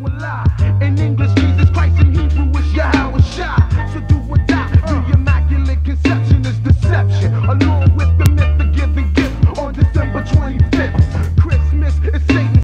a lie. In English, Jesus Christ, in Hebrew is Yahweh Shai. So do or die. The Immaculate Conception is deception, along with the myth of giving gifts on December 25th. Christmas is Satan's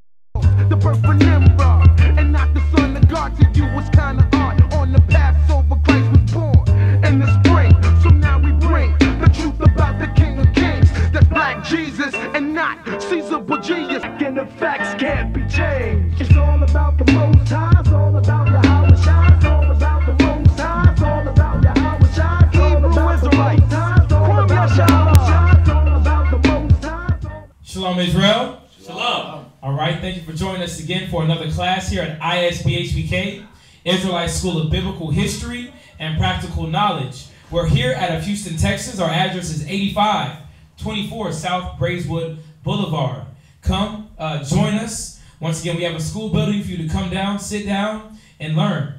the birth of Nimrod, and not the son of God. To you was kinda odd. On the Passover, Christ was born in the spring. So now we bring the truth about the King of Kings. That's Black Jesus and not Caesar Borgias. And the facts can't be changed. It's all about the Most High. It's all about Yahweh Shai. It's all about the Most High. It's all about Yahweh Shai. Hebrew Israelites. Kwam Yashala. It's all about the Most High. Shalom Israel. Shalom. All right, thank you for joining us again for another class here at ISBHPK, Israelite School of Biblical History and Practical Knowledge. We're here out of Houston, Texas. Our address is 8524 South Braeswood Boulevard. Come, join us. Once again, we have a school building for you to come down, sit down, and learn.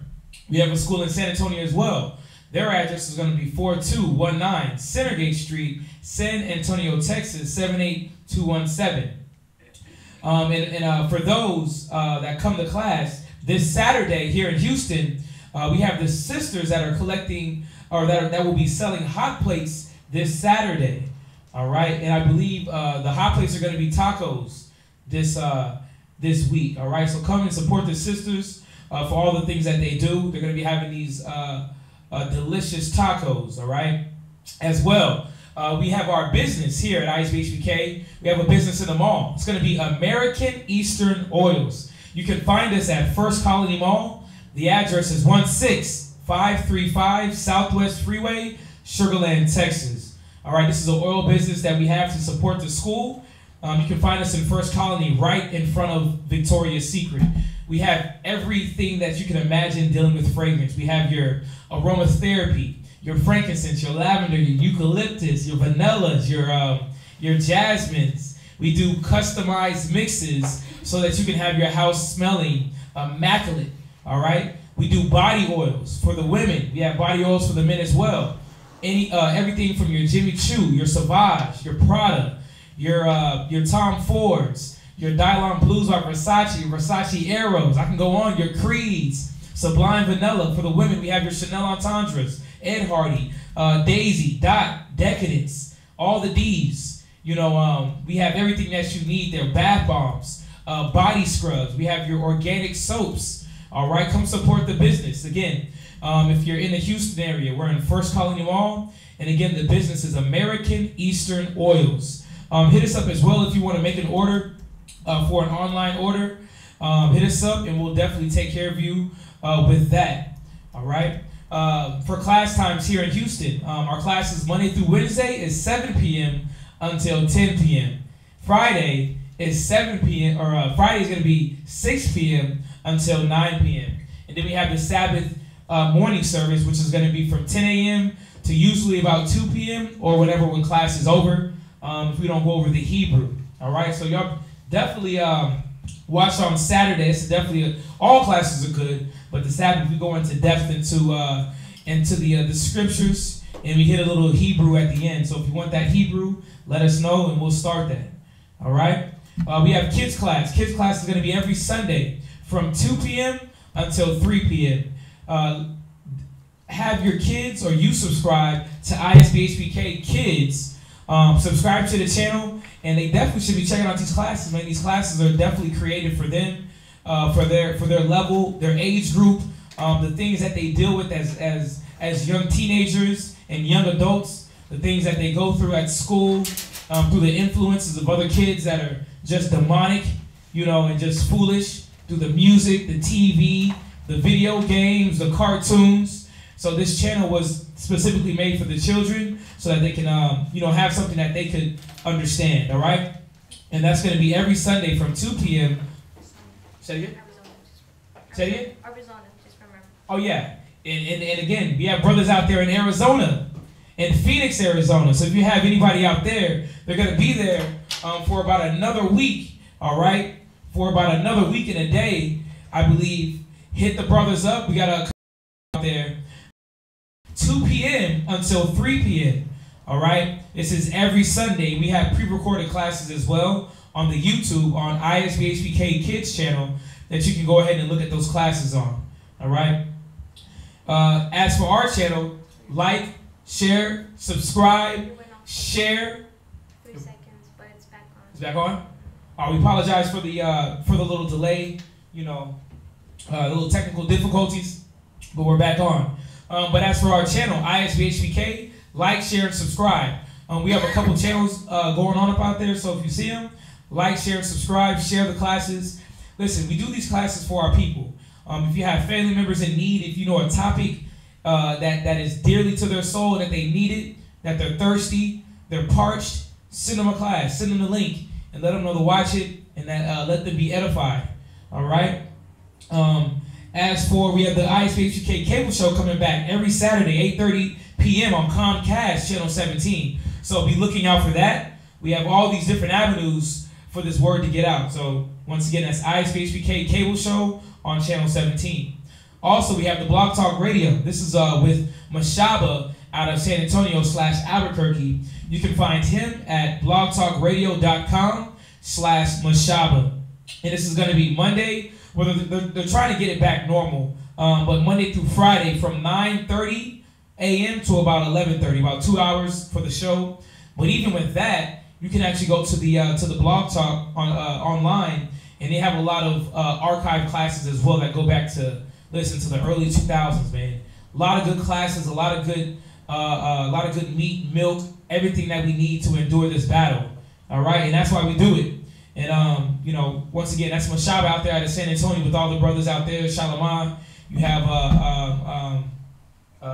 We have a school in San Antonio as well. Their address is going to be 4219 Centergate Street, San Antonio, Texas, 78217. For those that come to class, this Saturday here in Houston, we have the sisters that are collecting, or that will be selling hot plates this Saturday. All right, and I believe the hot plates are going to be tacos this week. All right, so come and support the sisters for all the things that they do. They're going to be having these delicious tacos. All right, as well. We have our business here at ISBHPK. We have a business in the mall. It's going to be American Eastern Oils. You can find us at First Colony Mall. The address is 16535 Southwest Freeway, Sugar Land, Texas. All right, this is an oil business that we have to support the school. You can find us in First Colony right in front of Victoria's Secret. We have everything that you can imagine dealing with fragrance. We have your aromatherapy, your frankincense, your lavender, your eucalyptus, your vanillas, your jasmines. We do customized mixes so that you can have your house smelling immaculate. All right. We do body oils for the women. We have body oils for the men as well. Everything from your Jimmy Choo, your Sauvage, your Prada, your Tom Fords, your Dylon Blues by Versace, Versace Arrows. I can go on. Your Creeds, Sublime Vanilla for the women. We have your Chanel Entendres, Ed Hardy, Daisy, Dot, Decadence, all the D's. You know, we have everything that you need there. Bath bombs, body scrubs. We have your organic soaps. All right, come support the business. Again, if you're in the Houston area, we're in First Colony Mall. And again, the business is American Eastern Oils. Hit us up as well if you want to make an order for an online order. Hit us up and we'll definitely take care of you with that. All right. For class times here in Houston, our classes Monday through Wednesday is 7 p.m. until 10 p.m. Friday is 7 p.m. or Friday is going to be 6 p.m. until 9 p.m. And then we have the Sabbath morning service, which is going to be from 10 a.m. to usually about 2 p.m. or whenever when class is over, if we don't go over the Hebrew. All right, so y'all definitely watch on Saturday. It's definitely all classes are good, but the Sabbath we go into depth into the scriptures, and we hit a little Hebrew at the end. So if you want that Hebrew, let us know and we'll start that. All right. We have kids class. Kids class is going to be every Sunday from 2 p.m. until 3 p.m. Have your kids or you subscribe to ISBHPK Kids. Subscribe to the channel, and they definitely should be checking out these classes. Man, these classes are definitely created for them, for their level, their age group, the things that they deal with as young teenagers and young adults, the things that they go through at school, through the influences of other kids that are just demonic, you know, and just foolish, through the music, the TV, the video games, the cartoons. So this channel was specifically made for the children so that they can, have something that they could understand, all right? And that's going to be every Sunday from 2 p.m. Say it again? Say it again? Arizona, just remember. Oh, yeah. And again, we have brothers out there in Arizona, in Phoenix, Arizona. So if you have anybody out there, they're going to be there for about another week, all right? For about another week and a day, I believe. Hit the brothers up. We got to out there 2 p.m. until 3 p.m. All right? This is every Sunday. We have pre-recorded classes as well on the YouTube, on ISBHPK Kids channel. that you can go ahead and look at those classes on. All right. As for our channel, like, share, subscribe, share. 3 seconds, but it's back on. It's back on. We apologize for the little delay. You know, little technical difficulties, but we're back on. But as for our channel, ISBHPK, like, share, and subscribe. We have a couple channels going on up out there, so if you see them, like, share, and subscribe, share the classes. Listen, we do these classes for our people. If you have family members in need, if you know a topic that is dearly to their soul, that they need it, that they're thirsty, they're parched, send them a class, send them the link, and let them know to watch it, and that let them be edified. All right? As for, we have the ISBHPK cable show coming back every Saturday, 8:30 p.m. on Comcast, Channel 17. So be looking out for that. We have all these different avenues for this word to get out. So once again, that's ISBHPK cable show on Channel 17. Also, we have the Blog Talk Radio. This is with Mashaba out of San Antonio / Albuquerque. You can find him at blogtalkradio.com/Mashaba. And this is going to be Monday. Well, they're trying to get it back normal, but Monday through Friday from 9:30 a.m. to about 11:30, about 2 hours for the show. But even with that, you can actually go to the Blog Talk online, and they have a lot of archive classes as well that go back to the early 2000s, man. A lot of good classes, a lot of good meat, milk, everything that we need to endure this battle. All right, and that's why we do it. And once again, that's Mashaba out there out of San Antonio with all the brothers out there. Shalom. You have you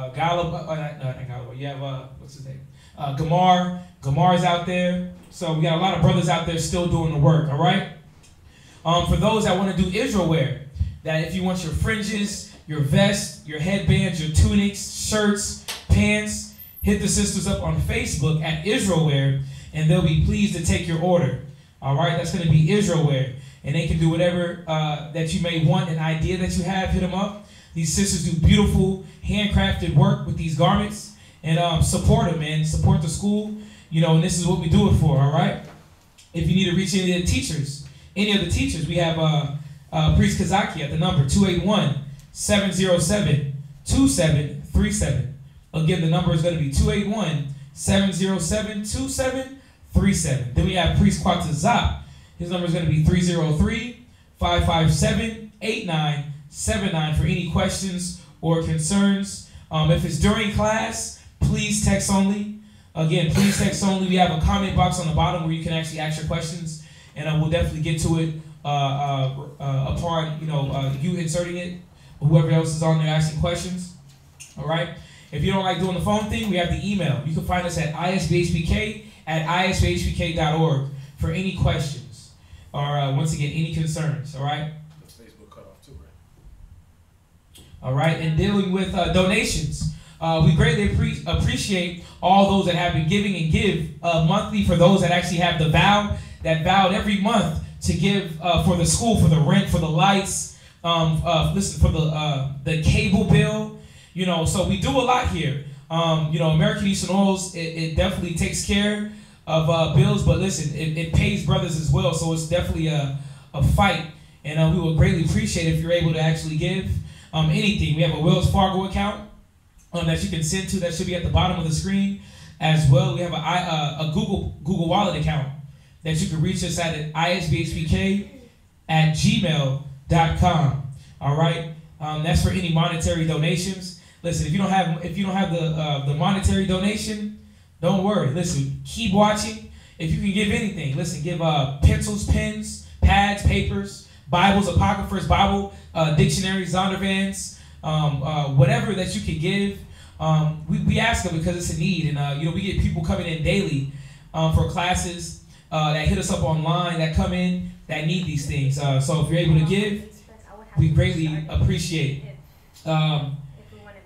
have what's his name? Gamar. Gamar's out there. So we got a lot of brothers out there still doing the work. All right. For those that want to do Israel wear, that if you want your fringes, your vest, your headbands, your tunics, shirts, pants, hit the sisters up on Facebook at Israel wear, and they'll be pleased to take your order. All right, that's going to be Israel wear, and they can do whatever that you may want, an idea that you have, hit them up. These sisters do beautiful handcrafted work with these garments, and support them, man. Support the school, and this is what we do it for. All right. If you need to reach any of the teachers, we have Priest Kazaki at the number 281-707-2737. Again, the number is going to be 281-707-2737. Then we have Priest Kwatazap. His number is going to be 303-557-8979 for any questions or concerns. If it's during class, please text only. Again, please text only. We have a comment box on the bottom where you can actually ask your questions, and we'll definitely get to it upon you inserting it, or whoever else is on there asking questions. All right. If you don't like doing the phone thing, we have the email. You can find us at isbhpk@isbhpk.org for any questions or, once again, any concerns, all right? The Facebook cut off too, right? All right, and dealing with donations. We greatly appreciate all those that have been giving and give monthly for those that actually have the vow, that vowed every month to give for the school, for the rent, for the lights, for the cable bill. So we do a lot here. American Eastern Oils, it definitely takes care of bills, but listen, it pays brothers as well, so it's definitely a fight, and we would greatly appreciate if you're able to actually give anything. We have a Wells Fargo account that you can send to, that should be at the bottom of the screen as well. We have a Google Wallet account that you can reach us at isbhpk@gmail.com. All right, that's for any monetary donations. Listen, if you don't have the monetary donation, don't worry. Listen, keep watching. If you can give anything, listen, give pencils, pens, pads, papers, Bibles, apocryphers, Bible dictionaries, Zondervans, whatever that you can give. We ask them because it's a need, and we get people coming in daily for classes that hit us up online, that come in, that need these things. So if you're able to give, we greatly appreciate it.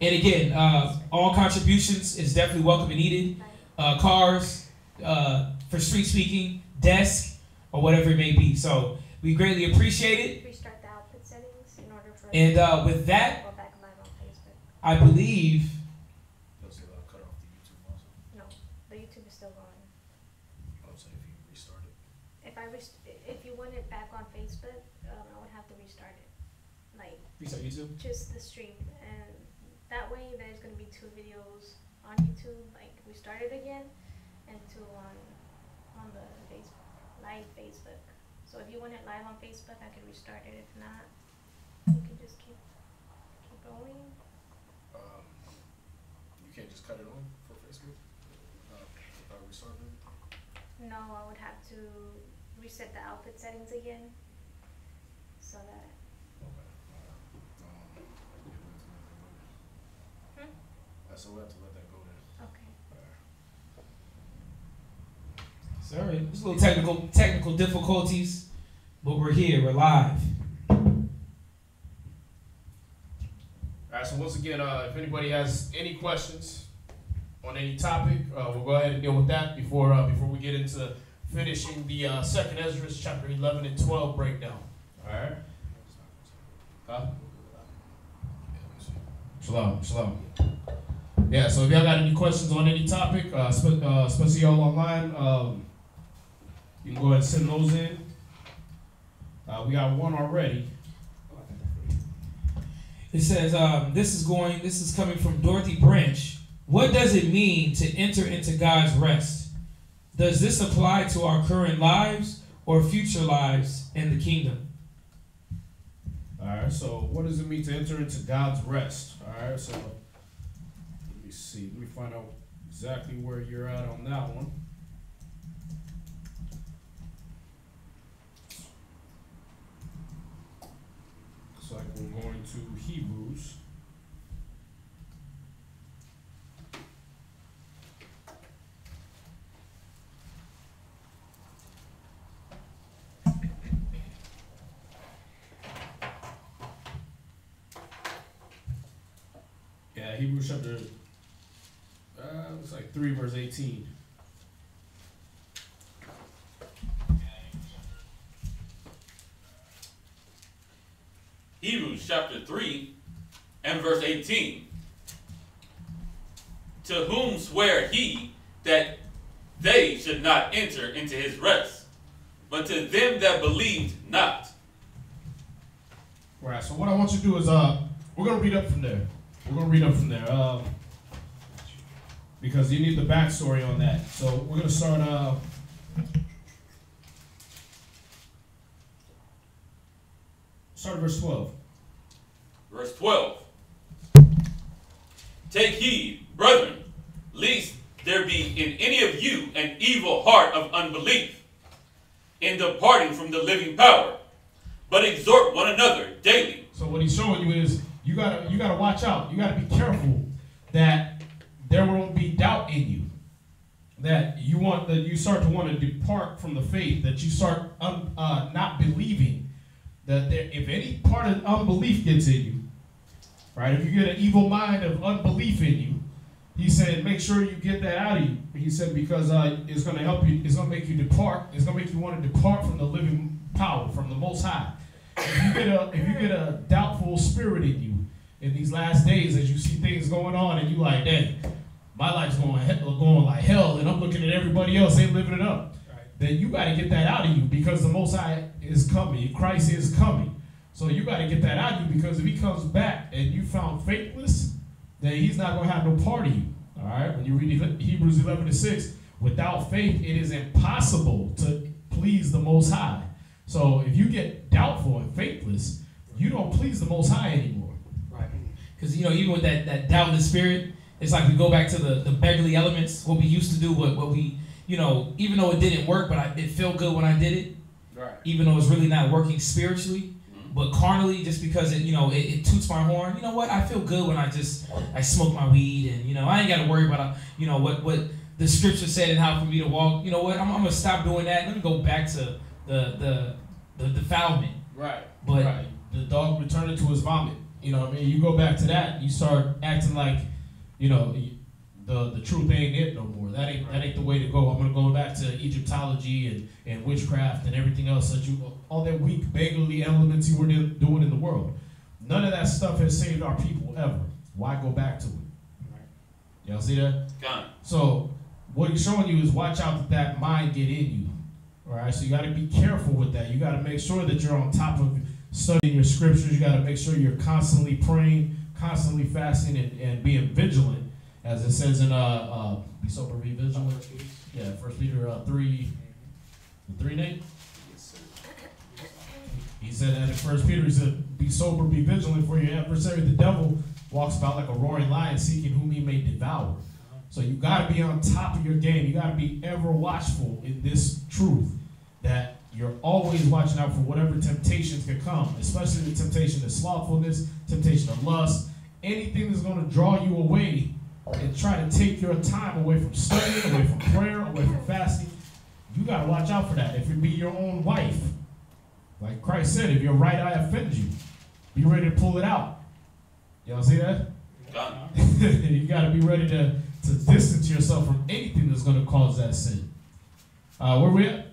And again, all contributions is definitely welcome and needed. Cars, for street speaking, desk, or whatever it may be. So we greatly appreciate it. Restart the output settings in order for And with that, go back live on Facebook. I believe. Does it cut off the YouTube also? No, the YouTube is still going. Oh, so if you restart it. If I if you want it back on Facebook, I would have to restart it. Like, Restart YouTube? just the stream. And that way, there's going to be 2 videos on YouTube. Like, we started again, and 2 on the live Facebook. So if you want it live on Facebook, I could restart it. If not, you can just keep going. You can't just cut it on for Facebook without restarting it? No, I would have to reset the output settings again. So that. Okay. So we'll have to let that go then. Okay. Sorry, there's a little technical difficulties, but we're here, we're live. Alright, so once again, if anybody has any questions on any topic, we'll go ahead and deal with that before we get into finishing the second Esdras chapter 11 and 12 breakdown. Alright? Huh? Shalom, shalom. Yeah, so if y'all got any questions on any topic, especially y'all online, you can go ahead and send those in. We got one already. It says, this is coming from Dorothy Branch. What does it mean to enter into God's rest? Does this apply to our current lives or future lives in the kingdom? Alright, so what does it mean to enter into God's rest? Alright, so let me see. Let me find out exactly where you're at on that one. Looks like we're going to Hebrews. Yeah, Hebrews chapter, looks like 3 verse 18. Hebrews chapter 3 and verse 18. To whom sware he that they should not enter into his rest, but to them that believed not. Right, so what I want you to do is, we're going to read up from there. Because you need the backstory on that. So we're going to start, start at verse 12. Verse 12. Take heed, brethren, lest there be in any of you an evil heart of unbelief in departing from the living power, but exhort one another daily. So what he's showing you is you gotta watch out. You gotta be careful that there won't be doubt in you. That you start to want to depart from the faith. That you start not believing. That if any part of unbelief gets in you, right? If you get an evil mind of unbelief in you, he said, make sure you get that out of you. He said because it's going to help you. It's going to make you depart. It's going to make you want to depart from the living power, from the Most High. If you get a doubtful spirit in you in these last days, as you see things going on, and you like, dang, my life's going like hell, and I'm looking at everybody else, they living it up. Right. Then you got to get that out of you because the Most High is coming. Christ is coming. So you got to get that out of you because if he comes back and you found faithless, then he's not going to have no part of you. All right. When you read Hebrews 11:6, without faith, it is impossible to please the Most High. So if you get doubtful and faithless, you don't please the Most High anymore. Right. Because, even with that doubtless spirit, it's like we go back to the beggarly elements, what we used to do, what we, even though it didn't work, but it felt good when I did it. Right. Even though it's really not working spiritually, but carnally, just because it toots my horn. You know what? I feel good when I smoke my weed, and I ain't got to worry about what the scripture said and how for me to walk. You know what? I'm gonna stop doing that. Let me go back to the defilement. Right. But right. The dog returned to his vomit. You know what I mean? You go back to that, you start acting like, the truth ain't it no more. That ain't the way to go. I'm gonna go back to Egyptology and witchcraft and everything else all that weak beggarly elements you were doing in the world. None of that stuff has saved our people ever. Why go back to it? Right. Y'all see that? Got it. So what he's showing you is watch out that mind get in you. All right, so you got to be careful with that. You got to make sure that you're on top of studying your scriptures. You got to make sure you're constantly praying, constantly fasting, and being vigilant, as it says in be sober, be vigilant. Yeah, 1 Peter 3, Nate. He said that in 1 Peter, he said, be sober, be vigilant, for your adversary, the devil, walks about like a roaring lion, seeking whom he may devour. So you got to be on top of your game. You got to be ever watchful in this truth, that you're always watching out for whatever temptations can come, especially the temptation of slothfulness, temptation of lust, anything that's going to draw you away and try to take your time away from studying, away from prayer, away from fasting. You got to watch out for that. If it be your own wife, like Christ said, if your right eye offends you, be ready to pull it out. Y'all see that? You got to be ready to distance yourself from anything that's going to cause that sin. Where we at?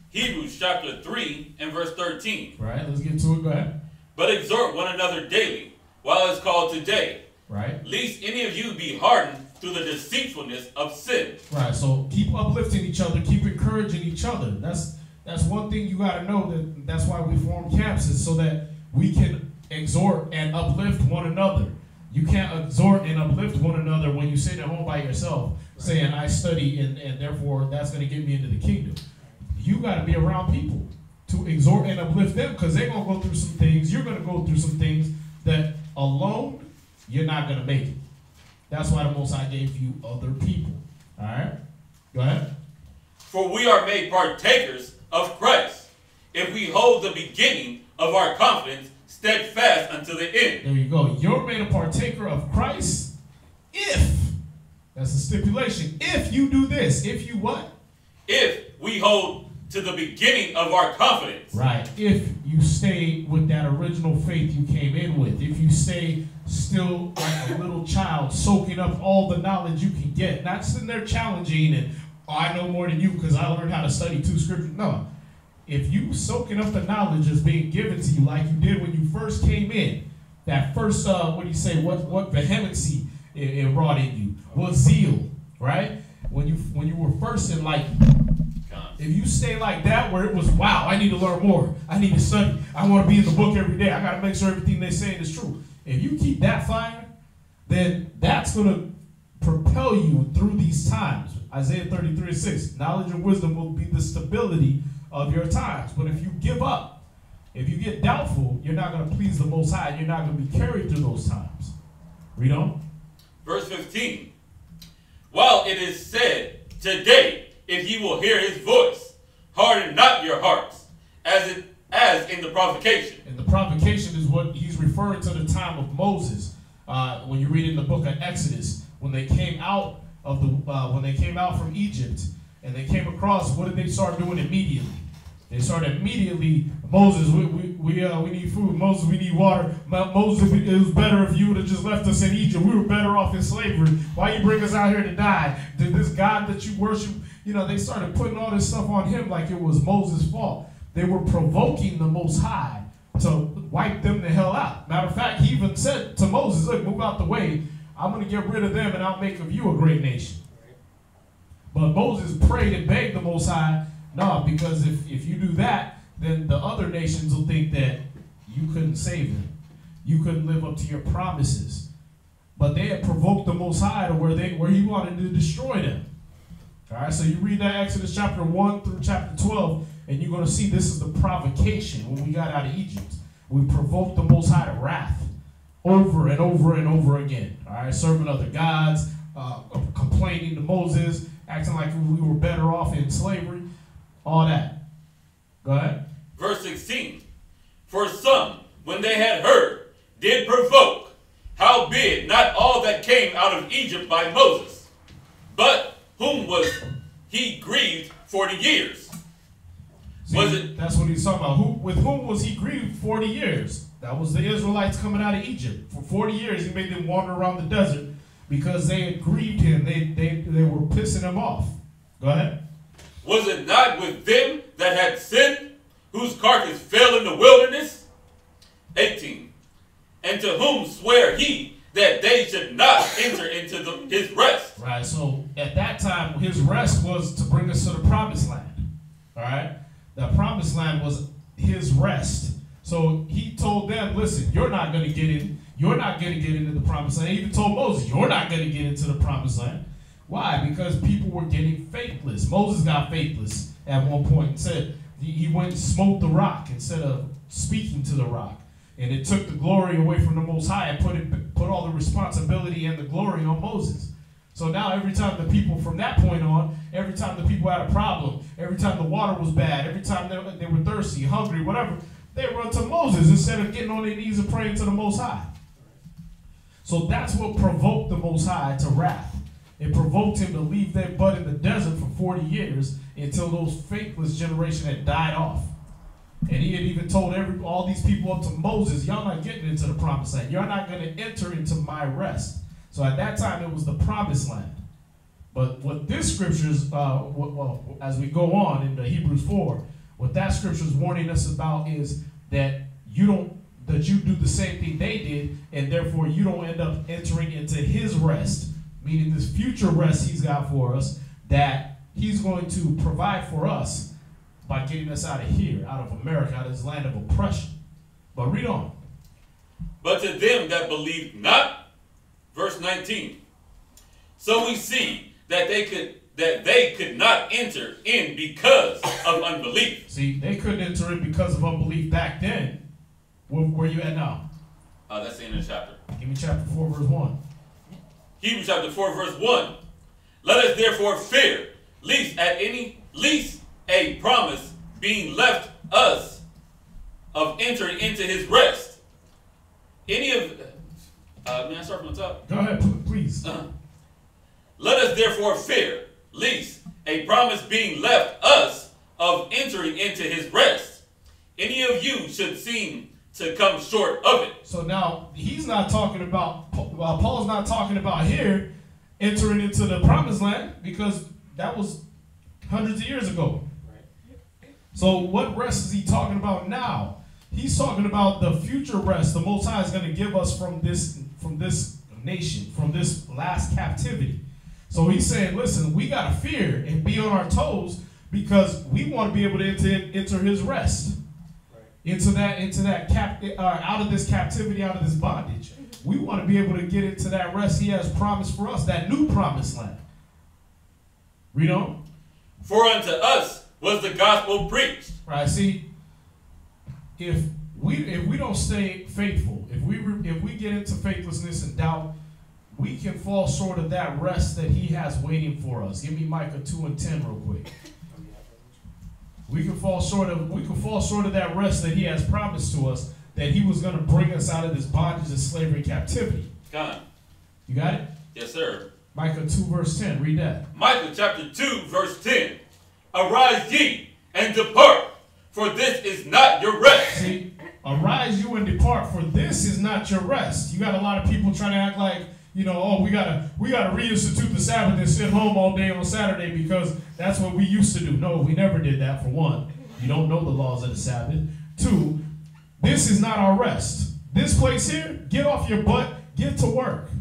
Hebrews chapter 3 and verse 13. Right, let's get to it. Go ahead. But exhort one another daily, while it's called today, Right. lest any of you be hardened through the deceitfulness of sin. Right, so keep uplifting each other, keep encouraging each other. That's one thing you got to know, that's why we form camps, is so that we can exhort and uplift one another. You can't exhort and uplift one another when you sit at home by yourself, saying, I study, and therefore that's going to get me into the kingdom. You got to be around people to exhort and uplift them, because they're going to go through some things. You're going to go through some things that alone you're not going to make it. That's why the Most High gave you other people. All right? Go ahead. For we are made partakers of Christ, if we hold the beginning of our confidence steadfast until the end. There you go. You're made a partaker of Christ if, that's a stipulation, if you do this. If you what? If we hold to the beginning of our confidence. Right. If you stay with that original faith you came in with. If you stay still like a little child, soaking up all the knowledge you can get. Not sitting there challenging and, I know more than you because I learned how to study 2 scriptures. No. If you soaking up the knowledge that's being given to you like you did when you first came in, that first, what vehemency it brought in you, what zeal, right? When you were first enlightened. If you stay like that, where it was, wow, I need to learn more. I need to study. I want to be in the book every day. I got to make sure everything they're saying is true. If you keep that fire, then that's going to propel you through these times. Isaiah 33:6, knowledge and wisdom will be the stability of your times. But if you give up, if you get doubtful, you're not going to please the Most High. You're not going to be carried through those times. Read on. Verse 15. While it is said, today, if ye will hear his voice, harden not your hearts, as in the provocation. And the provocation is what he's referring to the time of Moses. When you read in the book of Exodus, when they came out from Egypt and they came across, what did they start doing immediately? They started immediately, Moses, we need food. Moses, we need water. Moses, it was better if you would have just left us in Egypt. We were better off in slavery. Why you bring us out here to die? Did this God that you worship, they started putting all this stuff on him like it was Moses' fault. They were provoking the Most High to wipe them the hell out. Matter of fact, he even said to Moses, look, move out the way. I'm going to get rid of them and I'll make of you a great nation. But Moses prayed and begged the Most High, no, because if you do that, then the other nations will think that you couldn't save them. You couldn't live up to your promises. But they had provoked the Most High to where he wanted to destroy them. All right, so you read that Exodus chapter 1 through chapter 12, and you're going to see this is the provocation when we got out of Egypt. We provoked the Most High to wrath over and over and over again. All right, serving other gods, complaining to Moses, acting like we were better off in slavery, all that. Go ahead. Verse 16. For some, when they had heard, did provoke, howbeit not all that came out of Egypt by Moses, but whom was he grieved 40 years? See, that's what he's talking about. With whom was he grieved 40 years? That was the Israelites coming out of Egypt. For 40 years, he made them wander around the desert because they had grieved him. They were pissing him off. Go ahead. Was it not with them that had sinned, whose carcass fell in the wilderness? 18. And to whom sware he that they should not enter into his rest? Right, so at that time, his rest was to bring us to the promised land. All right? The promised land was his rest. So he told them, listen, you're not going to get in. You're not going to get into the promised land. He even told Moses, you're not going to get into the promised land. Why? Because people were getting faithless. Moses got faithless at one point and said he went and smote the rock instead of speaking to the rock. And it took the glory away from the Most High and put all the responsibility and the glory on Moses. So now every time the people from that point on, every time the people had a problem, every time the water was bad, every time they were thirsty, hungry, whatever, they run to Moses instead of getting on their knees and praying to the Most High. So that's what provoked the Most High to wrath. It provoked him to leave their butt in the desert for 40 years until those faithless generation had died off. And he had even told all these people up to Moses, y'all not getting into the promised land. You're not going to enter into my rest. So at that time, it was the promised land. But what this scripture is, as we go on into Hebrews 4, what that scripture is warning us about is that you do the same thing they did, and therefore you don't end up entering into his rest, meaning this future rest he's got for us, that he's going to provide for us by getting us out of here, out of America, out of this land of oppression. But read on. But to them that believed not, verse 19, so we see that they could not enter in because of unbelief. See, they couldn't enter in because of unbelief back then. Where you at now? That's the end of the chapter. Give me chapter 4, verse 1. Hebrews chapter 4, verse 1. Let us therefore fear, lest a promise being left us of entering into his rest. May I start from the top? Go ahead, please. Let us therefore fear, lest a promise being left us of entering into his rest, any of you should seem to come short of it. So now he's not talking about, Paul's not talking about here entering into the promised land, because that was hundreds of years ago. Right. So what rest is he talking about now? He's talking about the future rest the Most High is going to give us from this nation, from this last captivity. So he's saying, listen, we got to fear and be on our toes, because we want to be able to enter his rest. Out of this captivity, out of this bondage. We want to be able to get into that rest he has promised for us, that new promised land. Read on. For unto us was the gospel preached. Right, see, if we don't stay faithful, if we get into faithlessness and doubt, we can fall short of that rest that he has waiting for us. Give me Micah 2:10 real quick. We can fall short of that rest that he has promised to us, that he was going to bring us out of this bondage and slavery captivity. God. You got it? Yes, sir. Micah 2 verse 10. Read that. Micah chapter 2 verse 10. Arise ye and depart, for this is not your rest. See, arise you and depart, for this is not your rest. You got a lot of people trying to act like, we gotta reinstitute the Sabbath and sit home all day on Saturday because that's what we used to do. No, we never did that, for one. You don't know the laws of the Sabbath. Two, this is not our rest. This place here, get off your butt, get to work.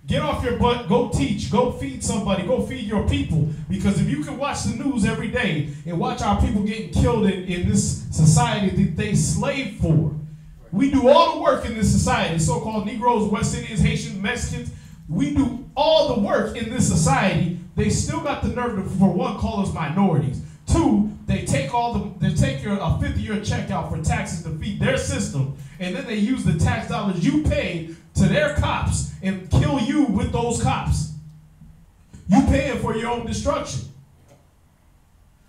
Get off your butt, go teach, go feed somebody, go feed your people. Because if you can watch the news every day and watch our people getting killed in this society that they slave for, we do all the work in this society, so-called Negroes, West Indians, Haitians, Mexicans. We do all the work in this society. They still got the nerve to, for one, call us minorities. Two, they take a fifth-year check out for taxes to feed their system, and then they use the tax dollars you pay to their cops and kill you with those cops. You paying for your own destruction.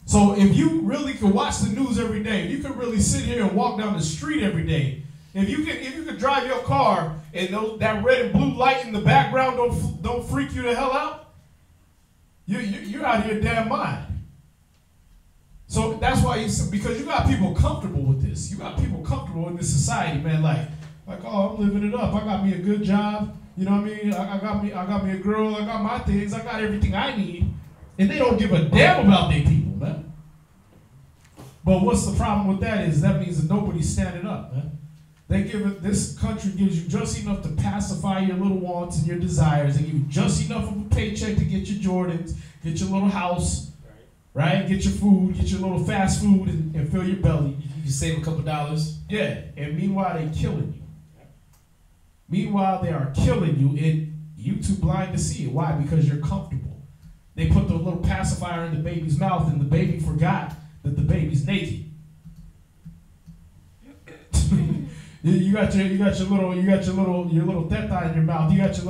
So if you really can watch the news every day, if you can really sit here and walk down the street every day, if you can drive your car and that red and blue light in the background don't freak you the hell out, you're out of your damn mind. So that's why because you got people comfortable with this. You got people comfortable in this society, man. Like, oh, I'm living it up. I got me a good job. You know what I mean? I got me a girl. I got my things. I got everything I need, and they don't give a damn about their people, man. But what's the problem with that is that means that nobody's standing up, man. This country gives you just enough to pacify your little wants and your desires. They give you just enough of a paycheck to get your Jordans, get your little house, right? Get your food, get your little fast food and fill your belly. You can save a couple dollars. Yeah, and meanwhile they're killing you. Meanwhile they are killing you, and you too blind to see it. Why? Because you're comfortable. They put the little pacifier in the baby's mouth, and the baby forgot that the baby's naked. You got your little theta in your mouth. You got your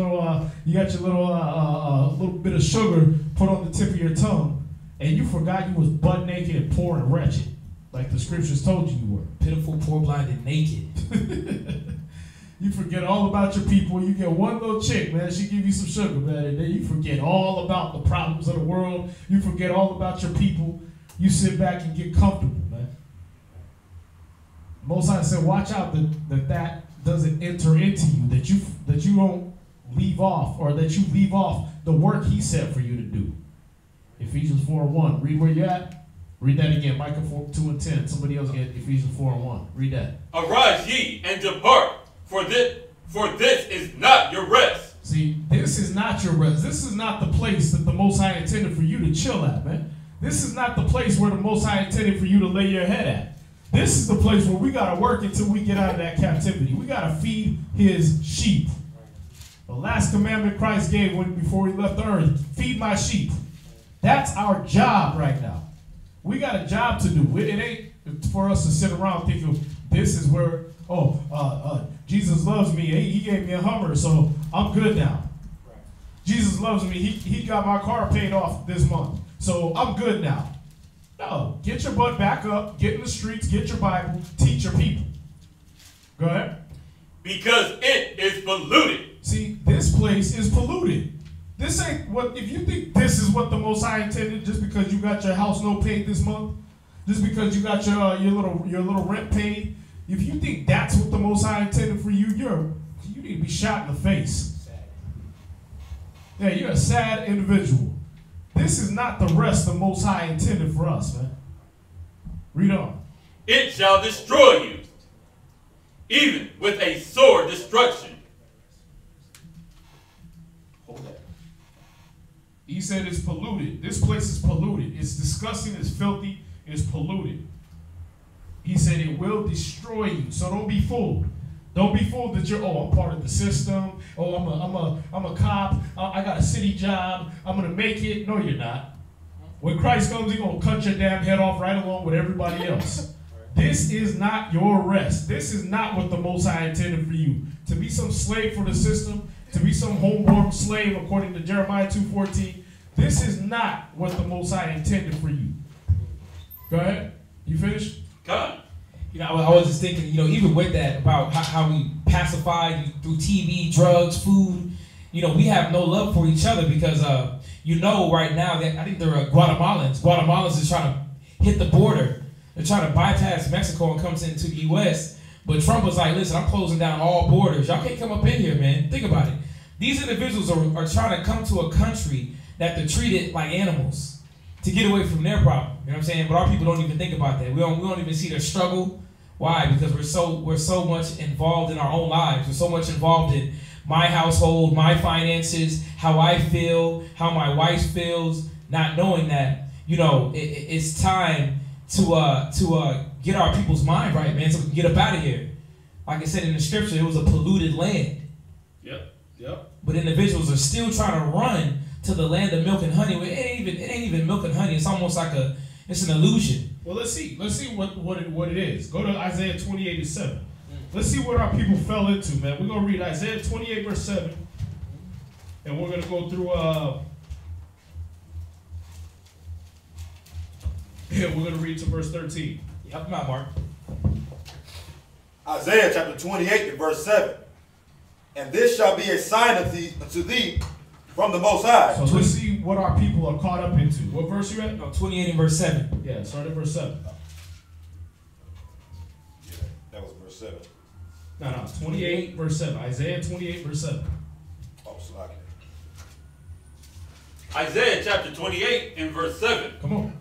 little bit of sugar put on the tip of your tongue, and you forgot you was butt naked and poor and wretched, like the scriptures told you were. Pitiful, poor, blind, and naked. You forget all about your people. You get one little chick, man. She give you some sugar, man, and then you forget all about the problems of the world. You forget all about your people. You sit back and get comfortable, man. Most High said, watch out that doesn't enter into you, that you don't leave off, or that you leave off the work He set for you to do. Ephesians 4:1. Read where you're at. Read that again. Micah 2:10. Somebody else get Ephesians 4:1. Read that. Arise ye and depart, for this is not your rest. See, this is not your rest. This is not the place that the Most High intended for you to chill at, man. This is not the place where the Most High intended for you to lay your head at. This is the place where we got to work until we get out of that captivity. We got to feed His sheep. The last commandment Christ gave before He left the earth, feed my sheep. That's our job right now. We got a job to do. It ain't for us to sit around thinking this is where, Jesus loves me. He gave me a Hummer, so I'm good now. Right. Jesus loves me. He got my car paid off this month, so I'm good now. No, get your butt back up, get in the streets, get your Bible, teach your people. Go ahead. Because it is polluted. See, this place is polluted. This ain't what, if you think this is what the Most High intended, just because you got your house note paid this month, just because you got your little rent paid, if you think that's what the Most High intended for you, you need to be shot in the face. Yeah, you're a sad individual. This is not the rest the Most High intended for us, man. Read on. It shall destroy you, even with a sore destruction. Hold that. He said it's polluted. This place is polluted. It's disgusting, it's filthy, it's polluted. He said it will destroy you. So don't be fooled. Don't be fooled that you're, I'm part of the system. I'm a cop. I got a city job. I'm going to make it. No, you're not. When Christ comes, He's going to cut your damn head off right along with everybody else. This is not your rest. This is not what the Most High intended for you. To be some slave for the system, to be some homeborn slave according to Jeremiah 2:14. This is not what the Most High intended for you. Go ahead. You finished? God. I was just thinking, even with that, about how we pacify through TV, drugs, food. We have no love for each other because, right now, I think they're Guatemalans. Guatemalans is trying to hit the border. They're trying to bypass Mexico and come into the U.S. But Trump was like, listen, I'm closing down all borders. Y'all can't come up in here, man. Think about it. These individuals are trying to come to a country that they're treated like animals to get away from their problem. You know what I'm saying? But our people don't even think about that. We don't even see their struggle. Why? Because we're so much involved in our own lives. We're so much involved in my household, my finances, how I feel, how my wife feels, not knowing that, it's time to get our people's mind right, man, so we can get up out of here. Like I said in the scripture, it was a polluted land. Yep. But individuals are still trying to run to the land of milk and honey. It ain't even milk and honey. It's almost like it's an illusion. Well, let's see what it is. Go to Isaiah 28:7. Let's see what our people fell into, man. We're gonna read Isaiah 28 verse 7, and we're gonna go through. We're gonna read to verse 13. Help me out, Mark. Isaiah chapter 28 and verse 7. And this shall be a sign unto thee from the Most High. So let's see what our people are caught up into. What verse you at? No, 28 and verse 7. Yeah, start at verse 7. Yeah, that was verse 7. No, 28 verse 7. Isaiah 28 verse 7. Oh, slack it. Isaiah chapter 28 and verse 7. Come on.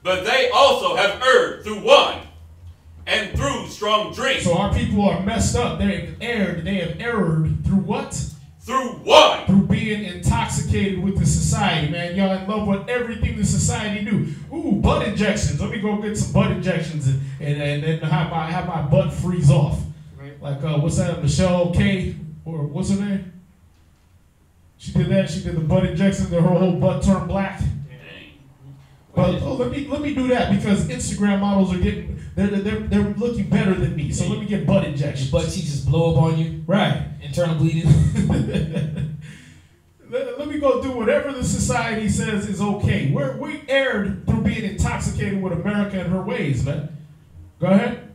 But they also have erred through wine and through strong drink. So our people are messed up. They have erred. They have erred through what? Through wine. Through being intoxicated with the society, man. Y'all in love with everything the society do. Ooh, butt injections. Let me go get some butt injections and then have my butt freeze off. Right. Like, what's that, Michelle K? Or what's her name? She did that. She did the butt injections and her whole butt turned black. But let me do that because Instagram models are getting they're looking better than me. So let me get butt injections. Your butt cheeks just blow up on you. Right. Internal bleeding. Let me go do whatever the society says is okay. We erred through being intoxicated with America and her ways, man. Go ahead.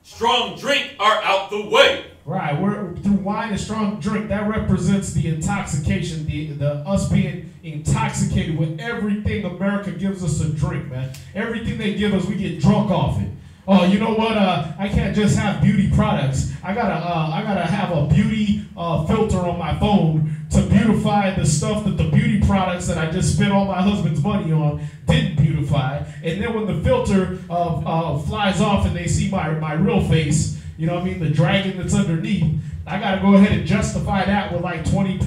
Strong drink are out the way. Right. We're through wine and strong drink. That represents the intoxication, the us being intoxicated with everything America gives us to drink, man. Everything they give us, we get drunk off it. Oh, you know what? I can't just have beauty products. I gotta have a beauty filter on my phone to beautify the stuff that the beauty products that I just spent all my husband's money on didn't beautify. And then when the filter flies off and they see my real face, you know what I mean, the dragon that's underneath, I gotta go ahead and justify that with like 20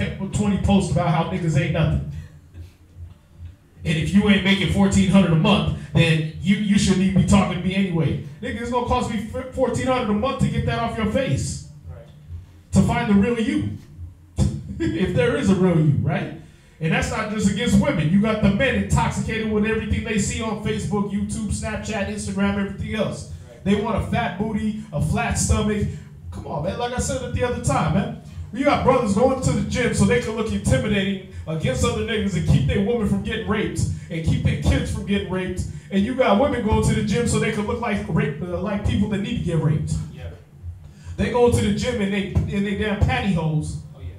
posts about how niggas ain't nothing. And if you ain't making $1,400 a month, then you shouldn't even be talking to me anyway. Nigga, it's gonna cost me $1,400 a month to get that off your face. Right. To find the real you. If there is a real you, right? And that's not just against women. You got the men intoxicated with everything they see on Facebook, YouTube, Snapchat, Instagram, everything else. Right. They want a fat booty, a flat stomach. Come on, man. Like I said it the other time, man. You got brothers going to the gym so they can look intimidating against other niggas and keep their women from getting raped and keep their kids from getting raped. And you got women going to the gym so they can look like people that need to get raped. Yeah. They go to the gym in they damn pantyhose. Oh yeah.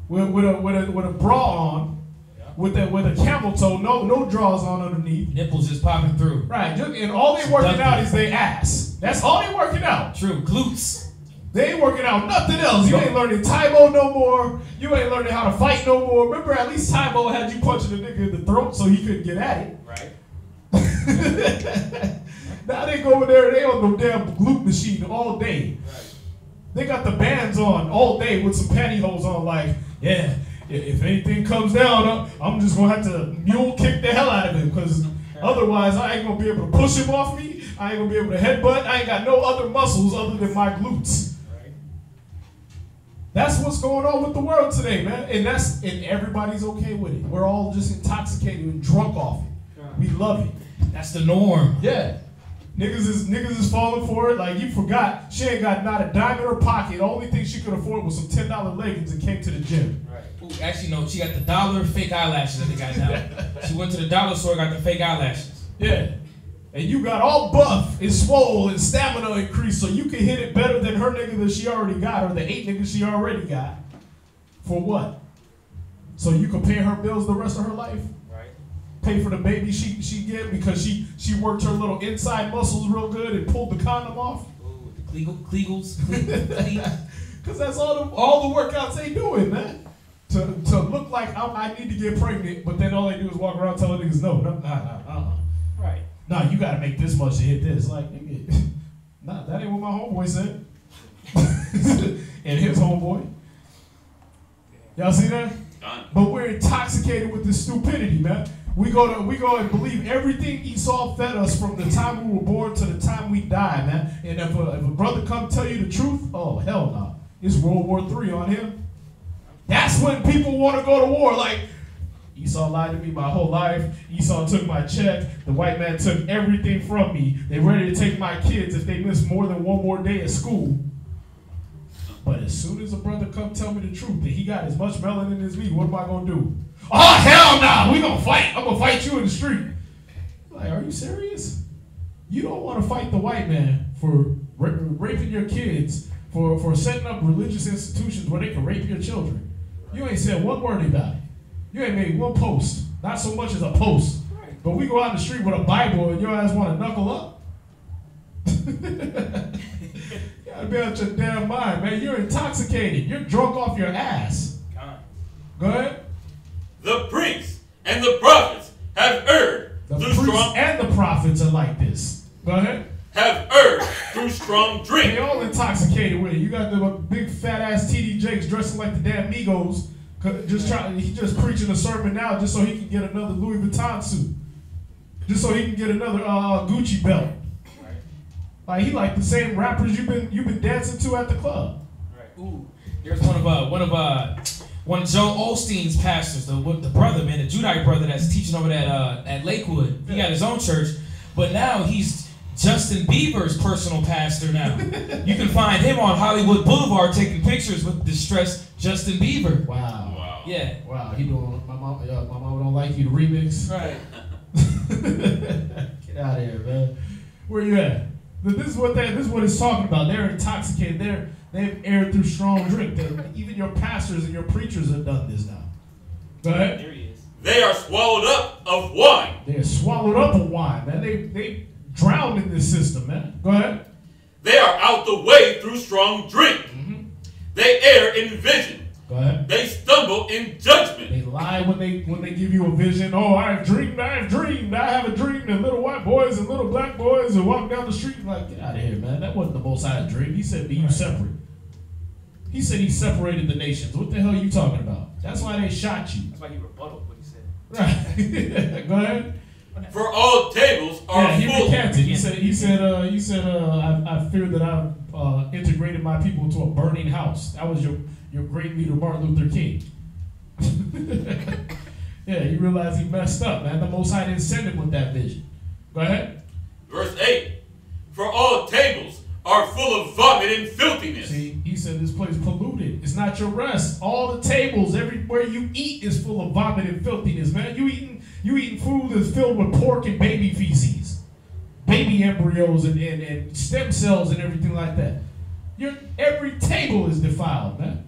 With a bra on, yeah. with a camel toe, no drawers on underneath. Nipples just popping through. Right. And all they working out is their ass. That's all they working out. True. Glutes. They ain't working out nothing else. You ain't learning Taibo no more. You ain't learning how to fight no more. Remember, at least Taibo had you punching the nigga in the throat so he couldn't get at it. Right. Now they go over there, they on the damn glute machine all day. Right. They got the bands on all day with some pantyhose on like, yeah, if anything comes down, I'm just going to have to mule kick the hell out of him because otherwise I ain't going to be able to push him off me. I ain't going to be able to headbutt. I ain't got no other muscles other than my glutes. That's what's going on with the world today, man. And everybody's okay with it. We're all just intoxicated and drunk off it. We love it. That's the norm. Yeah. Niggas is falling for it. Like, you forgot she ain't got not a dime in her pocket. The only thing she could afford was some $10 leggings and came to the gym. Right. Ooh, actually, no. She got the $1 fake eyelashes that they got now. She went to the dollar store, got the fake eyelashes. Yeah. And you got all buff and swole and stamina increased so you can hit it better than her nigga that she already got or the 8 niggas she already got. For what? So you can pay her bills the rest of her life? Right. Pay for the baby she get because she worked her little inside muscles real good and pulled the condom off? Ooh, the Kegels. Because that's all the workouts they doing, man. To look like I need to get pregnant, but then all they do is walk around telling niggas no. Right. Nah, you gotta make this much to hit this. Like, nah, that ain't what my homeboy said. And his homeboy. Y'all see that? But we're intoxicated with this stupidity, man. We go and believe everything Esau fed us from the time we were born to the time we die, man. And if a brother come tell you the truth, oh hell no. It's World War III on him. That's when people want to go to war. Like, Esau lied to me my whole life. Esau took my check. The white man took everything from me. They ready to take my kids if they miss more than one more day at school. But as soon as a brother come tell me the truth that he got as much melanin as me, what am I going to do? Oh, hell no. We going to fight. I'm going to fight you in the street. Like, are you serious? You don't want to fight the white man for raping your kids, for setting up religious institutions where they can rape your children. You ain't said one word about it. You ain't made one post. Not so much as a post. Right. But we go out in the street with a Bible and your ass want to knuckle up? You gotta be out your damn mind, man. You're intoxicated. You're drunk off your ass. Go ahead. The priests and the prophets have erred The priests and the prophets are like this. Go ahead. Have erred through through strong drink. They all intoxicated with it. You got the big fat ass TD Jakes dressing like the damn Migos. He just preaching a sermon now just so he can get another Louis Vuitton suit. Just so he can get another Gucci belt. Right. Like he like the same rappers you've been dancing to at the club. Right. Ooh. There's one of Joe Osteen's pastors, the brother, man, the Judite brother that's teaching over at Lakewood. He got his own church, but now he's Justin Bieber's personal pastor now. You can find him on Hollywood Boulevard taking pictures with distressed Justin Bieber. Wow. Yeah. Wow. He doing my mama don't like you to remix. Right. Get out of here, man. Where you at? This is what it's talking about. They're intoxicated. They've aired through strong drink. Even your pastors and your preachers have done this now. Go ahead. There he is. They are swallowed up of wine. They're swallowed up of wine, man. They drowned in this system, man. Go ahead. They are out the way through strong drink. Mm-hmm. They err in vision. Go ahead. They stumble in judgment. They lie when they give you a vision. Oh, I have dreamed. I have a dream that little white boys and little black boys are walking down the street. Like, get out of here, man. That wasn't the Most High's dream. He said, be you separate. He said he separated the nations. What the hell are you talking about? That's why they shot you. That's why he rebutted what he said. Right. Go ahead. For all tables are he full. recanted. He said, I fear that I've integrated my people into a burning house. That was your great leader, Martin Luther King. Yeah, you realize he messed up, man. The Most High didn't send him with that vision. Go ahead. Verse 8. For all tables are full of vomit and filthiness. See, he said this place polluted. It's not your rest. All the tables, everywhere you eat is full of vomit and filthiness, man. You eating food that's filled with pork and baby feces, baby embryos and stem cells and everything like that. Every table is defiled, man.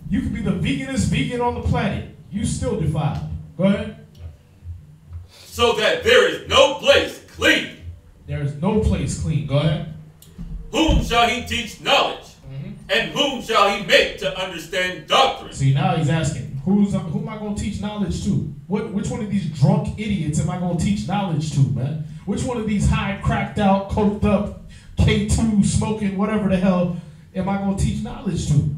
You could be the veganest vegan on the planet. You still defiled. Go ahead. So that there is no place clean. There is no place clean. Go ahead. Whom shall he teach knowledge? Mm-hmm. And whom shall he make to understand doctrine? See, now he's asking, who am I going to teach knowledge to? Which one of these drunk idiots am I going to teach knowledge to, man? Which one of these high, cracked out, coked up, K2 smoking, whatever the hell, am I going to teach knowledge to?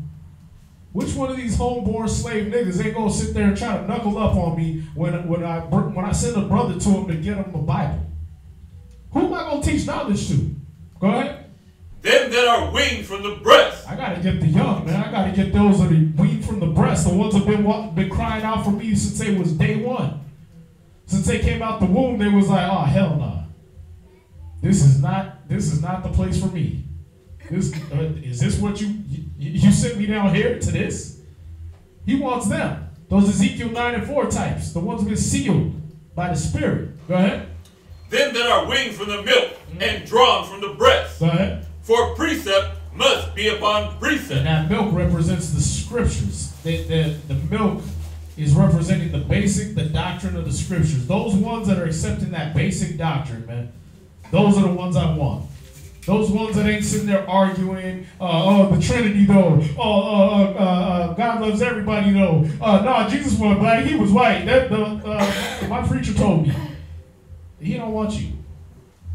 Which one of these homeborn slave niggas ain't going to sit there and try to knuckle up on me when I send a brother to him to get him a Bible? Who am I going to teach knowledge to? Go ahead. Them that are weaned from the breast. I got to get the young, man. I got to get those that are weaned from the breast. The ones that have been crying out for me since they was day one. Since they came out the womb, they was like, oh, hell no. Nah. This is not the place for me. Is this what you sent me down here to this? He wants them. Those Ezekiel 9 and 4 types. The ones who've been sealed by the Spirit. Go ahead. Them that are weaned from the milk and drawn from the breast. Go ahead. For precept must be upon precept. And that milk represents the scriptures. The milk is representing the doctrine of the scriptures. Those ones that are accepting that basic doctrine, man, those are the ones I want. Those ones that ain't sitting there arguing, the Trinity though, God loves everybody though. No, Jesus was black, he was white. My preacher told me. He don't want you.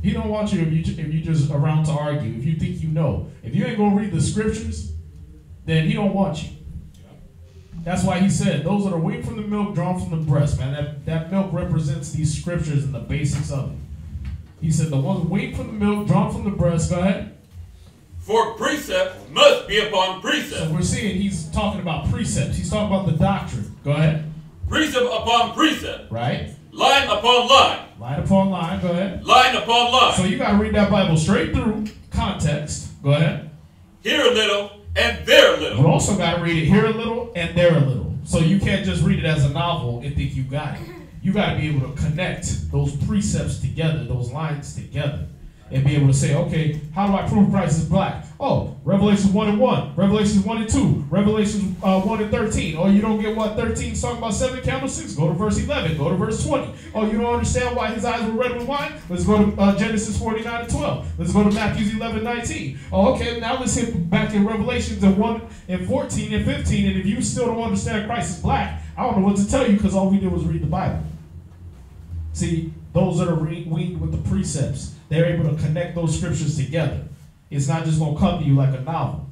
He don't want you if you just around to argue. If you think you know. If you ain't gonna read the scriptures, then he don't want you. That's why he said, those that are weaned from the milk, drawn from the breast, man. That milk represents these scriptures and the basics of it. He said, the ones weaned from the milk, drawn from the breast, go ahead. For precept must be upon precept. So we're seeing he's talking about precepts. He's talking about the doctrine. Go ahead. Precept upon precept. Right. Line upon line. Line upon line. Go ahead. Line upon line. So you got to read that Bible straight through, context. Go ahead. Here a little and there a little. You also got to read it here a little and there a little. So you can't just read it as a novel and think you got it. You got to be able to connect those precepts together, those lines together, and be able to say, okay, how do I prove Christ is black? Oh, Revelation 1 and 1, Revelation 1 and 2, Revelation 1 and 13. Oh, you don't get what 13 is talking about 7 candlesticks? Go to verse 11. Go to verse 20. Oh, you don't understand why his eyes were red with wine? Let's go to Genesis 49 and 12. Let's go to Matthew 11 19. Oh, okay, now let's hit back in Revelations 1 and 14 and 15. And if you still don't understand Christ is black, I don't know what to tell you because all we did was read the Bible. See, those that are weaned with the precepts, they're able to connect those scriptures together. It's not just going to come to you like a novel.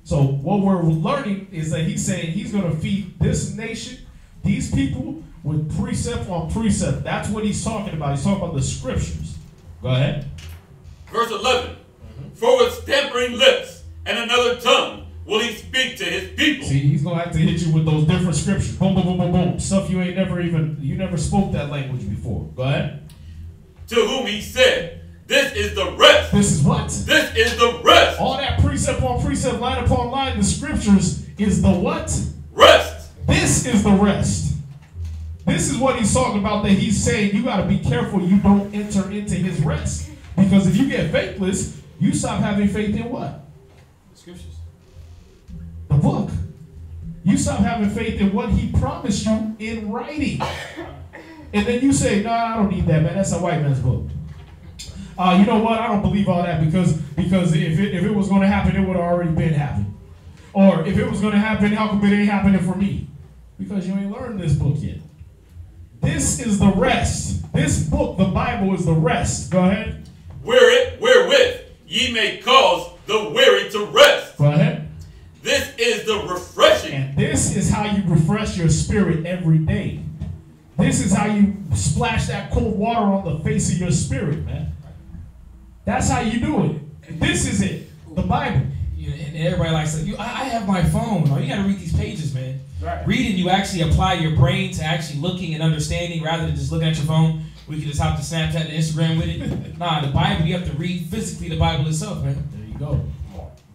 So what we're learning is that he's saying he's going to feed this nation, these people, with precept on precept. That's what he's talking about. He's talking about the scriptures. Go ahead. Verse 11. For with stammering lips and another tongue will he speak to his people. See, he's going to have to hit you with those different scriptures. Boom, boom, boom, boom, boom. Stuff you never spoke that language before. Go ahead. To whom he said, this is the rest. This is what? This is the rest. All that precept on precept, line upon line, the scriptures is the what? Rest. This is the rest. This is what he's talking about, that he's saying you got to be careful you don't enter into his rest. Because if you get faithless, you stop having faith in what? The scriptures. The book. You stop having faith in what he promised you in writing. And then you say, no, I don't need that, man. That's a white man's book. You know what? I don't believe all that because if it was going to happen, it would have already been happening. Or if it was going to happen, how come it ain't happening for me? Because you ain't learned this book yet. This is the rest. This book, the Bible, is the rest. Go ahead. Wherewith ye may cause the weary to rest. Go ahead. This is the refreshing. And this is how you refresh your spirit every day. This is how you splash that cold water on the face of your spirit, man. That's how you do it. This is it. The Bible. Yeah, and everybody likes to, I have my phone. Oh, you got to read these pages, man. Right. Reading, you actually apply your brain to actually looking and understanding rather than just looking at your phone. We can just hop to Snapchat and Instagram with it. Nah, the Bible, you have to read physically the Bible itself, man. There you go.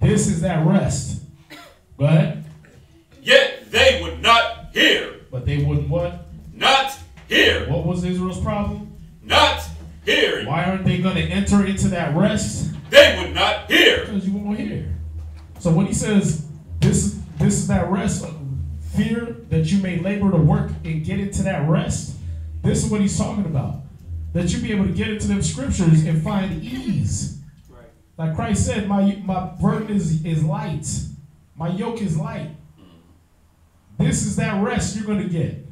This is that rest. Go ahead. Yet they would not hear. But they wouldn't what? Not hear. What was Israel's problem? Not hearing. Why aren't they going to enter into that rest? They would not hear. Because you won't hear. So when he says this is that rest, fear that you may labor to work and get into that rest, this is what he's talking about. That you be able to get into them scriptures and find ease. Right. Like Christ said, my burden is light. My yoke is light. This is that rest you're going to get.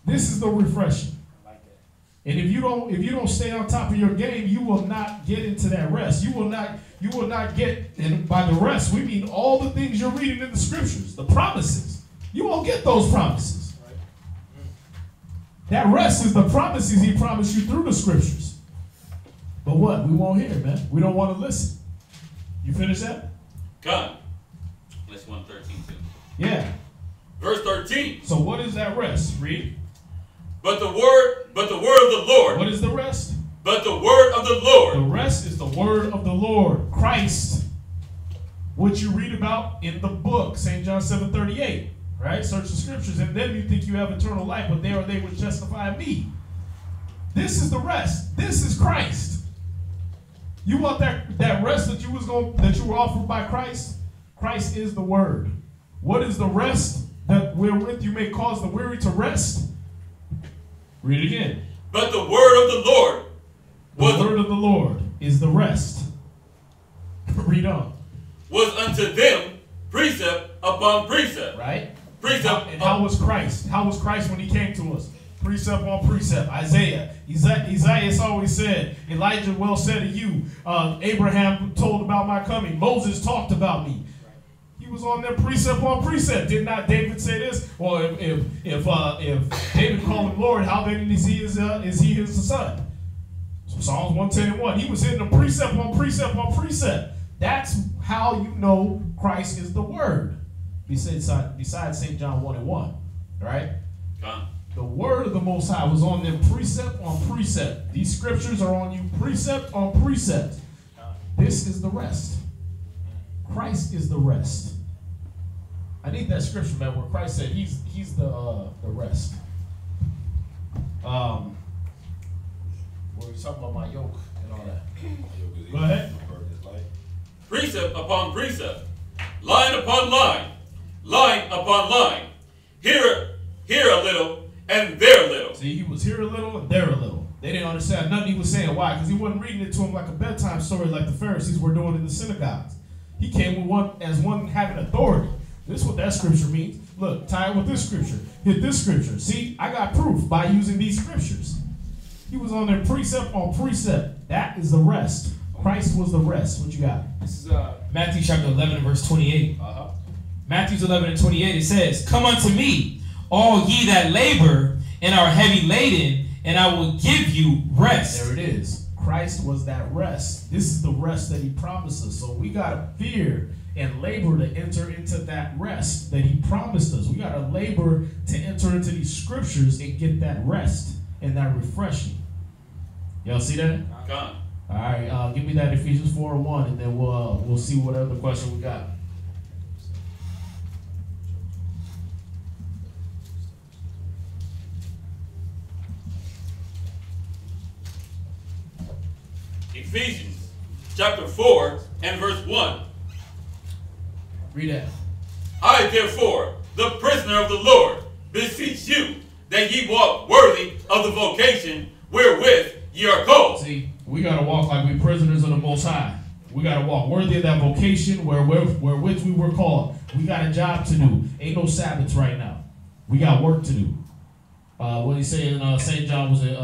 This is the refreshing. And if you don't stay on top of your game, you will not get into that rest. You will not get, and by the rest, we mean all the things you're reading in the scriptures, the promises. You won't get those promises. Right. That rest is the promises he promised you through the scriptures. But what? We won't hear, man. We don't want to listen. You finish that? Come. Let's 113 too. Yeah. Verse 13. So what is that rest? Read. But the word of the Lord. What is the rest? But the word of the The Lord. rest is the word of the Lord, Christ, which you read about in the book, St. John 7:38, right? Search the scriptures, and then you think you have eternal life, but they are they which justify me. This is the rest. This is Christ. You want that rest that you were offered by Christ? Christ is the word. What is the rest that wherewith you may cause the weary to rest? Read it again. But the word of the Lord. The word of the Lord is the rest. Read on. Was unto them precept upon precept. Right? Precept. And how was Christ? How was Christ when he came to us? Precept on precept. Isaiah always said, Elijah well said to you, Abraham told about my coming. Moses talked about me. He was on there precept on precept. Did not David say this? Well, if David called him Lord, how then is he his son? Psalms 110:1. He was hitting a precept on precept on precept. That's how you know Christ is the Word. Besides St. John 1:1, right? The Word of the Most High was on them precept on precept. These scriptures are on you precept on precept. This is the rest. Christ is the rest. I need that scripture, man, where Christ said he's the rest. Where he's talking about my yoke and all that. Go ahead. Precept upon precept, line upon line, line upon line. Here a little, and there a little. See, he was here a little and there a little. They didn't understand nothing he was saying. Why? Because he wasn't reading it to them like a bedtime story like the Pharisees were doing in the synagogues. He came with one having authority. This is what that scripture means. Look, tie it with this scripture. Hit this scripture. See, I got proof by using these scriptures. He was on there precept on precept. That is the rest. Christ was the rest. What you got? This is Matthew chapter 11 and verse 28. Matthew 11 and 28, it says, "Come unto me, all ye that labor and are heavy laden, and I will give you rest." There it is. Christ was that rest. This is the rest that he promised us. So we got to fear and labor to enter into that rest that he promised us. We got to labor to enter into these scriptures and get that rest and that refreshing. Y'all see that? Gone. All right, give me that Ephesians 4:1, and then we'll see what other question we got. Ephesians chapter 4 and verse 1. Read that. I therefore, the prisoner of the Lord, beseech you that ye walk worthy of the vocation wherewith ye are called. See, we got to walk like we prisoners of the Most High. We got to walk worthy of that vocation wherewith we were called. We got a job to do. Ain't no Sabbaths right now. We got work to do. What he said in St. John was it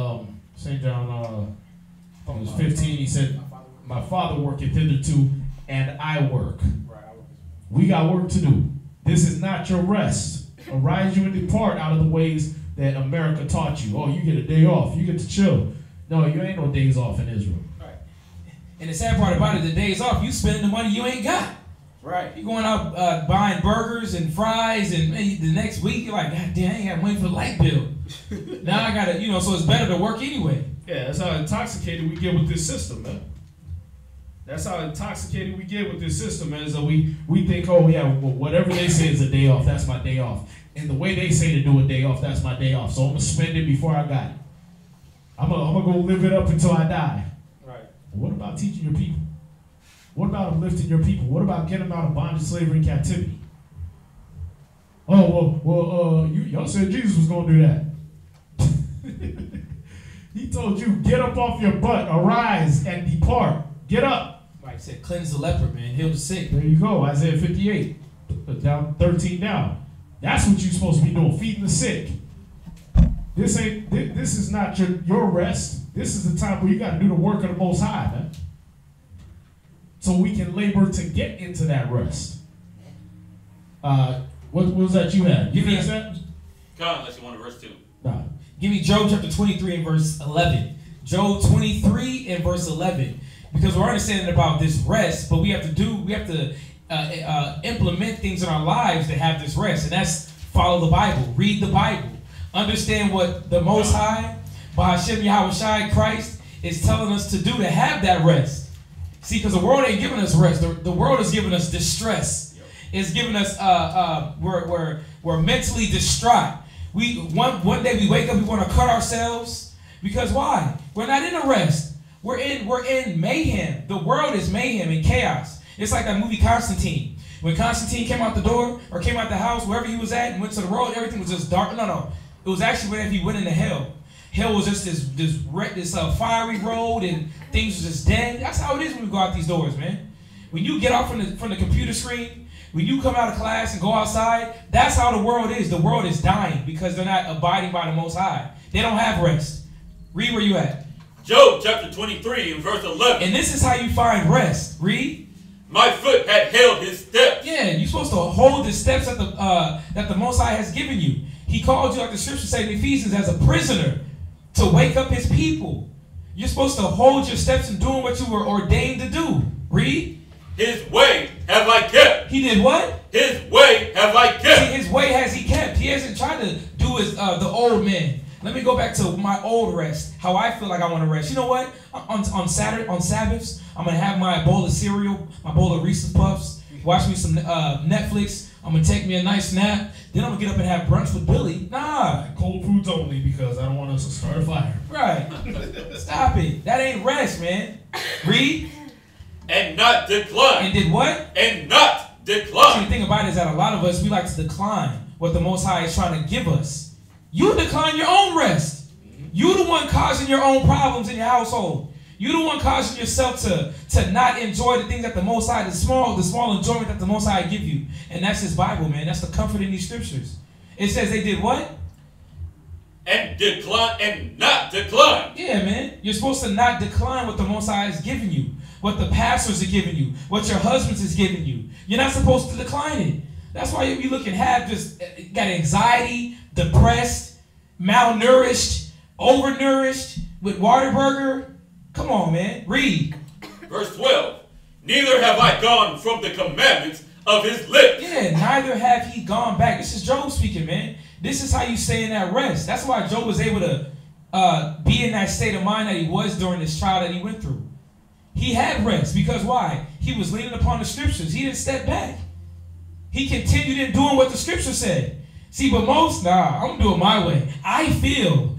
St. John it was 15. He said, "My Father worketh hitherto, and I work." We got work to do. This is not your rest. Arise you and depart out of the ways that America taught you. Oh, you get a day off. You get to chill. No, you ain't no days off in Israel. Right. And the sad part about it, the days off, you spending the money you ain't got. Right. You going out buying burgers and fries, and the next week you're like, God damn, I ain't got money for the light bill. Now I gotta, so it's better to work anyway. Yeah, that's how intoxicated we get with this system, man. That's how intoxicated we get with this system, man. So we think, oh yeah, well, whatever they say is a day off, that's my day off. And the way they say to do a day off, that's my day off. So I'm gonna spend it before I got it. I'm gonna go live it up until I die. Right. What about teaching your people? What about uplifting your people? What about getting them out of bondage, slavery, and captivity? Oh, well, y'all said Jesus was gonna do that. He told you, get up off your butt, arise and depart. Get up. Right, he said, cleanse the leper, man, heal the sick. There you go, Isaiah 58, down 13 down. That's what you're supposed to be doing, feeding the sick. This is not your rest. This is the time where you got to do the work of the Most High, man. So we can labor to get into that rest. What was that you had? You finish that? Come, unless you want a verse 2. No. Give me Job chapter 23 and verse 11. Job 23 and verse 11. Because we're understanding about this rest, but we have to implement things in our lives that have this rest. And that's follow the Bible, read the Bible, understand what the Most High, by Hashem Yahweh Shai, Christ, is telling us to do to have that rest. See, because the world ain't giving us rest. The world is giving us distress. It's giving us we're mentally distraught. One day we wake up, we want to cut ourselves. Because why? We're not in a rest. We're in mayhem. The world is mayhem and chaos. It's like that movie Constantine. When Constantine came out the door or came out the house, wherever he was at, and went to the road, everything was just dark. No. It was actually whenever he went into hell. Hell was just this fiery road, and things were just dead. That's how it is when we go out these doors, man. When you get off from the computer screen, when you come out of class and go outside, that's how the world is. The world is dying because they're not abiding by the Most High. They don't have rest. Read where you at. Job chapter 23 and verse 11. And this is how you find rest. Read. My foot had held his steps. Yeah, you're supposed to hold the steps that the Most High has given you. He called you, like the scripture says in Ephesians, as a prisoner to wake up his people. You're supposed to hold your steps in doing what you were ordained to do. Read. His way have I kept. He did what? His way have I kept. See, his way has he kept. He hasn't tried to do as the old man. Let me go back to my old rest, how I feel like I want to rest. You know what? On Sabbaths, I'm going to have my bowl of cereal, my bowl of Reese's Puffs, watch me some Netflix. I'm going to take me a nice nap. Then I'm going to get up and have brunch with Billy. Nah. Cold foods only because I don't want us to start a fire. Right. Stop it. That ain't rest, man. Read. And not decline. And did what? And not decline. See, the thing about it is that a lot of us, we like to decline what the Most High is trying to give us. You decline your own rest. You the one causing your own problems in your household. You the one causing yourself to not enjoy the things that the Most High, the small enjoyment that the Most High give you. And that's his Bible, man. That's the comfort in these scriptures. It says they did what? And decline and not decline. Yeah, man. You're supposed to not decline what the Most High has given you. what the pastors are giving you, what your husbands is giving you. You're not supposed to decline it. That's why you looking have just got anxiety, depressed, malnourished, overnourished with Whataburger. Come on, man. Read. Verse 12. Neither have I gone from the commandments of his lips. Yeah, neither have he gone back. This is Job speaking, man. This is how you stay in that rest. That's why Job was able to be in that state of mind that he was during this trial that he went through. He had rest because why? He was leaning upon the scriptures. He didn't step back. He continued in doing what the scripture said. See, but most, I'm going to do it my way. I feel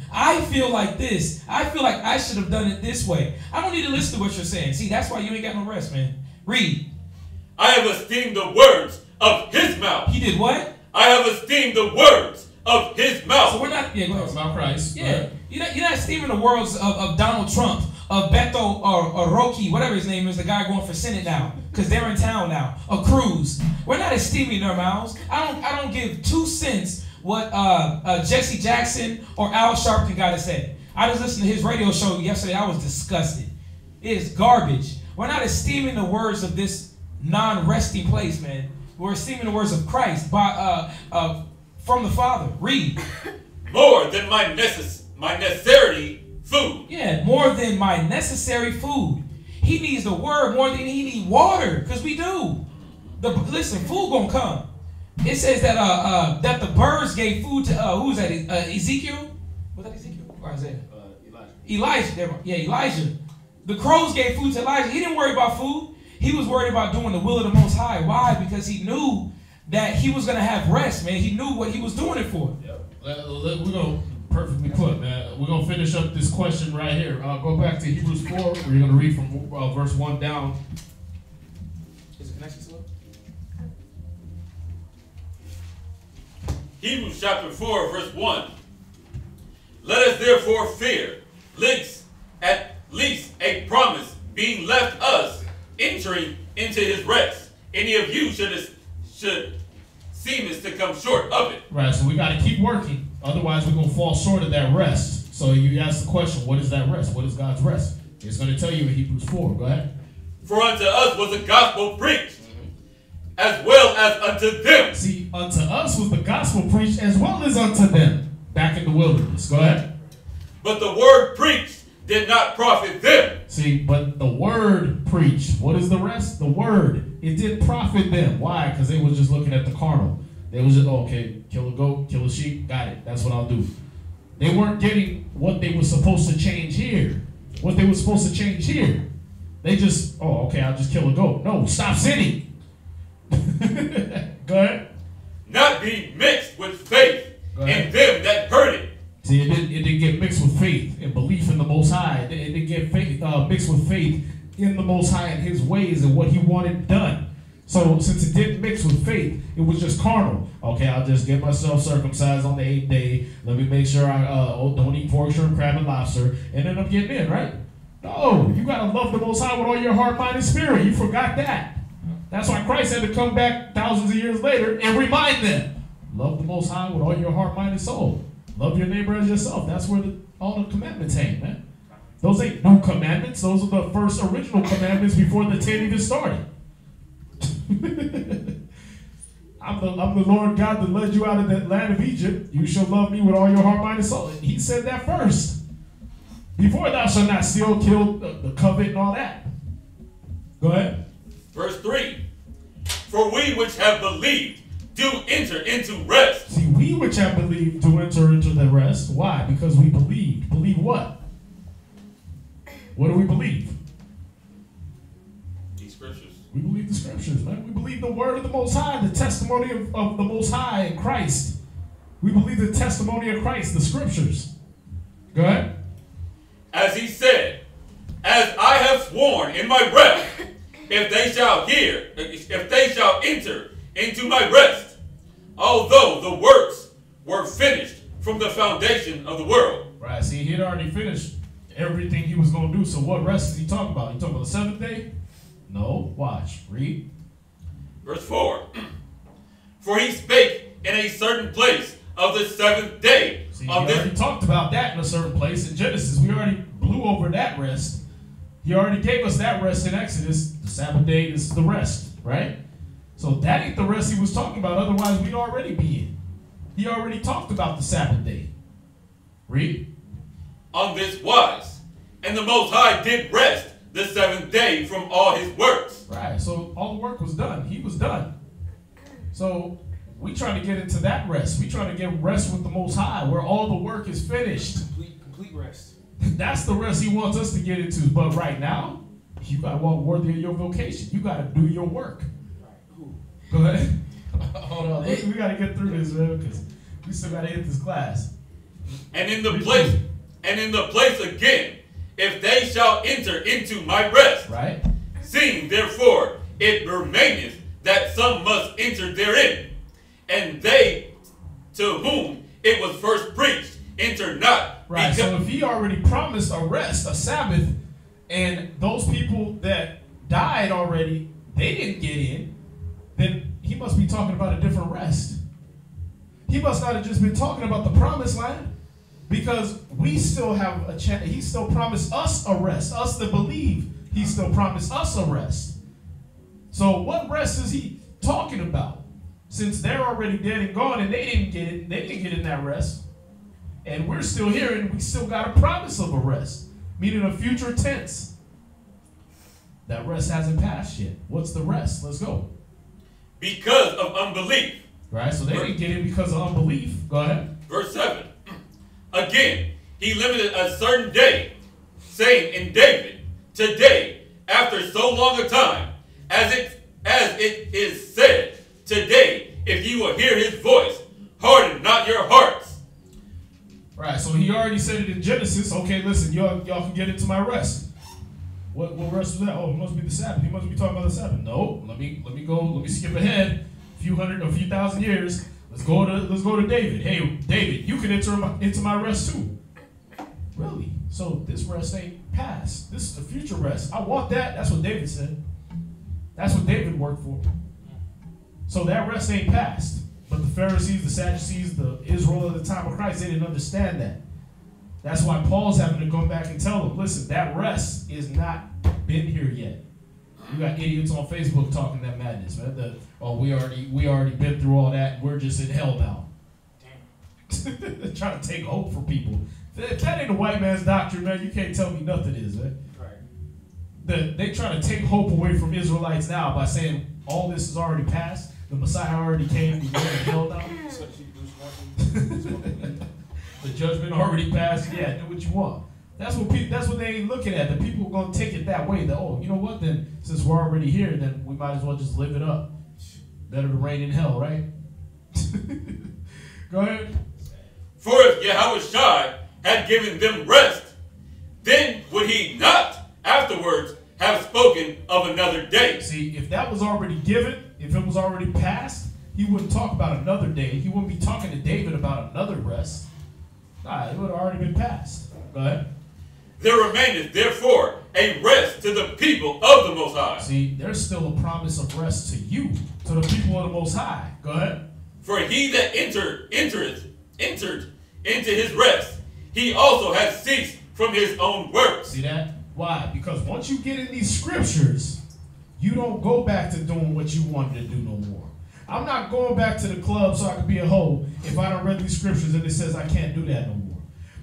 like this. I feel like I should have done it this way. I don't need to listen to what you're saying. See, that's why you ain't got no rest, man. Read. I have esteemed the words of his mouth. He did what? I have esteemed the words of his mouth. So we're not, go ahead. About Christ. Yeah. You're not esteeming the words of Donald Trump, of Beto or Roki, whatever his name is, the guy going for Senate now, because they're in town now, or Cruz. We're not esteeming their mouths. I don't give 2 cents what Jesse Jackson or Al Sharpton got to say. I just listened to his radio show yesterday. I was disgusted. It is garbage. We're not esteeming the words of this non-resting place, man. We're esteeming the words of Christ from the Father. Read. More than my necessary food. Yeah, more than my necessary food. He needs the word more than he needs water, because we do. Listen, food gonna come. It says that that the birds gave food to who's that? Ezekiel? Was that Ezekiel or Isaiah? Elijah. Elijah. The crows gave food to Elijah. He didn't worry about food. He was worried about doing the will of the Most High. Why? Because he knew that he was gonna have rest, man. He knew what he was doing it for. Yep. We're gonna perfectly put, man. We're gonna finish up this question right here. Go back to Hebrews 4. We're gonna read from verse 1 down. Is it connected to it? Hebrews chapter 4, verse 1. Let us therefore fear, at least a promise being left us, entering into his rest. Any of you should seem as to come short of it. Right, so we got to keep working. Otherwise, we're going to fall short of that rest. So you ask the question, what is that rest? What is God's rest? It's going to tell you in Hebrews 4. Go ahead. For unto us was the gospel preached, as well as unto them. See, unto us was the gospel preached as well as unto them back in the wilderness. Go ahead. But the word preached did not profit them. See, but the word preached. What is the rest? The word. It did profit them. Why? Because they was just looking at the carnal. They was just, okay, kill a goat, kill a sheep, got it. That's what I'll do. They weren't getting what they were supposed to change here. What they were supposed to change here. They just, okay, I'll just kill a goat. No, stop sinning. Go ahead. Not be mixed with faith in them that heard it. See, it didn't get mixed with faith and belief in the Most High. It didn't get mixed with faith in the Most High and his ways and what he wanted done. So since it didn't mix with faith, it was just carnal. Okay, I'll just get myself circumcised on the 8th day. Let me make sure I don't eat pork, shrimp, crab, and lobster. And then I'm getting in, right? No, you got to love the Most High with all your heart, mind, and spirit. You forgot that. That's why Christ had to come back thousands of years later and remind them. Love the Most High with all your heart, mind, and soul. Love your neighbor as yourself. That's where all the commandments hang, man. Those ain't new commandments. Those are the first original commandments before the 10 even started. I'm the Lord God that led you out of that land of Egypt. You shall love me with all your heart, mind, and soul. He said that first. Before thou shalt not steal, kill, the covet, and all that. Go ahead. Verse 3. For we which have believed do enter into rest. See, we which have believed do enter into the rest. Why? Because we believed. Believe what? What do we believe? These scriptures. We believe the scriptures, man. We believe the word of the Most High, the testimony of the Most High in Christ. We believe the testimony of Christ, the scriptures. Go ahead. As he said, as I have sworn in my breath, if they shall enter into my rest, although the works were finished from the foundation of the world. Right, see, he had already finished everything he was going to do. So what rest is he talking about? He talking about the 7th day? No. Watch. Read. Verse 4. For he spake in a certain place of the 7th day. See, we already talked about that in a certain place in Genesis. We already blew over that rest. He already gave us that rest in Exodus. The Sabbath day is the rest, right? So that ain't the rest he was talking about. Otherwise, we'd already be in. He already talked about the Sabbath day. Read. On this wise, and the Most High did rest the seventh day from all his works. Right, so all the work was done. He was done. So we trying to get into that rest. We trying to get rest with the Most High, where all the work is finished. Complete rest. That's the rest he wants us to get into. But right now, you got to walk worthy of your vocation. You got to do your work. Go ahead. Hold on. We got to get through this, man, because we still got to hit this class. And in the place again, if they shall enter into my rest. Right. Seeing therefore it remaineth that some must enter therein, and they to whom it was first preached enter not. Right. So if he already promised a rest, a Sabbath, and those people that died already, they didn't get in, then he must be talking about a different rest. He must not have just been talking about the promised land, because we still have a chance. He still promised us a rest. Us that believe, he still promised us a rest. So what rest is he talking about? Since they're already dead and gone and they didn't get it, they didn't get in that rest. And we're still here and we still got a promise of a rest, meaning a future tense. That rest hasn't passed yet. What's the rest? Let's go. Because of unbelief. Right, so they didn't get it because of unbelief. Go ahead. Verse 7. Again, he limited a certain day, saying in David, today, after so long a time, as it is said, today, if you will hear his voice, harden not your hearts. Right, so he already said it in Genesis. Okay, listen, y'all can get into my rest. What rest was that? Oh, it must be the Sabbath. He must be talking about the Sabbath. No, let me skip ahead a few thousand years. Let's go to David. Hey, David, you can enter into my rest too. Really? So this rest ain't past. This is the future rest. I want that. That's what David said. That's what David worked for. So that rest ain't past. But the Pharisees, the Sadducees, the Israel at the time of Christ, they didn't understand that. That's why Paul's having to go back and tell them, listen, that rest is not been here yet. You got idiots on Facebook talking that madness, man. We already been through all that. We're just in hell now. Damn. Trying to take hope for people. If that ain't a white man's doctrine, man, you can't tell me nothing is, man. Right. They trying to take hope away from Israelites now by saying all this is already passed. The Messiah already came. We're in hell now. The judgment already passed. Yeah, do what you want. That's what they ain't looking at. The people are going to take it that way. That, oh, you know what? Then since we're already here, then we might as well just live it up. Better to reign in hell, right? Go ahead. For if Yahushua had given them rest, then would he not afterwards have spoken of another day? See, if that was already given, if it was already passed, he wouldn't talk about another day. He wouldn't be talking to David about another rest. Nah, it would have already been passed. Go ahead. There remaineth therefore a rest to the people of the Most High. See, there's still a promise of rest to you, to the people of the Most High. Go ahead. For he that entered into his rest, he also has ceased from his own works. See that? Why? Because once you get in these scriptures, you don't go back to doing what you wanted to do no more. I'm not going back to the club so I can be a hoe if I don't read these scriptures and it says I can't do that no more.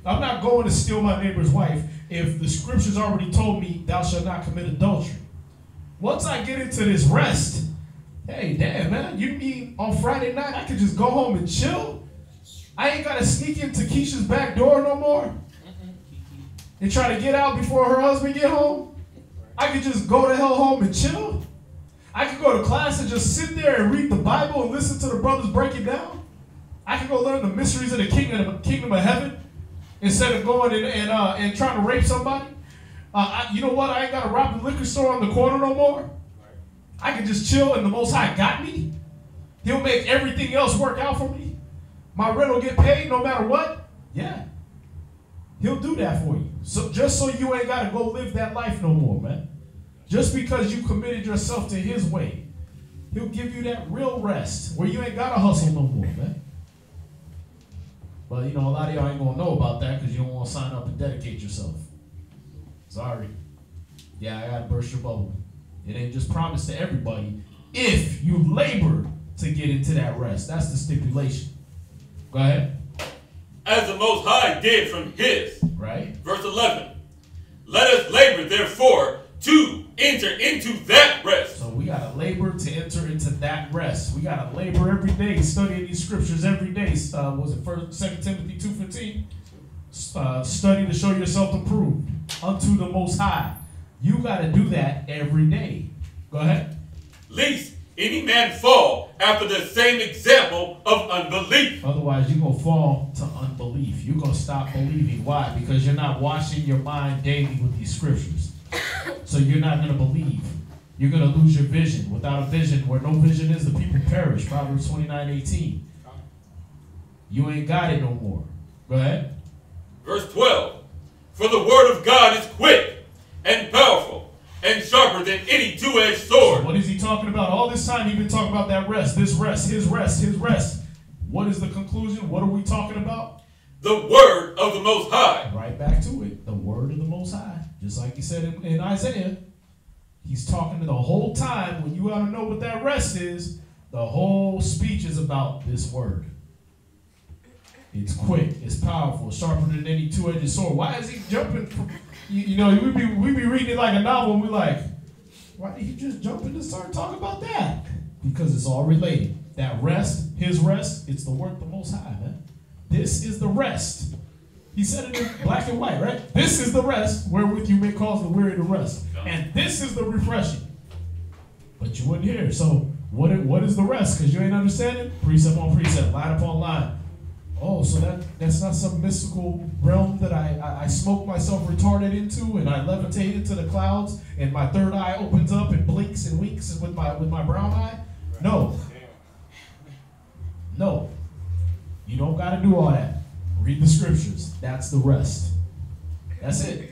I'm not going to steal my neighbor's wife if the scriptures already told me thou shalt not commit adultery. Once I get into this rest, hey, damn, man, you mean on Friday night I could just go home and chill? I ain't got to sneak into Keisha's back door no more and try to get out before her husband get home? I could just go to hell home and chill? I could go to class and just sit there and read the Bible and listen to the brothers break it down? I could go learn the mysteries of the kingdom of heaven instead of going and trying to rape somebody? You know what? I ain't got to rob the liquor store on the corner no more. I can just chill and the Most High got me. He'll make everything else work out for me. My rent will get paid no matter what. Yeah. He'll do that for you. So just so you ain't got to go live that life no more, man. Just because you committed yourself to his way, he'll give you that real rest where you ain't got to hustle no more, man. But, you know, a lot of y'all ain't going to know about that because you don't want to sign up and dedicate yourself. Sorry. Yeah, I gotta burst your bubble. It ain't just promised to everybody. If you labor to get into that rest, that's the stipulation. Go ahead. As the Most High did from his. Right. Verse 11. Let us labor, therefore, to enter into that rest. So we gotta labor to enter into that rest. We gotta labor every day, studying these scriptures every day. Was it 2 Timothy 2:15? Study to show yourself approved unto the Most High. You gotta do that every day. Go ahead. Lest any man fall after the same example of unbelief. Otherwise, you're going to fall to unbelief. You're going to stop believing. Why? Because you're not washing your mind daily with these scriptures. So you're not going to believe. You're going to lose your vision. Without a vision, where no vision is, the people perish. Proverbs 29:18. You ain't got it no more. Go ahead. Verse 12. For the word of God is quick and powerful and sharper than any two-edged sword. So what is he talking about? All this time he's been talking about that rest, this rest, his rest, his rest. What is the conclusion? What are we talking about? The word of the Most High. Right back to it. The word of the Most High. Just like he said in Isaiah. He's talking to the whole time. When you ought to know what that rest is, the whole speech is about this word. It's quick. It's powerful. Sharper than any two-edged sword. Why is he jumping from... You know, we be reading it like a novel, and we're like, why did he just jump in and start talking about that? Because it's all related. That rest, his rest, it's the word of the Most High, man. This is the rest. He said it in black and white, right? This is the rest wherewith you may cause the weary to rest. And this is the refreshing. But you wouldn't hear. So what is the rest? Because you ain't understanding? Precept on precept, line upon line. Oh, so that's not some mystical realm that I smoked myself retarded into, and I levitated to the clouds, and my third eye opens up and blinks and winks with my brown eye? No. No. You don't got to do all that. Read the scriptures. That's the rest. That's it.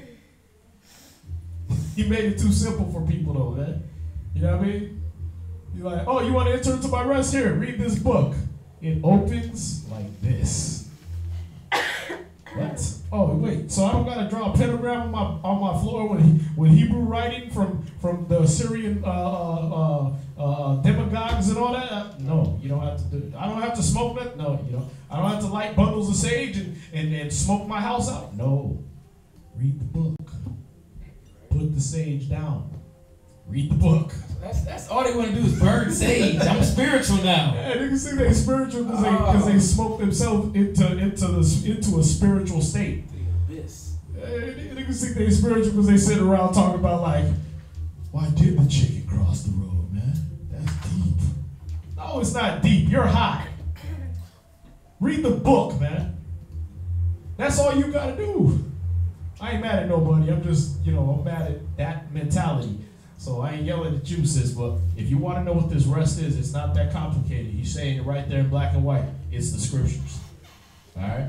He made it too simple for people, though, man. You know what I mean? You're like, oh, you want to enter into my rest? Here, read this book. It opens like this. What? Oh, wait. So I don't gotta draw a pentagram on my floor with Hebrew writing from the Assyrian demagogues and all that? No, you don't have to do it. I don't have to smoke that? No, you know. I don't have to light bundles of sage and smoke my house out? No. Read the book. Put the sage down. Read the book. That's all they want to do is burn sage. I'm spiritual now. Yeah, niggas think they spiritual because they smoke themselves into a spiritual state. Niggas think they spiritual because they sit around talking about like, why did the chicken cross the road, man? That's deep. No, it's not deep. You're high. Read the book, man. That's all you gotta do. I ain't mad at nobody. I'm just, I'm mad at that mentality. So I ain't yelling at you, sis, but if you want to know what this rest is, it's not that complicated. He's saying it right there in black and white. It's the scriptures. All right?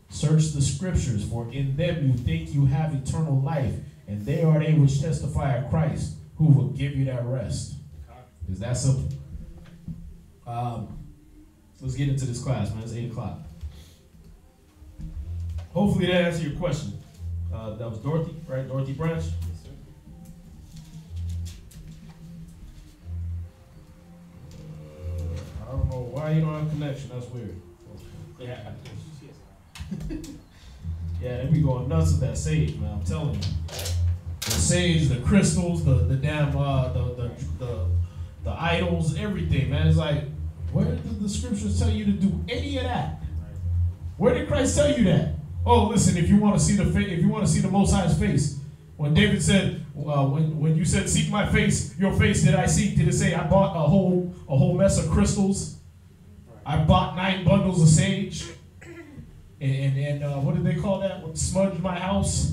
Search the scriptures, for in them you think you have eternal life, and they are they which testify of Christ, who will give you that rest. It's that simple. Let's get into this class, man. It's 8 o'clock. Hopefully that answered your question. That was Dorothy, right? Dorothy Branch? I don't know why you don't have connection. That's weird. Yeah. Yeah, they be going nuts with that sage, man. I'm telling you. The sage, the crystals, the damn, the idols, everything, man. It's like, where did the scriptures tell you to do any of that? Where did Christ tell you that? Oh, listen, if you want to see the Most High's face, when David said, when you said, seek my face, your face did I seek, did it say I bought a whole mess of crystals? I bought 9 bundles of sage. And what did they call that? What smudged my house?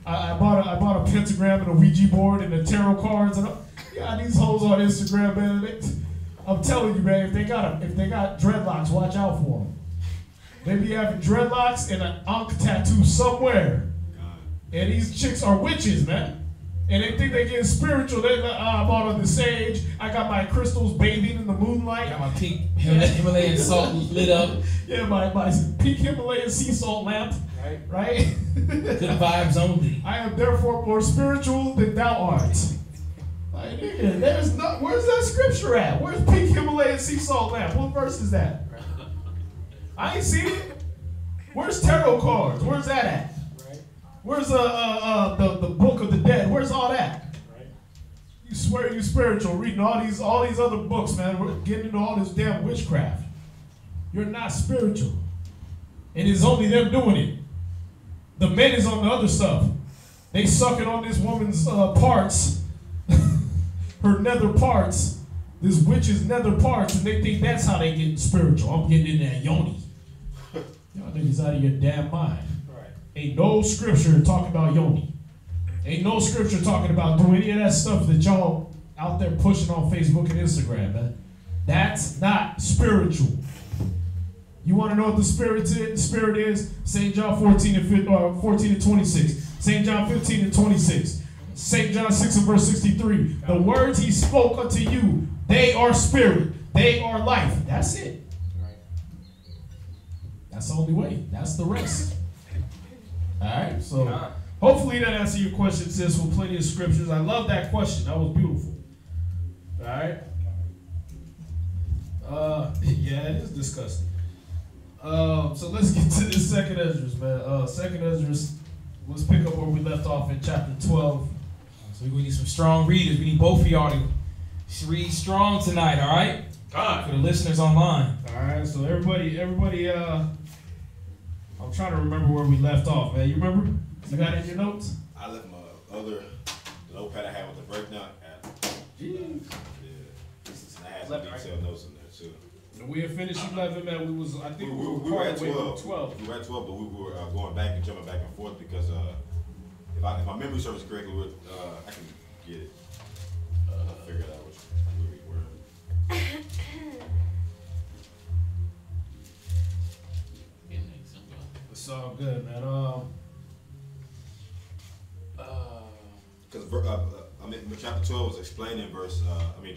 I bought a pentagram and a Ouija board and a tarot cards and these hoes on Instagram, man. I'm telling you, man, if they got dreadlocks, watch out for them. They be having dreadlocks and an Ankh tattoo somewhere. And these chicks are witches, man. And they think they getting spiritual. They're like, I bought on the sage. I got my crystals bathing in the moonlight. Got my pink Himalayan salt lit up. Yeah, my pink Himalayan sea salt lamp. Right? Good vibes only. I am therefore more spiritual than thou art. Like, nigga, there's no, where's that scripture at? Where's pink Himalayan sea salt lamp? What verse is that? I ain't seen it. Where's tarot cards? Where's that at? Where's the book of the dead? Where's all that? You swear you spiritual, reading all these other books, man. We're getting into all this damn witchcraft. You're not spiritual. And it's only them doing it. The men is on the other stuff. They sucking on this woman's parts, her nether parts, this witch's nether parts, and they think that's how they get spiritual. I'm getting in that yoni. Y'all niggas out of your damn mind. Right. Ain't no scripture talking about yoni. Ain't no scripture talking about doing any of that stuff that y'all out there pushing on Facebook and Instagram, man. That's not spiritual. You want to know what the spirit is? St. John 14 and 26. St. John 15 and 26. St. John 6 and verse 63. The words he spoke unto you, they are spirit. They are life. That's it. That's the only way. That's the rest. All right. So hopefully that answers your question, sis, with plenty of scriptures. I love that question. That was beautiful. All right. Yeah, it is disgusting. So let's get to this second Esdras, man. Second Esdras, let's pick up where we left off in chapter 12. So we need some strong readers. We need both of y'all to read strong tonight, all right? For the listeners online. All right, so everybody, I'm trying to remember where we left off, man. You remember? You got it in your notes? I left my other notepad I had with the breakdown at. Jeez. Yeah. I had some detailed notes in there, too. We had finished 11, man. We were at 12. 12. We were at 12, but we were going back and jumping back and forth because if my memory serves correctly, I can get it. I'll figure it out which we were. It's all good, man. Because chapter 12 was explained in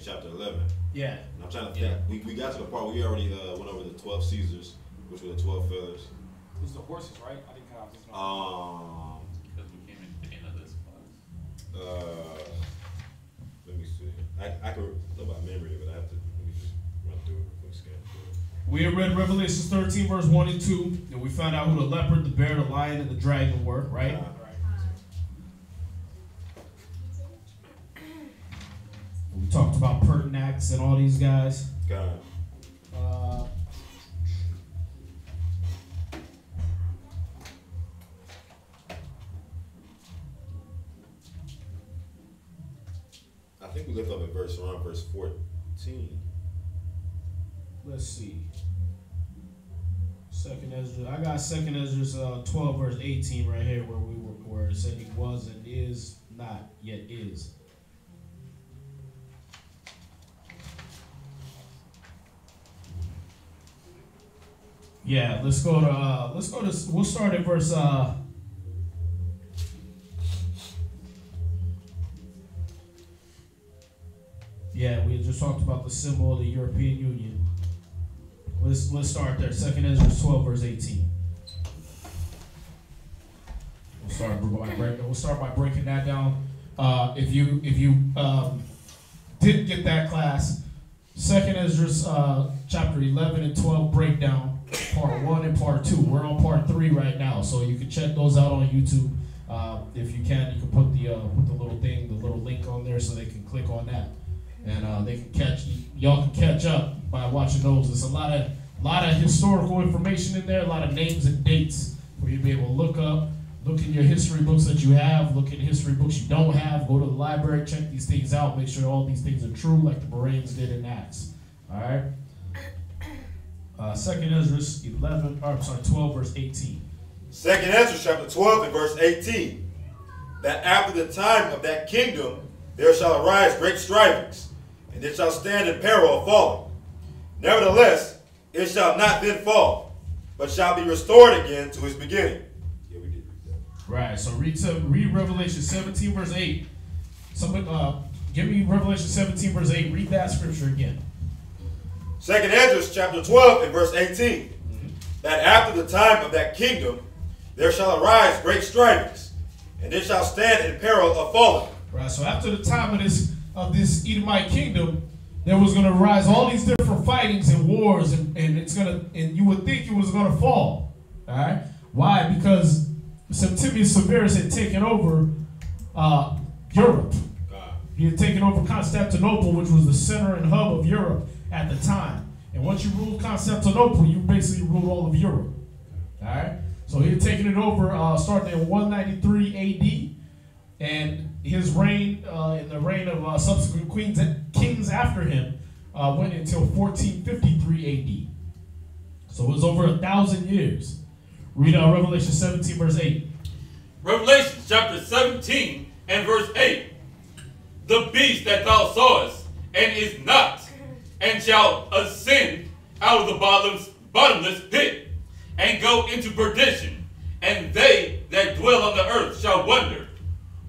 chapter 11. Yeah. And I'm trying to think. We got to the part where we already went over the 12 Caesars, which were the 12 feathers. It was the horses, right? I didn't count this Because we came in the end of this class. Let me see. I can know by memory, but I have to let me just run through it. Quick scan through it. We had read Revelation 13, verse 1 and 2, and we found out who the leopard, the bear, the lion, and the dragon were, right? We talked about Pertinax and all these guys. God. I think we left up at around verse 14. Let's see. Second Esdras. I got Second Esdras 12 verse 18 right here where it said he was and is not yet is. Yeah, we'll start at verse yeah, we had just talked about the symbol of the European Union. Let's start there. Second Esdras 12 verse 18. We'll start by breaking that down. If you didn't get that class, Second Esdras chapter 11 and 12 breakdown, part 1 and part 2. We're on part 3 right now, so you can check those out on YouTube. If you can put the little link on there so they can click on that, and y'all can catch up by watching those. There's a lot of historical information in there, a lot of names and dates for you to be able to look in your history books that you have, look in history books you don't have, go to the library, check these things out, make sure all these things are true like the Bereans did in Acts. All right. Second Esdras 12 verse 18. Second Esdras chapter 12 and verse 18. That after the time of that kingdom there shall arise great strivings, and it shall stand in peril of falling. Nevertheless, it shall not then fall, but shall be restored again to its beginning. Yeah, we did that. Right, so read Revelation 17 verse 8. Somebody, give me Revelation 17 verse 8. Read that scripture again. Second Esdras chapter 12 and verse 18. That after the time of that kingdom there shall arise great strivings, and it shall stand in peril of falling. Right. So after the time of this Edomite kingdom, there was going to arise all these different fightings and wars, and you would think it was going to fall. All right. Why? Because Septimius Severus had taken over Europe. He had taken over Constantinople, which was the center and hub of Europe at the time. And once you ruled Constantinople, you basically ruled all of Europe. All right. So he had taken it over starting in 193 A.D. And his reign, and the reign of subsequent kings after him, went until 1453 A.D. So it was over 1,000 years. Read Revelation 17, verse 8. Revelation chapter 17 and verse 8. The beast that thou sawest, and is not, and shall ascend out of the bottomless pit, and go into perdition, and they that dwell on the earth shall wonder,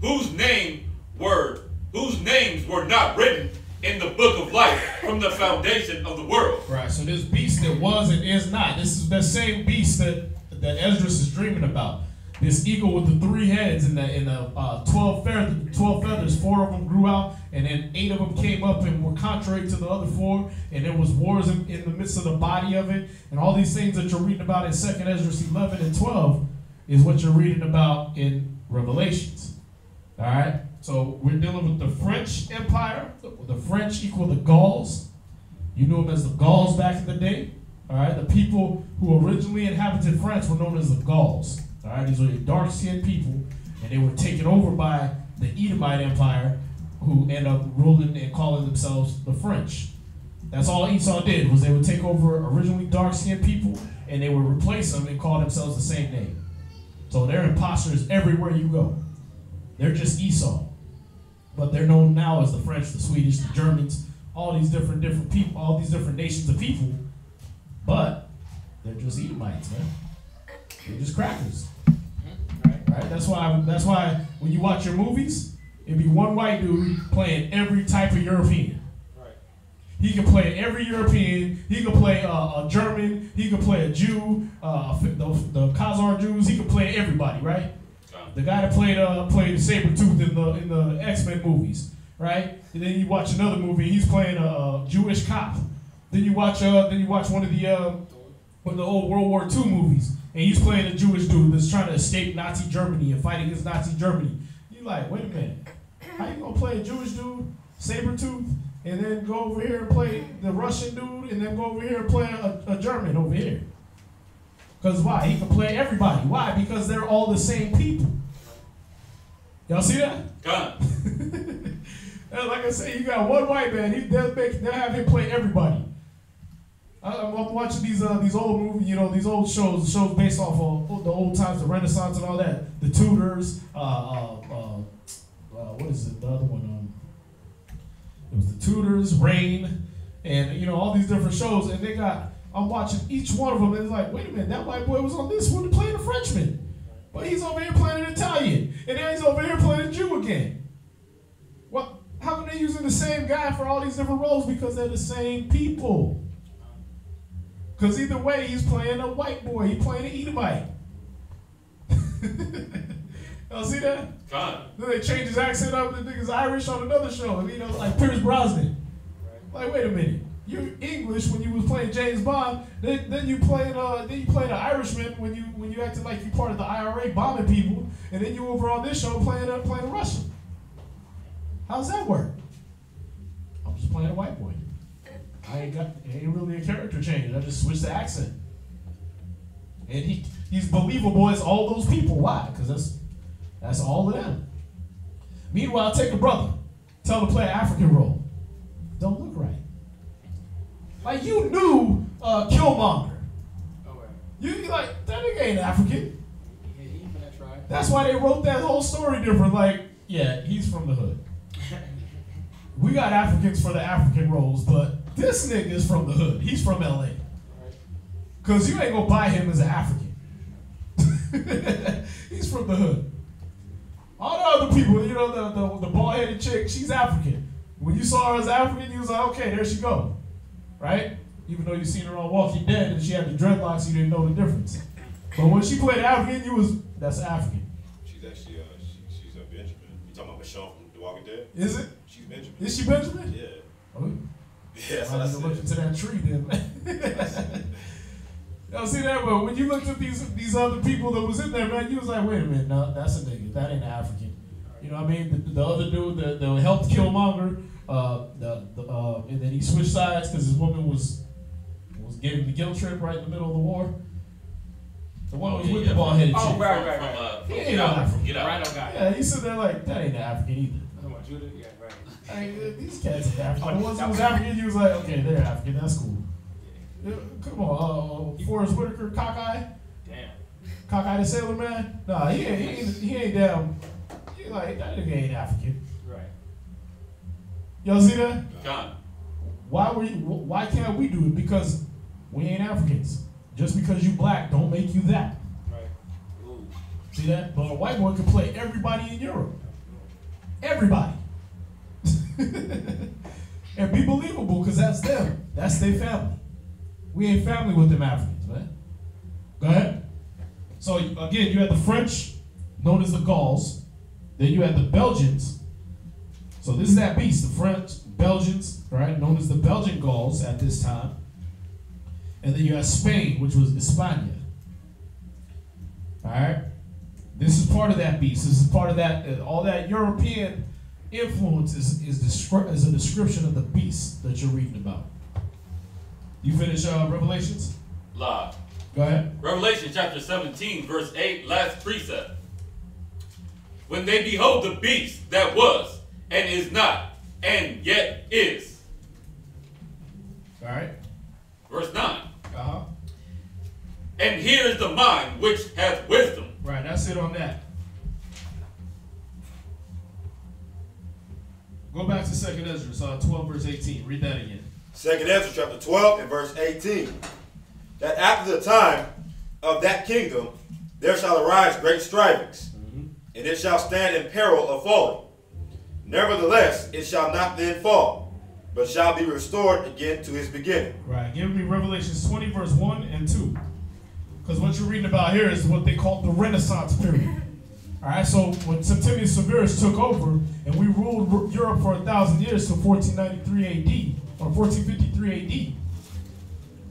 whose names were not written in the book of life from the foundation of the world. Right, so this beast that was and is not, this is the same beast that Esdras is dreaming about. This eagle with the 3 heads and the 12 feathers, 4 of them grew out, and then 8 of them came up and were contrary to the other 4, and there was wars in the midst of the body of it, and all these things that you're reading about in 2nd Esdras 11 and 12 is what you're reading about in Revelations. All right, so we're dealing with the French Empire. The French equal the Gauls. You knew them as the Gauls back in the day. All right, the people who originally inhabited France were known as the Gauls. All right, these were dark-skinned people, and they were taken over by the Edomite Empire, who ended up ruling and calling themselves the French. That's all Esau did, was they would take over originally dark-skinned people, and they would replace them and call themselves the same name. So they're imposters everywhere you go. They're just Esau. But they're known now as the French, the Swedish, the Germans, all these different people, all these different nations of people. But they're just Edomites, man. They're just crackers. Right? That's why when you watch your movies, it'd be one white dude playing every type of European. Right. He can play every European. He can play a German. He can play a Jew. The Khazar Jews. He can play everybody. Right. The guy that played Sabretooth in the X-Men movies. Right. And then you watch another movie. He's playing a Jewish cop. Then you watch one of the old World War II movies. And he's playing a Jewish dude that's trying to escape Nazi Germany and fight against Nazi Germany. You're like, wait a minute. How you going to play a Jewish dude, Sabretooth, and then go over here and play the Russian dude, and then go over here and play a German over here? Because why? He can play everybody. Why? Because they're all the same people. Y'all see that? God. Like I said, you got one white man. They'll have him play everybody. I'm watching these old movies, these old shows based off of the old times, the Renaissance and all that. The Tudors, what is it? The other one, it was the Tudors, Reign, and all these different shows. And I'm watching each one of them, and it's like, wait a minute, that white boy was on this one playing a Frenchman, but he's over here playing an Italian, and then he's over here playing a Jew again. What? How come they're using the same guy for all these different roles? Because they're the same people. Because either way, he's playing a white boy. He's playing an Edomite. Y'all see that? God. Then they change his accent up. The nigga's Irish on another show. Like Pierce Brosnan. Like, wait a minute. You're English when you was playing James Bond. Then you played an Irishman when you acted like you part of the IRA bombing people. And then you over on this show playing a Russian. How's that work? I'm just playing a white boy. It ain't really a character change. I just switched the accent. And he's believable as all those people. Why? Because that's all of them. Meanwhile, take a brother. Tell him to play an African role. Don't look right. Like, you knew Killmonger. Oh, right. You like, that nigga ain't African. Yeah, he from that tribe. That's why they wrote that whole story different. Like, yeah, he's from the hood. We got Africans for the African roles, but this nigga is from the hood. He's from LA. Because you ain't going to buy him as an African. He's from the hood. All the other people, the bald-headed chick, she's African. When you saw her as African, you was like, okay, there she go. Right? Even though you seen her on Walking Dead and she had the dreadlocks, you didn't know the difference. But when she played African, that's African. She's actually she's a Benjamin. You talking about Michonne from The Walking Dead? Is it? She's Benjamin. Is she Benjamin? Yeah. Oh, Yeah, that's I what I need to look said. into that tree then. Y'all see that? But when you looked at these other people that was in there, man, you was like, wait a minute, no, that's a nigga. That ain't African. You know what I mean? The other dude that helped Killmonger, and then he switched sides because his woman was giving him the guilt trip right in the middle of the war. The one was with the bald-headed chick. Oh, right. He ain't no African. Get out. Right on guy. Yeah, he stood there like, that ain't African either. Come on, Judah. Yeah, right. I mean, these cats ain't African. The ones that was African, you was like, okay, they're African, that's cool. Come on, Forrest Whitaker, cockeye? Damn. Cockeye the Sailor Man? Nah, he ain't damn. He like, that nigga ain't African. Right. Y'all see that? Gone. Why can't we do it? Because we ain't Africans. Just because you black don't make you that. Right. Ooh. See that? But a white boy can play everybody in Europe. Everybody. And be believable because that's them. That's their family. We ain't family with them Africans, man. Go ahead. So again, you had the French, known as the Gauls. Then you had the Belgians. So this is that beast, the French, Belgians, right, known as the Belgian Gauls at this time. And then you have Spain, which was Hispania. All right? This is part of that beast. This is part of that, all that European influence is a description of the beast that you're reading about. You finish Revelations? Live. Go ahead. Revelation chapter 17, verse 8, last precept. When they behold the beast that was, and is not, and yet is. All right. Verse 9. Uh-huh. And here is the mind which hath wisdom. Right, that's it on that. Go back to 2nd Esdras, 12 verse 18. Read that again. 2nd Esdras chapter 12 and verse 18. That after the time of that kingdom there shall arise great strivings, and it shall stand in peril of falling. Nevertheless, it shall not then fall, but shall be restored again to his beginning. Right, give me Revelations 20 verse 1 and 2. Because what you're reading about here is what they call the Renaissance period. All right, so when Septimius Severus took over and we ruled Europe for 1,000 years till 1493 AD, or 1453 AD,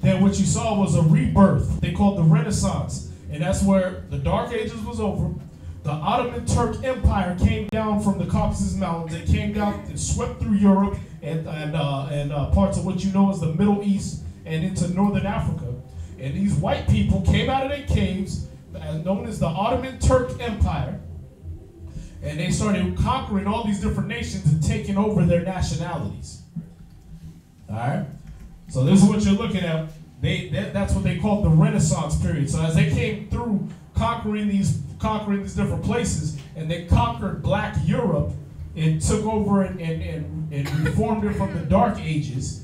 then what you saw was a rebirth. They called the Renaissance. And that's where the Dark Ages was over. The Ottoman Turk Empire came down from the Caucasus Mountains. It came down and swept through Europe and parts of what you know as the Middle East and into Northern Africa. And these white people came out of their caves, known as the Ottoman Turk Empire, and they started conquering all these different nations and taking over their nationalities. All right? So this is what you're looking at. That's what they called the Renaissance period. So as they came through conquering these different places, and they conquered Black Europe and took over and reformed it from the Dark Ages,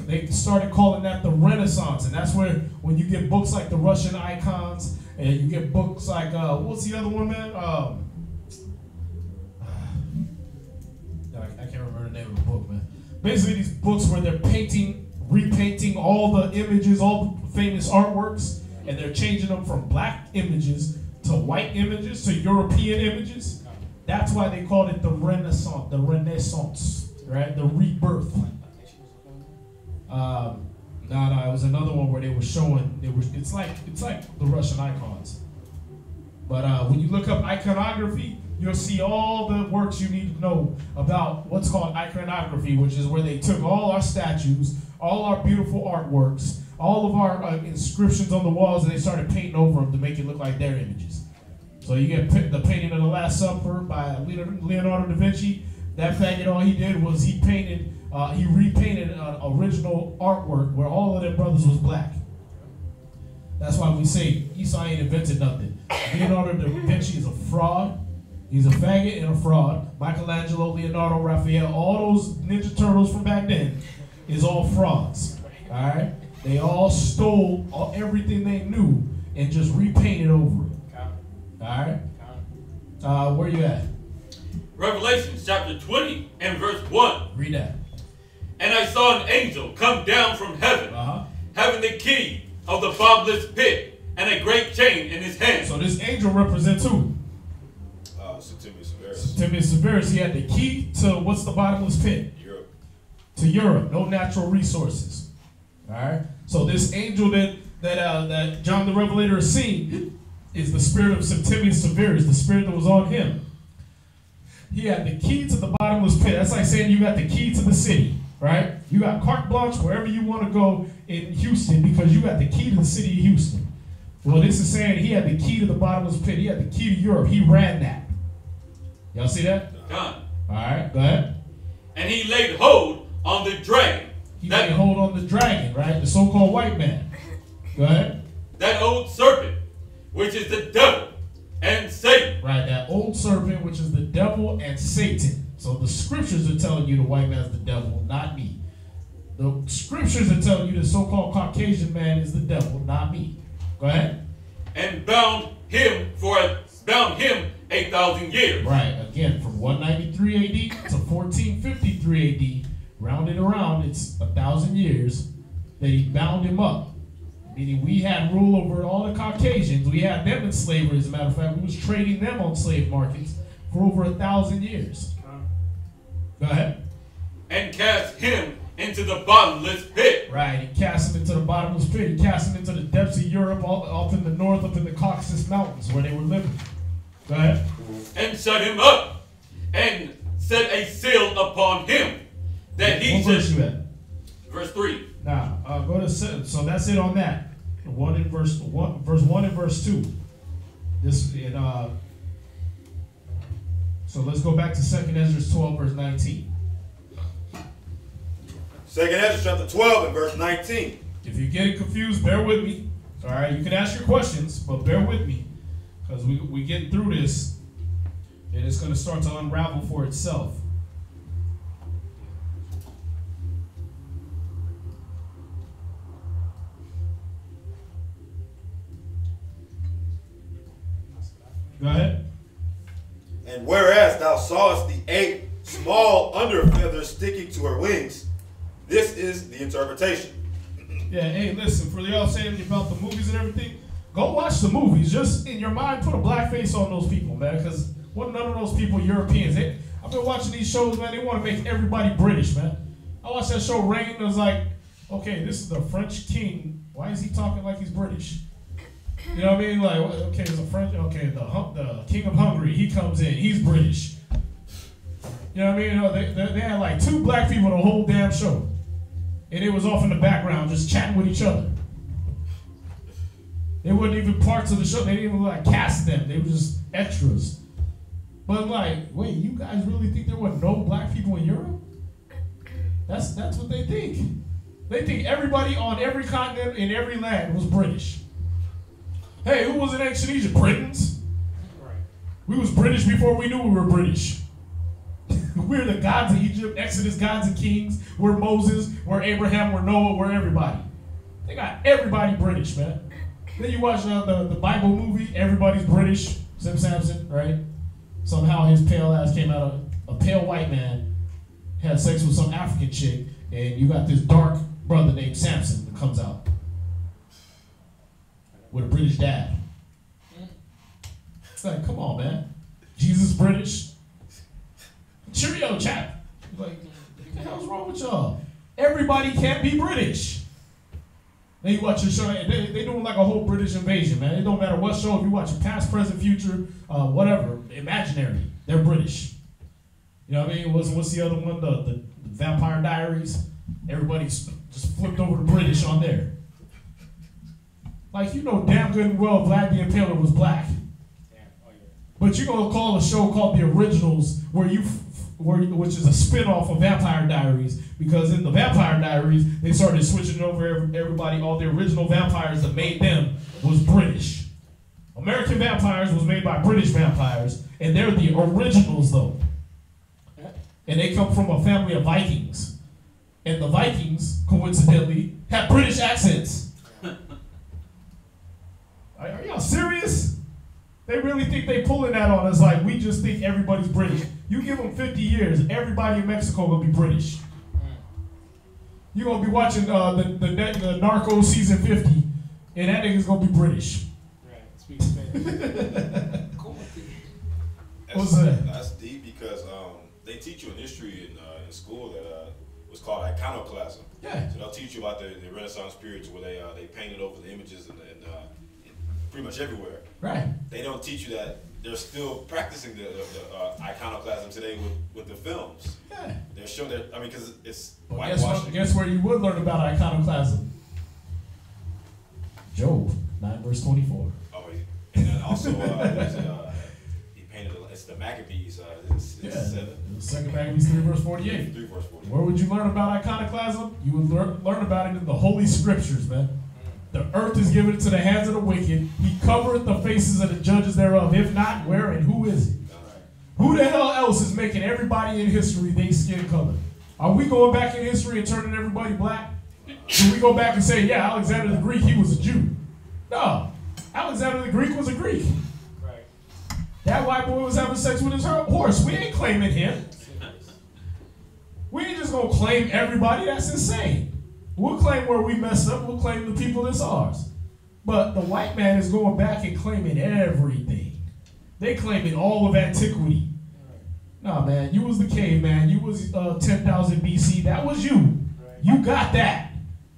they started calling that the Renaissance. And that's where, when you get books like the Russian icons, and you get books like, what's the other one, man? I can't remember the name of the book, man. Basically, these books where they're repainting all the images, all the famous artworks, and they're changing them from black images to white images to European images. That's why they called it the Renaissance, right? The rebirth. No, it was another one where they were showing. It's like the Russian icons. But when you look up iconography, you'll see all the works you need to know about what's called iconography, which is where they took all our statues, all our beautiful artworks, all of our inscriptions on the walls, and they started painting over them to make it look like their images. So you get the painting of the Last Supper by Leonardo da Vinci. That faggot, all he did was he repainted an original artwork where all of their brothers was black. That's why we say Esau ain't invented nothing. Leonardo da Vinci is a fraud. He's a faggot and a fraud. Michelangelo, Leonardo, Raphael, all those Ninja Turtles from back then is all frauds. All right? They all stole everything they knew and just repainted over it. All right? Where you at? Revelation chapter 20 and verse 1. Read that. And I saw an angel come down from heaven, having the key of the bottomless pit and a great chain in his hand. So this angel represents who? Septimius Severus. Septimius Severus. He had the key to what's the bottomless pit? Europe. To Europe. No natural resources. All right. So this angel that John the Revelator has seen is the spirit of Septimius Severus, the spirit that was on him. He had the key to the bottomless pit. That's like saying you got the key to the city, right? You got carte blanche wherever you want to go in Houston because you got the key to the city of Houston. Well, this is saying he had the key to the bottomless pit. He had the key to Europe. He ran that. Y'all see that? Done. All right, go ahead. And he laid hold on the dragon. He laid hold on the dragon, right? The so-called white man. Go ahead. That old serpent, which is the devil and Satan. Right, that old serpent, which is the devil and Satan. So the scriptures are telling you the white man's the devil, not me. The scriptures are telling you the so-called Caucasian man is the devil, not me. Go ahead. And bound him 1,000 years. Right, again, from 193 AD to 1453 AD, rounded around, it's 1,000 years that he bound him up. Meaning we had rule over all the Caucasians. We had them in slavery, as a matter of fact. We was trading them on slave markets for over 1,000 years. Go ahead. And cast him into the bottomless pit. Right, he cast him into the bottomless pit. He cast him into the depths of Europe, up in the north, up in the Caucasus Mountains, where they were living. Go ahead. And shut him up, and set a seal upon him, that he What verse should. you at? Verse 3. Now, go to 7. So that's it on that. Verse 1 and verse 2. So let's go back to 2nd Esdras 12, verse 19. 2nd Esdras chapter 12 and verse 19. If you're getting confused, bear with me. All right, you can ask your questions, but bear with me, because we getting through this, and it's going to start to unravel for itself. Go ahead. And whereas thou sawest the 8 small under feathers sticking to her wings, this is the interpretation. Yeah, hey, listen, for y'all saying about the movies and everything, go watch the movies. Just in your mind, put a black face on those people, man, because none of those people Europeans. I've been watching these shows, man. They want to make everybody British, man. I watched that show, Reign, and I was like, okay, this is the French king. Why is he talking like he's British? You know what I mean? Like, okay, there's a French, okay, the king of Hungary, he comes in, he's British. You know what I mean? They had like 2 black people the whole damn show. And it was off in the background just chatting with each other. They weren't even parts of the show. They didn't even like cast them. They were just extras. But I'm like, wait, you guys really think there were no black people in Europe? That's what they think. They think everybody on every continent in every land was British. Hey, who was in ancient Egypt? Britons? Right. We was British before we knew we were British. We're the gods of Egypt, Exodus gods and kings. We're Moses, we're Abraham, we're Noah, we're everybody. They got everybody British, man. Then you watch the Bible movie, everybody's British, except Samson, right? Somehow his pale ass came out of a pale white man, had sex with some African chick, and you got this dark brother named Samson that comes out with a British dad. It's like, come on, man. Jesus British. Cheerio, chap. Like, what the hell's wrong with y'all? Everybody can't be British. Then you watch a show, they doing like a whole British invasion, man. It don't matter what show, if you watch past, present, future, whatever, imaginary, they're British. You know what I mean? What's the other one? The Vampire Diaries? Everybody's just flipped over to British on there. Like, you know damn good and well Vlad the Impaler was black. But you're going to call a show called The Originals, which is a spin-off of Vampire Diaries, because in the Vampire Diaries, they started switching over everybody, all the original vampires that made them was British. American Vampires was made by British vampires, and they're the originals, though. And they come from a family of Vikings. And the Vikings, coincidentally, have British accents. Are y'all serious? They really think they pulling that on us like we just think everybody's British. You give them 50 years, everybody in Mexico gonna be British. You're gonna be watching the Narcos season 50, and that nigga's gonna be British. What's that? That's deep because they teach you in history in school that was called iconoclasm. Yeah. So they'll teach you about the Renaissance period where they painted over the images and pretty much everywhere. Right. They don't teach you that they're still practicing the iconoclasm today with the films. Yeah. They're showing that, I mean, because it's Well, whitewashing. guess where you would learn about iconoclasm? Job 9 verse 24. Oh, and then also, he painted, it's the Maccabees, it's Yeah. 7. 2 Maccabees 3 verse 48. 3 verse 48. Where would you learn about iconoclasm? You would learn about it in the Holy Scriptures, man. The earth is given into the hands of the wicked. He covereth the faces of the judges thereof. If not, where and who is it? Who the hell else is making everybody in history their skin color? Are we going back in history and turning everybody black? Do we go back and say, yeah, Alexander the Greek, he was a Jew? No. Alexander the Greek was a Greek. Right. That white boy was having sex with his horse. We ain't claiming him. We ain't just gonna claim everybody. That's insane. We'll claim where we messed up. We'll claim the people that's ours. But the white man is going back and claiming everything. They claiming all of antiquity. No, man, you was the caveman. You was 10,000 BC. That was you. You got that.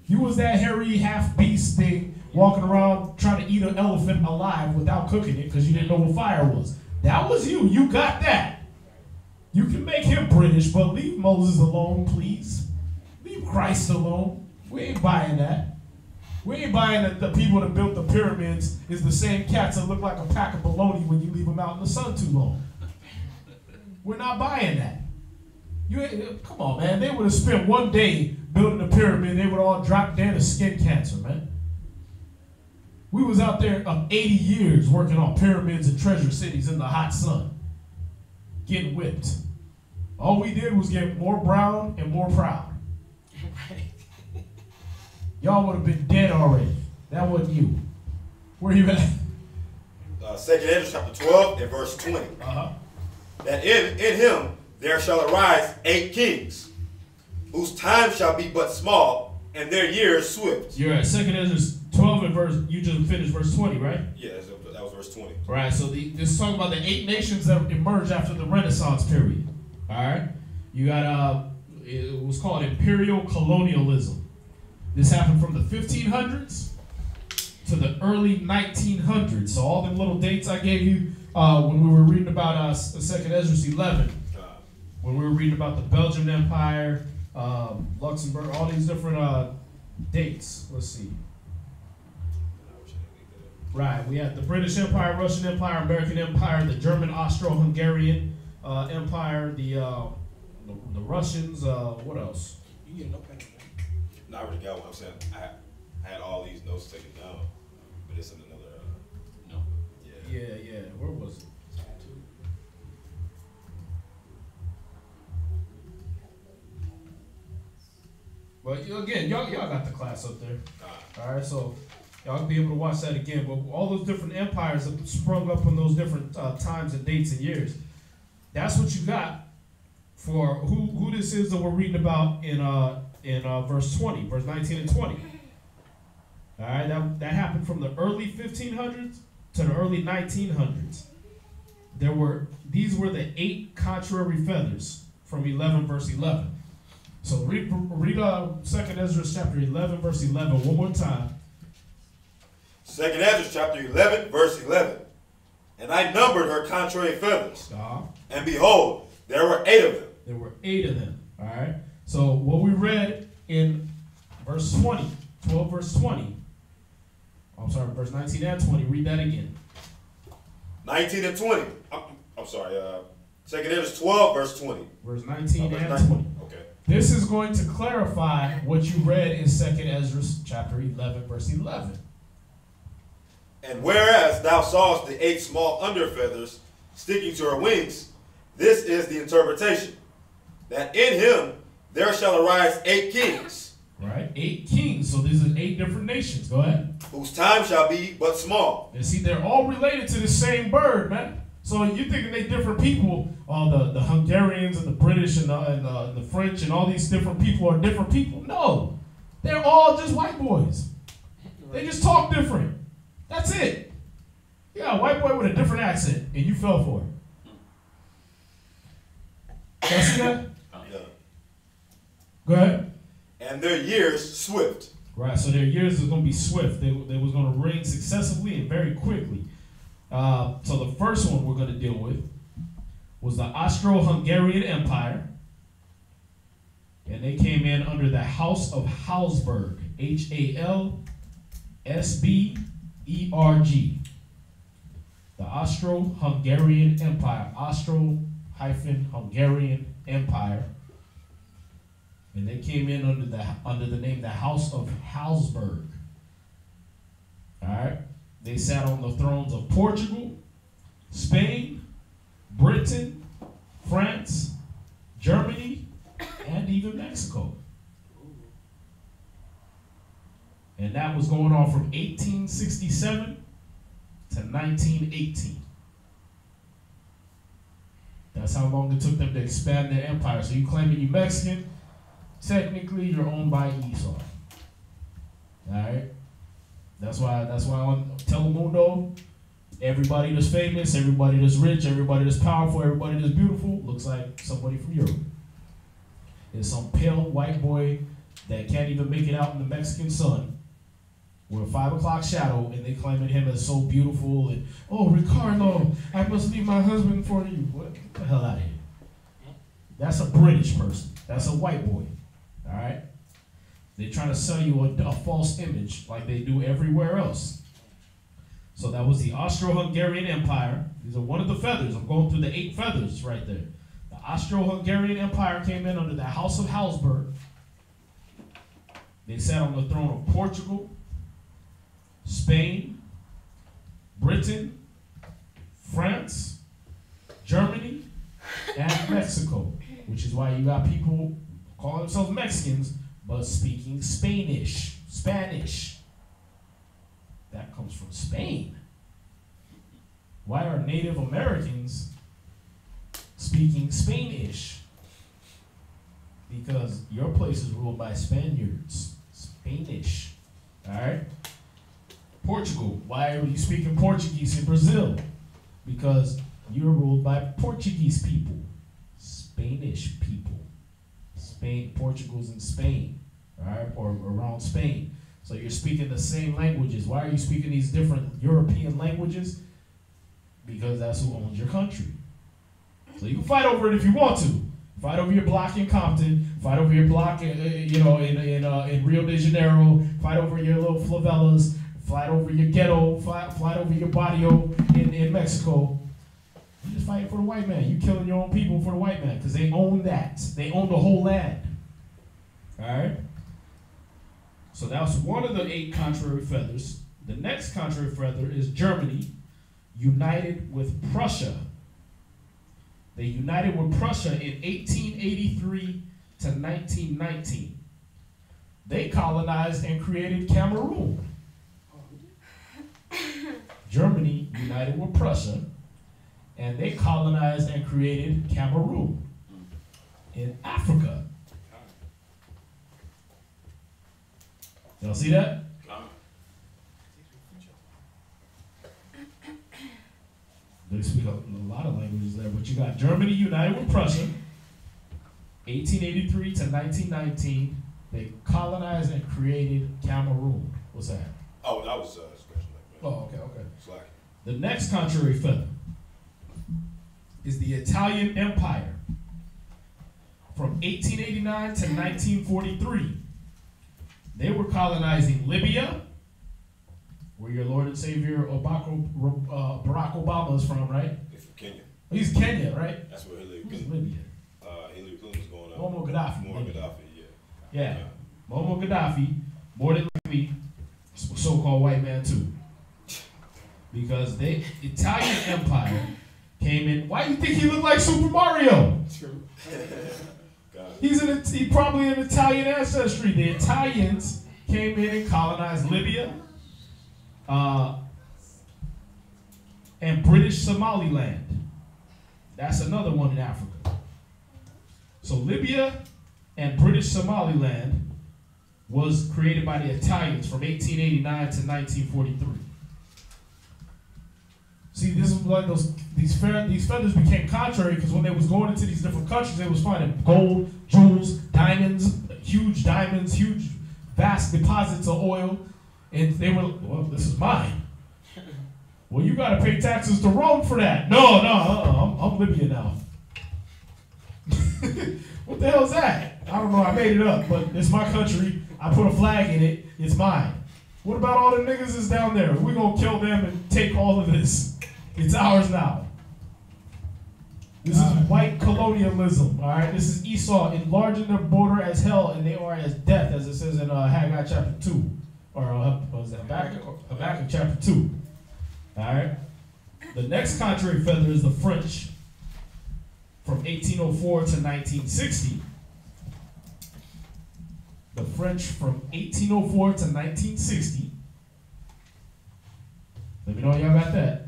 You was that hairy half-beast thing walking around trying to eat an elephant alive without cooking it because you didn't know what fire was. That was you. You got that. You can make him British, but leave Moses alone, please. Leave Christ alone. We ain't buying that. We ain't buying that the people that built the pyramids is the same cats that look like a pack of bologna when you leave them out in the sun too long. We're not buying that. Come on, man. They would have spent one day building a pyramid. They would all drop dead of skin cancer, man. We was out there 80 years working on pyramids and treasure cities in the hot sun, getting whipped. All we did was get more brown and more proud. Y'all would have been dead already. That wasn't you. Where you at? 2 Esdras chapter 12 and verse 20. That in him there shall arise 8 kings, whose time shall be but small, and their years swift. You're at 2 Esdras 12 and verse, you just finished verse 20, right? Yeah, that was verse 20. Right, so this is talking about the 8 nations that emerged after the Renaissance period. All right? You got, it was called imperial colonialism. This happened from the 1500s to the early 1900s. So all the little dates I gave you when we were reading about 2 Esdras 11, when we were reading about the Belgian Empire, Luxembourg, all these different dates. Let's see. Right, we had the British Empire, Russian Empire, American Empire, the German Austro-Hungarian Empire, the Russians. What else? You get no payment. No, I already got one. I'm saying I had all these notes taken down, but it's in another. No. Yeah. Where was it? But again, y'all got the class up there. All right, so y'all can be able to watch that again. But all those different empires that sprung up on those different times and dates and years. That's what you got for who this is that we're reading about in verse 20, verse 19 and 20. All right, that happened from the early 1500s to the early 1900s. These were the 8 contrary feathers from 11 verse 11. So read 2 Esdras chapter 11 verse 11 one more time. 2 Esdras chapter 11 verse 11. And I numbered her contrary feathers, and behold, there were 8 of them. There were 8 of them. All right. So what we read in verse 20, 12 verse 20. I'm sorry, verse 19 and 20. Read that again. 19 and 20. I'm sorry. 2 Esdras 12 verse 20. Verse 19 verse and 19. 20. Okay. This is going to clarify what you read in 2 Esdras chapter 11 verse 11. And whereas thou sawest the 8 small under feathers sticking to her wings, this is the interpretation, that in him there shall arise 8 kings. Right? 8 kings. So these are 8 different nations. Go ahead. Whose time shall be but small. And see, they're all related to the same bird, man. So you're thinking they different people. All the Hungarians and the British and the French and all these different people are different people. No. They're all just white boys. They just talk different. That's it. Yeah, a white boy with a different accent, and you fell for it. Y'all see that? Yeah. Go ahead. And their years swift. Right, so their years is going to be swift. They was going to reign successively and very quickly. So the first one we're going to deal with was the Austro-Hungarian Empire. And they came in under the House of Habsburg. H-A-L-S-B-E-R-G. The Austro-Hungarian Empire. Austro-Hungarian Empire. And they came in under the name the House of Habsburg. All right. They sat on the thrones of Portugal, Spain, Britain, France, Germany, and even Mexico. And that was going on from 1867 to 1918. That's how long it took them to expand their empire. So you claiming you're Mexican, technically you're owned by Esau. All right? That's why on Telemundo, everybody that's famous, everybody that's rich, everybody that's powerful, everybody that's beautiful looks like somebody from Europe. It's some pale white boy that can't even make it out in the Mexican sun with a 5 o'clock shadow, and they claiming him as so beautiful and, oh, Ricardo, I must leave my husband for you. What? Get the hell out of here. That's a British person. That's a white boy. All right? They're trying to sell you a false image like they do everywhere else. So that was the Austro-Hungarian Empire. These are one of the feathers. I'm going through the 8 feathers right there. The Austro-Hungarian Empire came in under the House of Habsburg. They sat on the throne of Portugal, Spain, Britain, France, Germany, and Mexico, which is why you got people calling themselves Mexicans, but speaking Spanish. That comes from Spain. Why are Native Americans speaking Spanish? Because your place is ruled by Spaniards. Spanish. Alright? Portugal. Why are you speaking Portuguese in Brazil? Because you're ruled by Portuguese people. Spanish people. Spain, Portugal's in Spain. Alright? Or around Spain. So you're speaking the same languages. Why are you speaking these different European languages? Because that's who owns your country. So you can fight over it if you want to. Fight over your block in Compton. Fight over your block, in Rio de Janeiro. Fight over your little favelas. Fight over your ghetto. Fight over your barrio in Mexico. You just fighting for the white man. You killing your own people for the white man because they own that. They own the whole land. All right. So that was one of the 8 contrary feathers. The next contrary feather is Germany, united with Prussia. They united with Prussia in 1883 to 1919. They colonized and created Cameroon. Germany united with Prussia, and they colonized and created Cameroon in Africa. Y'all see that? They speak a lot of languages there, but you got Germany united with Prussia, 1883 to 1919. They colonized and created Cameroon. What's that? Oh, that was discussion. Oh, okay. Slack. The next contrary feather is the Italian Empire. From 1889 to 1943, they were colonizing Libya, where your Lord and Savior Barack Obama is from, right? He's from Kenya. He's Kenya, right? That's where Hillary Who's Clinton. Libya? Hillary Clinton was going on. Muammar Gaddafi. Muammar Gaddafi, yeah. Yeah. Muammar Gaddafi, more than likely, so-called white man too. Because the Italian Empire came in. Why do you think he looked like Super Mario? True. He probably an Italian ancestry. The Italians came in and colonized Libya and British Somaliland. That's another one in Africa. So Libya and British Somaliland was created by the Italians from 1889 to 1943. See, this is like these feathers became contrary because when they was going into these different countries, they was finding gold, jewels, diamonds, huge vast deposits of oil, and they were, well, this is mine. Well, you got to pay taxes to Rome for that. No, I'm Libya now. What the hell is that? I don't know. I made it up, but it's my country. I put a flag in it. It's mine. What about all the niggas that's down there? We're going to kill them and take all of this. It's ours now. This is white colonialism, all right? This is Esau enlarging their border as hell, and they are as death, as it says in Haggai chapter 2. Or what was that? Habakkuk chapter 2. All right? The next contrary feather is the French from 1804 to 1960. The French from 1804 to 1960. Let me know y'all got that.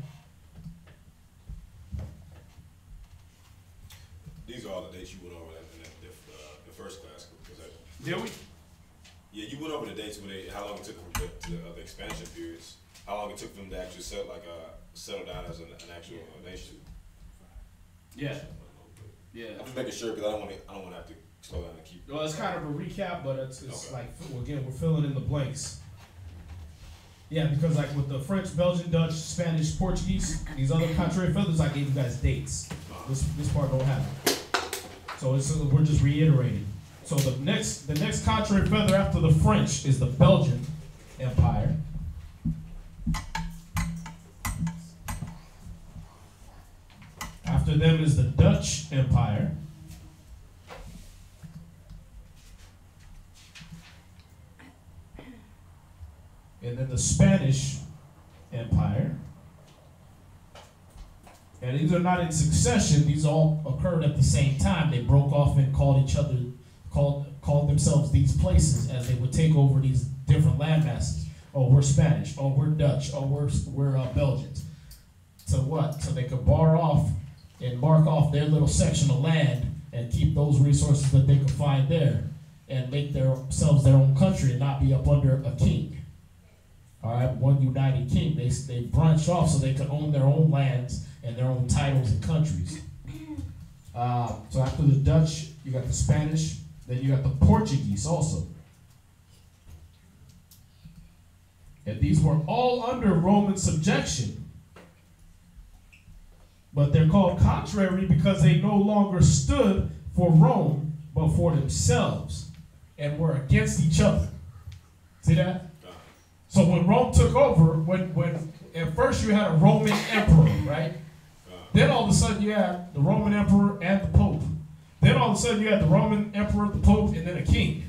These are all the dates you went over in the first class. Did we? Yeah, you went over the dates how long it took them to the expansion periods. How long it took them to actually settle down as an actual nation. Yeah. Yeah. I'm just making sure because I don't want to have to slow down and keep. Well, it's kind of a recap, but it's Okay. like, again, we're filling in the blanks. Yeah, because like with the French, Belgian, Dutch, Spanish, Portuguese, these other contrary feathers, I gave you guys dates. This part don't have it. So we're just reiterating. So the next contrary feather after the French is the Belgian Empire. After them is the Dutch Empire. And then the Spanish Empire. And these are not in succession. These all occurred at the same time. They broke off and called themselves these places as they would take over these different landmasses. Oh, we're Spanish. Oh, we're Dutch. Oh, we're Belgians. So what? So they could bar off and mark off their little section of land and keep those resources that they could find there and make themselves their own country and not be up under a king. All right, one united king. They branched off so they could own their own lands and their own titles and countries. So after the Dutch, you got the Spanish, then you got the Portuguese also. And these were all under Roman subjection. But they're called contrary because they no longer stood for Rome, but for themselves, and were against each other. See that? So when Rome took over, when at first you had a Roman emperor, right? Then all of a sudden you had the Roman emperor and the Pope. Then all of a sudden you had the Roman emperor, the Pope, and then a king.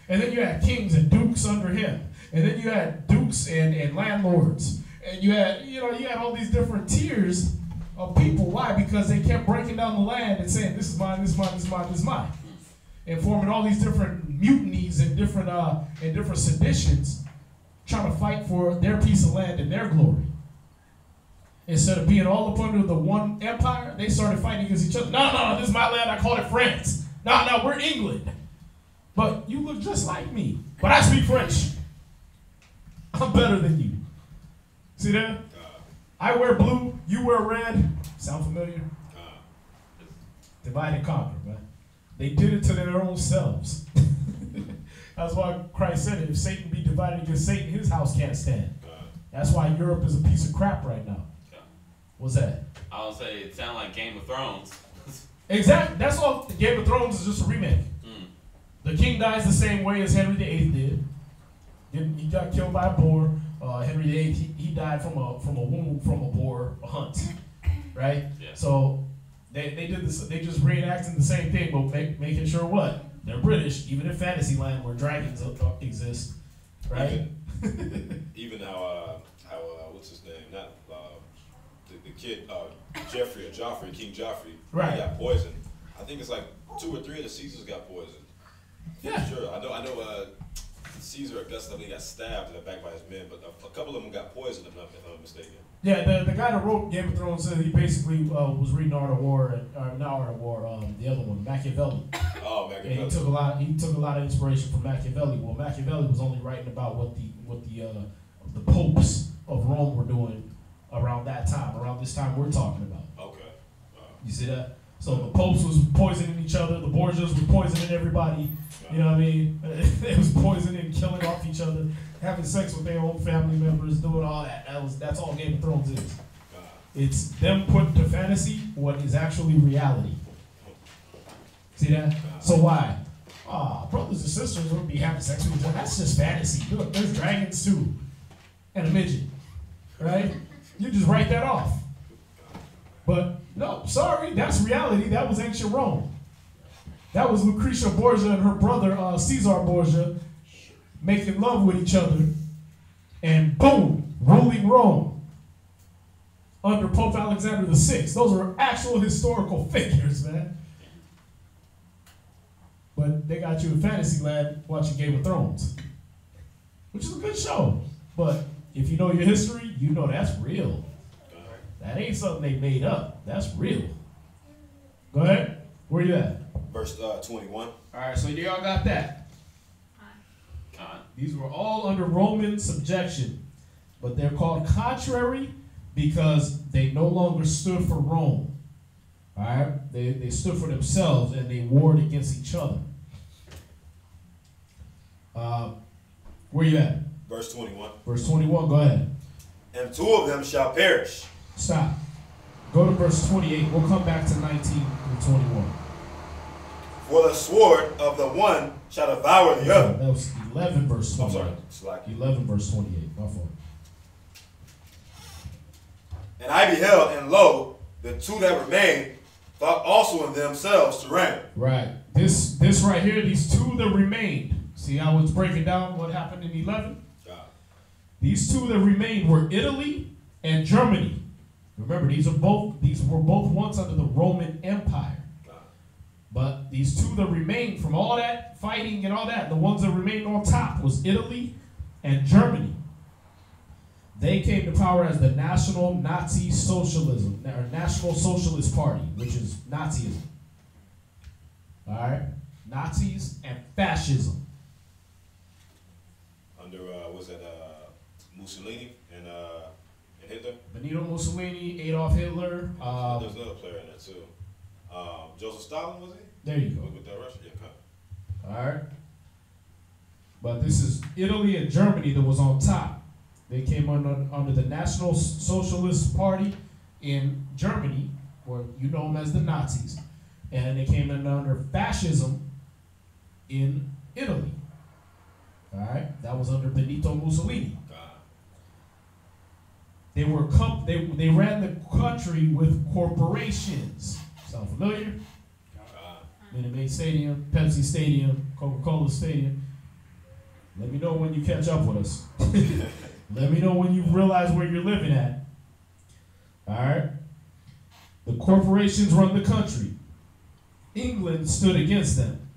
And then you had kings and dukes under him. And then you had dukes and landlords. And you had all these different tiers of people. Why? Because they kept breaking down the land and saying, this is mine, this is mine, this is mine, this is mine. And forming all these different mutinies and different seditions, trying to fight for their piece of land and their glory. Instead of being all up under the one empire, they started fighting against each other. No, this is my land, I call it France. No, we're England. But you look just like me. But I speak French. I'm better than you. See that? I wear blue, you wear red. Sound familiar? Divide and conquer, man. They did it to their own selves. That's why Christ said it. If Satan be divided against Satan, his house can't stand. That's why Europe is a piece of crap right now. What's that? I would say it sounds like Game of Thrones. Exactly. That's all. Game of Thrones is just a remake. The king dies the same way as Henry VIII did. He got killed by a boar. Henry VIII, he died from a boar hunt, right? Yeah. So they did this. They just reenacted the same thing, but making sure what they're British, even in Fantasyland where dragons exist, right? Even how what's his name? Not the kid Joffrey, King Joffrey. Right. He got poisoned. I think it's like 2 or 3 of the Caesars got poisoned. Yeah. Sure. I know. Caesar Augustus, I think, got stabbed in the back by his men, but a couple of them got poisoned, if I'm mistaken. Yeah, the guy that wrote Game of Thrones said he basically was reading Art of War, not Art of War, the other one, Machiavelli. Oh, Machiavelli. And he took a lot of inspiration from Machiavelli. Well, Machiavelli was only writing about what the popes of Rome were doing around that time, around this time we're talking about. Okay. You see that? So the popes was poisoning each other, the Borgias were poisoning everybody. You know what I mean? They was poisoning, killing off each other, having sex with their own family members, doing all that. That's all Game of Thrones is. It's them putting to fantasy what is actually reality. See that? So why? Brothers and sisters would be having sex with each other. That's just fantasy. Look, there's dragons too. And a midget. Right? You just write that off. But no, sorry, that's reality. That was ancient Rome. That was Lucretia Borgia and her brother Caesar Borgia making love with each other, and boom, ruling Rome under Pope Alexander VI. Those are actual historical figures, man. But they got you in Fantasyland watching Game of Thrones, which is a good show. But if you know your history, you know that's real. That ain't something they made up. That's real. Go ahead. Where you at? Verse 21. All right, so y'all got that. These were all under Roman subjection, but they're called contrary because they no longer stood for Rome. All right, they stood for themselves and they warred against each other. Where you at? Verse 21. Verse 21. Go ahead. And 2 of them shall perish. Stop. Go to verse 28. We'll come back to 19 through 21. For the sword of the one shall devour the other. That was 11 verse 28. I'm sorry. Slack. 11 verse 28. My fault. And I beheld, and lo, the 2 that remained thought also in themselves to reign. Right. This right here, these 2 that remained. See how it's breaking down what happened in 11? These 2 that remained were Italy and Germany. Remember, these were both once under the Roman Empire. But these 2 that remained from all that fighting and all that, the ones that remained on top was Italy and Germany. They came to power as the National Nazi Socialism, or National Socialist Party, which is Nazism. All right? Nazis and fascism. Under, was that Mussolini and Hitler? Benito Mussolini, Adolf Hitler. There's another player in there too. Joseph Stalin, was he? There you go. With that Russia? Yeah, come. All right. But this is Italy and Germany that was on top. They came under the National Socialist Party in Germany, or you know them as the Nazis. And they came in under fascism in Italy. All right. That was under Benito Mussolini. They ran the country with corporations. Sound familiar? Minute Maid Stadium, Pepsi Stadium, Coca-Cola Stadium. Let me know when you catch up with us. Let me know when you realize where you're living at. All right? The corporations run the country. England stood against them.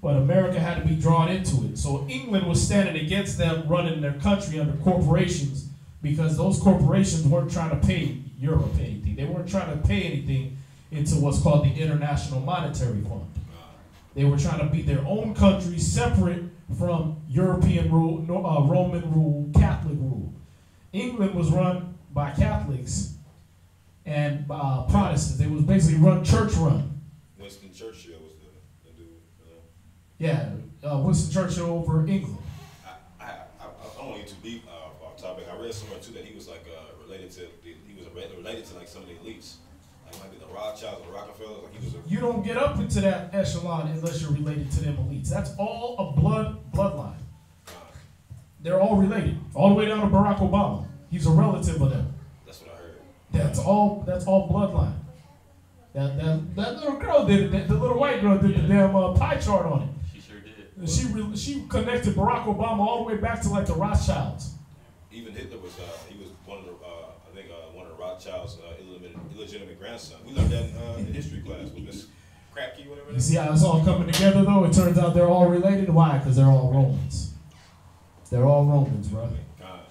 But America had to be drawn into it. So England was standing against them running their country under corporations because those corporations weren't trying to pay Europe anything. They weren't trying to pay anything into what's called the International Monetary Fund. They were trying to be their own country separate from European rule, Roman rule, Catholic rule. England was run by Catholics and Protestants. It was basically church run. Winston Churchill was the dude. Yeah, Winston Churchill over England. I don't want to get too deep off topic. I read somewhere too that he was like related to like some of the elites. Like might be the Rothschilds or Rockefellers. Like he was You don't get up into that echelon unless you're related to them elites. That's all a bloodline. They're all related, all the way down to Barack Obama. He's a relative of them. That's what I heard. That's all bloodline. That little girl did it. The little white girl did the damn pie chart on it. She sure did. She connected Barack Obama all the way back to like the Rothschilds. Even Hitler was he was one of the one of the Rothschilds' illegitimate grandson. We learned that in history class with Miss Krapke, whatever. You see how it's all coming together though? It turns out they're all related. Why? Because they're all Romans. They're all Romans, bro.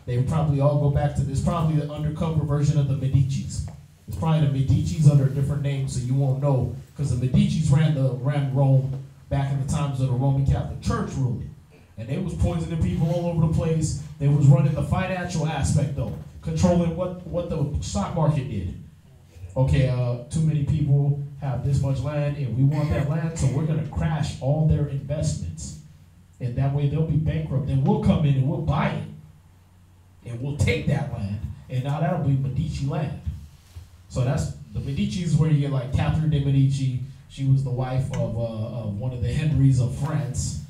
They probably all go back to this. Probably the undercover version of the Medicis. It's probably the Medicis under a different name, so you won't know. Because the Medicis ran Rome back in the times of the Roman Catholic Church ruling. And they was poisoning people all over the place. They was running the financial aspect though. controlling what the stock market did. Okay, too many people have this much land, and we want that land, so we're gonna crash all their investments, and that way they'll be bankrupt. Then we'll come in and we'll buy it, and we'll take that land, and now that'll be Medici land. So that's the Medicis, where you get like Catherine de Medici. She was the wife of one of the Henrys of France,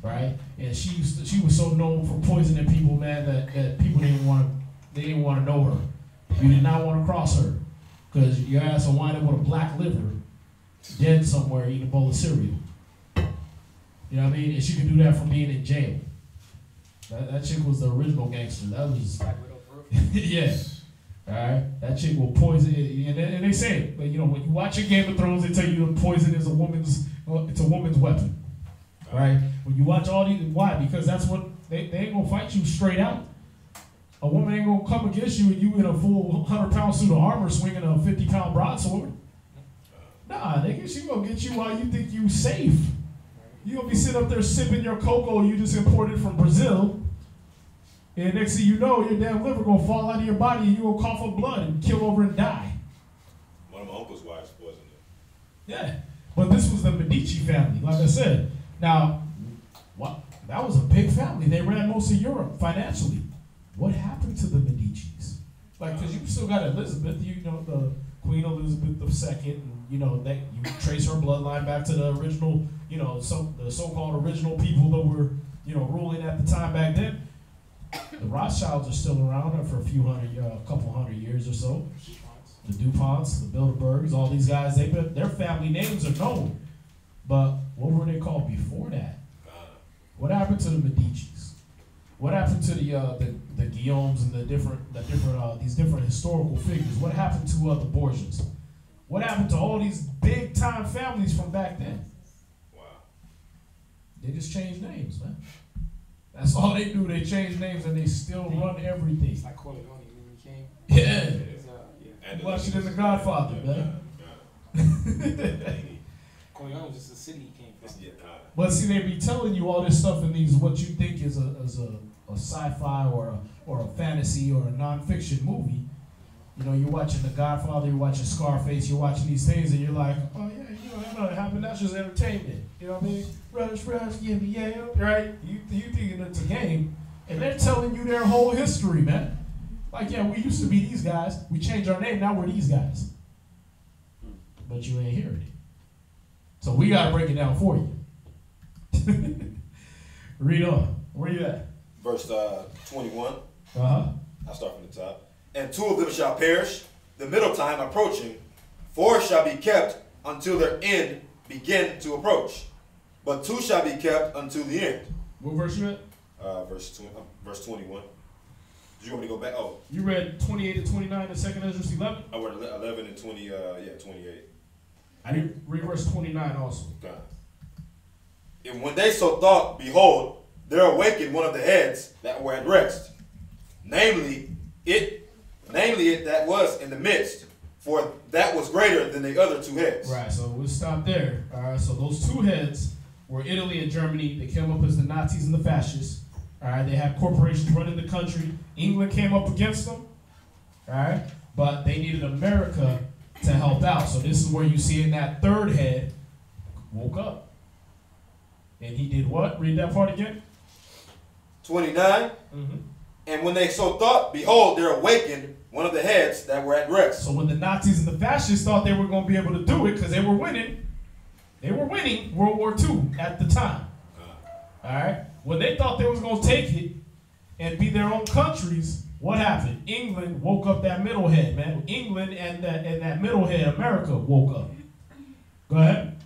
right? And she was so known for poisoning people, man, that people didn't want to know her. You did not want to cross her, because your ass will wind up with a black liver, dead somewhere eating a bowl of cereal. You know what I mean? And she could do that from being in jail. That chick was the original gangster. That was yeah. All right, that chick will poison it, and they say it. But you know, when you watch your Game of Thrones, they tell you the poison is a woman's weapon. Right? When you watch all these, why? Because that's what they ain't gonna fight you straight out. A woman ain't gonna come against you and you in a full 100-pound suit of armor swinging a 50-pound broadsword. Nah, nigga, she gonna get you while you think you safe. You gonna be sitting up there sipping your cocoa you just imported from Brazil. And next thing you know, your damn liver gonna fall out of your body and you gonna cough up blood and kill over and die. One of my uncle's wives poisoned him. Yeah, but this was the Medici family, like I said. Now, what? That was a big family. They ran most of Europe financially. What happened to the Medicis? Like, because you still got Elizabeth, you know, the Queen Elizabeth II, and you know that you trace her bloodline back to the original, you know, the so-called original people that were, you know, ruling at the time back then. The Rothschilds are still around for a couple hundred years or so. The DuPonts, the Bilderbergs, all these guys, their family names are known. But what were they called before that? What happened to the Medicis? What happened to the Guillaumes and these different historical figures? What happened to the Borgias? What happened to all these big time families from back then? Wow. They just changed names, man. That's all they do. They change names and they still run everything. It's like Corleone when he came. Yeah. Yeah. Watch it in The Godfather, man. Corleone was just a city he came from. But see, they be telling you all this stuff in these what you think is a sci-fi or a fantasy or a non-fiction movie. You know, you're watching The Godfather, you're watching Scarface, you're watching these things, and you're like, oh yeah, you know it happened. That's just entertainment. You know what I mean? Rush, give me yeah, right? You thinking it's a game, and they're telling you their whole history, man. Like, yeah, we used to be these guys. We changed our name. Now we're these guys. But you ain't hearing it. So we got to break it down for you. Read on. Where you at? Verse 21. Uh-huh. I'll start from the top. And 2 of them shall perish, the middle time approaching. 4 shall be kept until their end begin to approach. But 2 shall be kept until the end. What verse you at? Verse 21. Did you want me to go back? Oh. You read 28 and 29 in 2nd Esdras 11? I read 11 and 20, 28. I did read verse 29 also. God. And when they so thought, behold, there awakened one of the heads that were at rest. Namely it that was in the midst, for that was greater than the other 2 heads. Right, so we'll stop there. All right, so those 2 heads were Italy and Germany. They came up as the Nazis and the fascists. All right, they had corporations running the country. England came up against them. All right, but they needed America to help out. So this is where you see in that 3rd head woke up. And he did what? Read that part again. 29. Mm-hmm. And when they so thought, behold, there awakened one of the heads that were at rest. So when the Nazis and the fascists thought they were going to be able to do it because they were winning World War II at the time. All right? When they thought they was going to take it and be their own countries, what happened? England woke up that middle head, man. England and that middle head, America, woke up. Go ahead.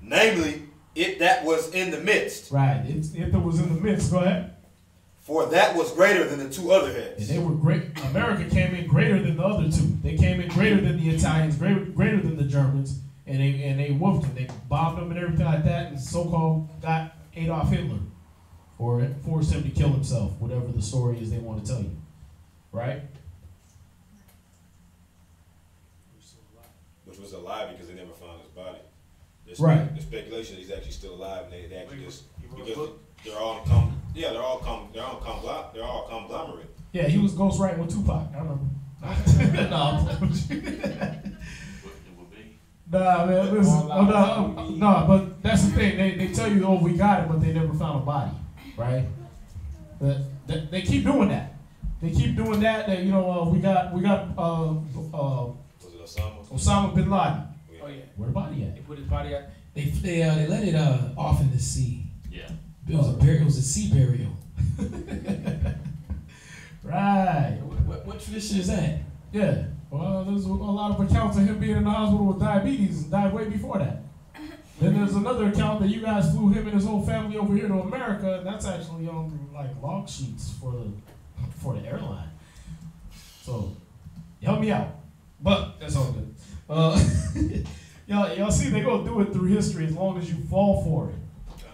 Namely, it that was in the midst. Right. It that was in the midst. Go ahead. For that was greater than the 2 other heads. And they were great. America came in greater than the other 2. They came in greater than the Italians, greater than the Germans, and they whooped them. They bombed them and everything like that, and so-called got Adolf Hitler, or forced him to kill himself, whatever the story is they want to tell you. Right? Which was a lie because they never found his body. Right. The speculation he's actually still alive, and they actually just He wrote a because book? they're all conglomerate. Yeah, he was ghostwriting with Tupac. I remember. No. Nah, man, listen. No, but that's the thing. They tell you, oh, we got it, but they never found a body, right? They keep doing that. They keep doing that. That we got Was it Osama? Osama bin Laden. Oh yeah. Where the body They at? put his body out. They let it off in the sea. Yeah. It was a sea burial. Right. What tradition is that? Yeah. Well, there's a lot of accounts of him being in the hospital with diabetes and died way before that. Then there's another account that you guys flew him and his whole family over here to America, and that's actually on like log sheets for the airline. So help me out. But that's all good. Y'all see, they gonna do it through history as long as you fall for it.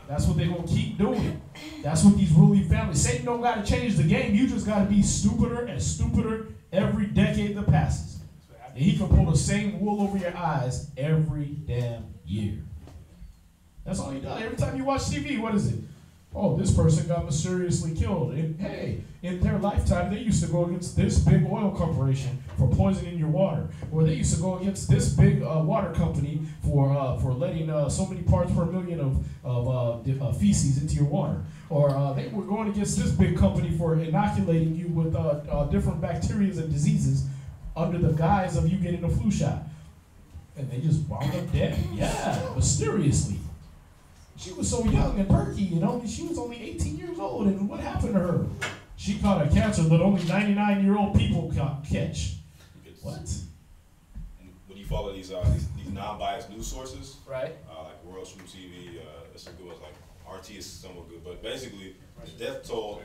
That's what they gonna keep doing. That's what these ruling families. Satan don't gotta change the game. You just gotta be stupider and stupider every decade that passes. And he can pull the same wool over your eyes every damn year. That's all he does. Every time you watch TV, what is it? Oh, this person got mysteriously killed. And hey, in their lifetime, they used to go against this big oil corporation for poisoning your water. Or they used to go against this big water company for letting so many parts per million of feces into your water. Or they were going against this big company for inoculating you with different bacteria and diseases under the guise of you getting a flu shot. And they just wound up dead. Yeah, mysteriously. She was so young and perky, she was only 18 years old, and what happened to her? She caught a cancer that only 99-year-old people catch. What? When you follow these non-biased news sources, Right. like World True TV, there's some good ones, like RT is somewhat good, but basically the death toll,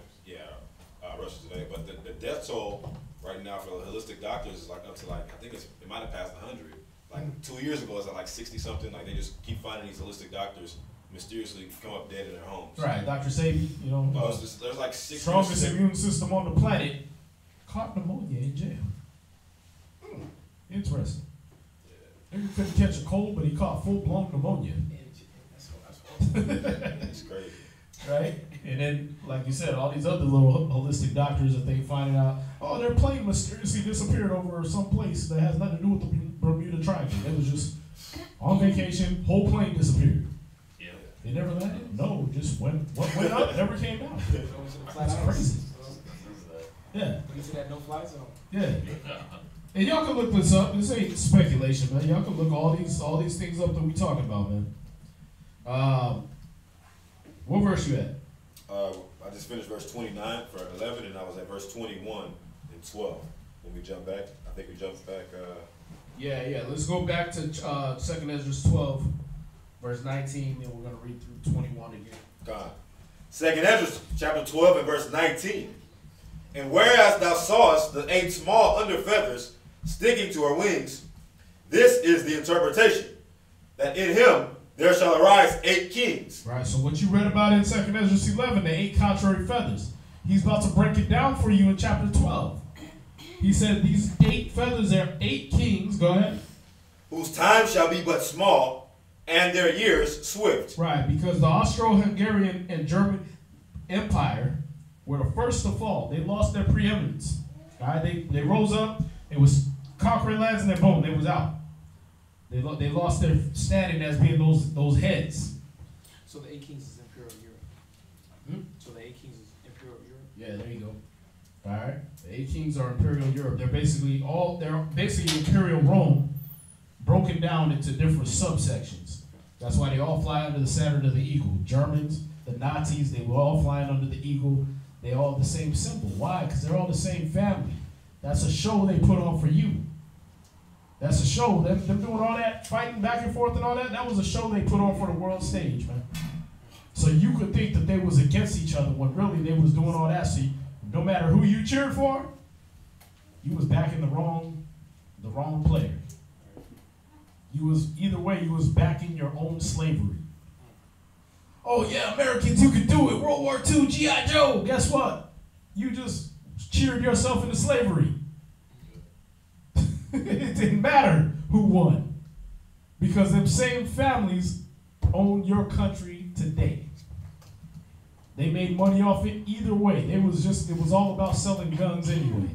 Russia Today, but the death toll right now for the holistic doctors is like up to I think it might have passed 100. Like 2 years ago, it's at like 60 something. Like they just keep finding these holistic doctors mysteriously come up dead in their homes. Right, Dr. Sabi, there's like 6 strongest immune system on the planet, caught pneumonia in jail. Interesting. He couldn't catch a cold, but he caught full-blown pneumonia. It's crazy. Right? And then, like you said, all these other little holistic doctors that they finding out, oh, their plane mysteriously disappeared over some place that has nothing to do with the Bermuda Triangle. It was just on vacation, whole plane disappeared. Yeah. They never landed? No, just went up, never came out. That's crazy. Yeah. You see that no-fly zone? Yeah. And y'all can look this up. This ain't speculation, man. Y'all can look all these things up that we talking about, man. What verse you at? I just finished verse 29 for 11, and I was at verse 21 and 12. When we jump back, I think we jumped back. Yeah. Let's go back to 2nd Esdras 12, verse 19, and we're going to read through 21 again. God. 2nd Esdras chapter 12 and verse 19. And whereas thou sawest the 8 small under feathers sticking to her wings, this is the interpretation, that in him there shall arise 8 kings. Right, so what you read about in 2nd Esdras 11, the 8 contrary feathers, he's about to break it down for you in chapter 12. He said these 8 feathers are 8 kings, go ahead. Whose time shall be but small, and their years swift. Right, because the Austro-Hungarian and German Empire were the first to fall. They lost their preeminence. All right, they rose up, it was conquering lands, and then boom, they was out. They lost their standing as being those heads. So the 8 kings is Imperial Europe. So the 8 kings is Imperial Europe. Yeah, there you go. All right, the 8 kings are Imperial Europe. They're basically Imperial Rome, broken down into different subsections. That's why they all fly under the Saturn of the Eagle. Germans, the Nazis, they were all flying under the Eagle. They all the same symbol. Why? Because they're all the same family. That's a show they put on for you. That's a show. Them doing all that, fighting back and forth and all that, that was a show they put on for the world stage, man. So you could think that they was against each other when really they was doing all that. So no matter who you cheered for, you was backing the wrong player. You was, either way, you was backing your own slavery. Oh yeah, Americans, you could do it. World War II, G.I. Joe. Guess what? You just cheered yourself into slavery. It didn't matter who won, because them same families own your country today. They made money off it either way. It was all about selling guns anyway.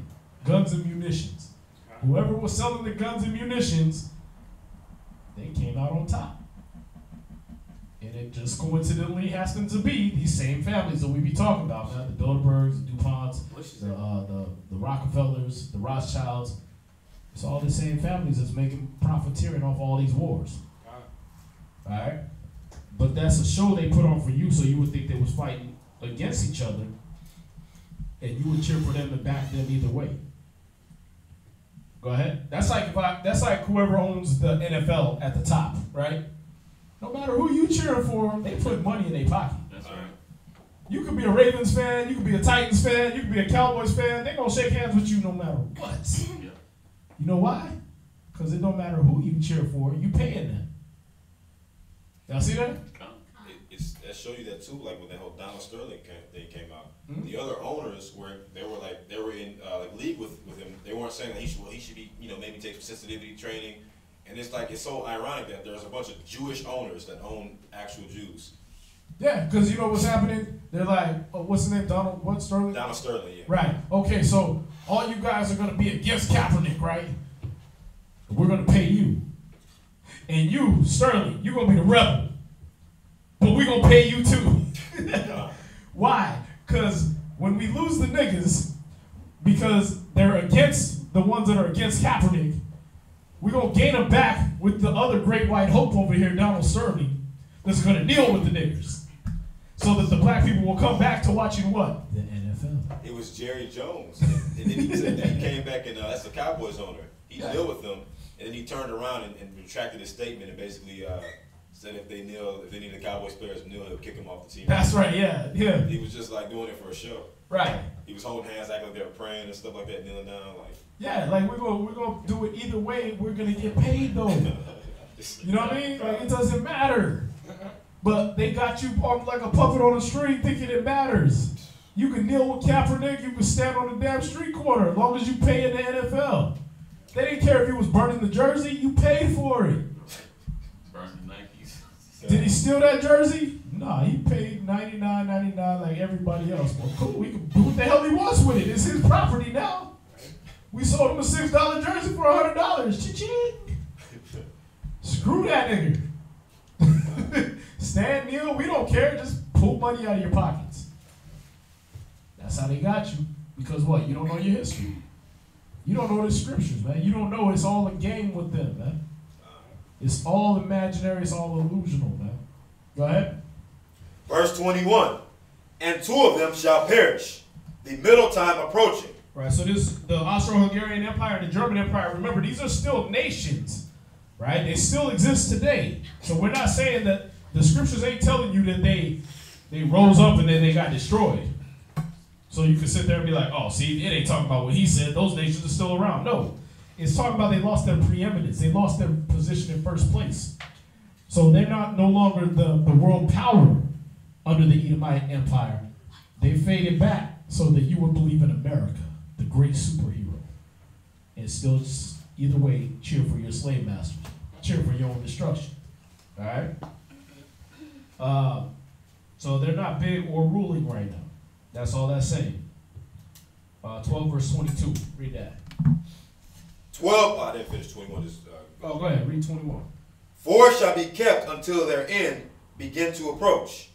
Guns and munitions. Whoever was selling the guns and munitions, they came out on top. And it just coincidentally happens to be these same families that we be talking about now, the Bilderbergs, the DuPonts, the Rockefellers, the Rothschilds. It's all the same families that's making profiteering off all these wars. All right? But that's a show they put on for you, so you would think they was fighting against each other, and you would cheer for them and back them either way. Go ahead. That's like whoever owns the NFL at the top, right? No matter who you cheering for, they put money in their pocket. That's right. You could be a Ravens fan, you could be a Titans fan, you could be a Cowboys fan. They're gonna shake hands with you no matter what. Yeah. You know why? Because it don't matter who you cheer for, you paying them. Y'all see that? That show you that too, like when that whole Donald Sterling thing came out. Mm-hmm. The other owners were in league with him. They weren't saying that he should be, maybe take some sensitivity training. And it's so ironic that there's a bunch of Jewish owners that own actual Jews. Yeah, because you know what's happening? They're like, oh, what's the name? Donald Sterling? Donald Sterling, yeah. Right. Okay, so all you guys are going to be against Kaepernick, right? We're going to pay you. And you, Sterling, you're going to be the rebel. But we're going to pay you too. Why? Because when we lose the niggas, because they're against the ones that are against Kaepernick, we're going to gain them back with the other great white hope over here, Donald Sterling, that's going to deal with the niggers. So that the black people will come back to watching what? The NFL. It was Jerry Jones. And then he said that he came back and that's the Cowboys owner. He dealt with them, and then he turned around and retracted his statement and basically said if they need the Cowboys players to kneel, he'll kick them off the team. That's right, yeah. He was just like doing it for a show. Right. He was holding hands, acting like they were praying and stuff like that, kneeling down. Yeah, like we're gonna do it either way. We're gonna get paid though. You know what I mean? Like it doesn't matter. But they got you on like a puppet on a string, thinking it matters. You can kneel with Kaepernick. You can stand on the damn street corner as long as you pay in the NFL. They didn't care if he was burning the jersey. You paid for it. Burning Nikes. Did he steal that jersey? Nah, he paid $99.99 like everybody else. Well, cool. He can do what the hell he wants with it. It's his property now. We sold him a $6 jersey for $100. Cha-ching. Screw that nigga. Stand, kneel, we don't care. Just pull money out of your pockets. That's how they got you. Because what? You don't know your history. You don't know the scriptures, man. You don't know it's all a game with them, man. It's all imaginary. It's all illusional, man. Go ahead. Verse 21. And two of them shall perish, the middle time approaching. Right, so the Austro-Hungarian Empire and the German Empire, remember, these are still nations, right? They still exist today. So we're not saying that the scriptures ain't telling you that they rose up and then they got destroyed. So you can sit there and be like, oh, see, it ain't talking about what he said. Those nations are still around. No, it's talking about they lost their preeminence. They lost their position in first place. So they're no longer the world power under the Edomite Empire. They faded back so that you would believe in America, the great superhero, and still just either way cheer for your slave masters, cheer for your own destruction. All right. So they're not big or ruling right now. That's all that's saying. 12 verse 22. Read that. 12. I didn't finish 21. Go ahead. Read 21. 4 shall be kept until their end begin to approach,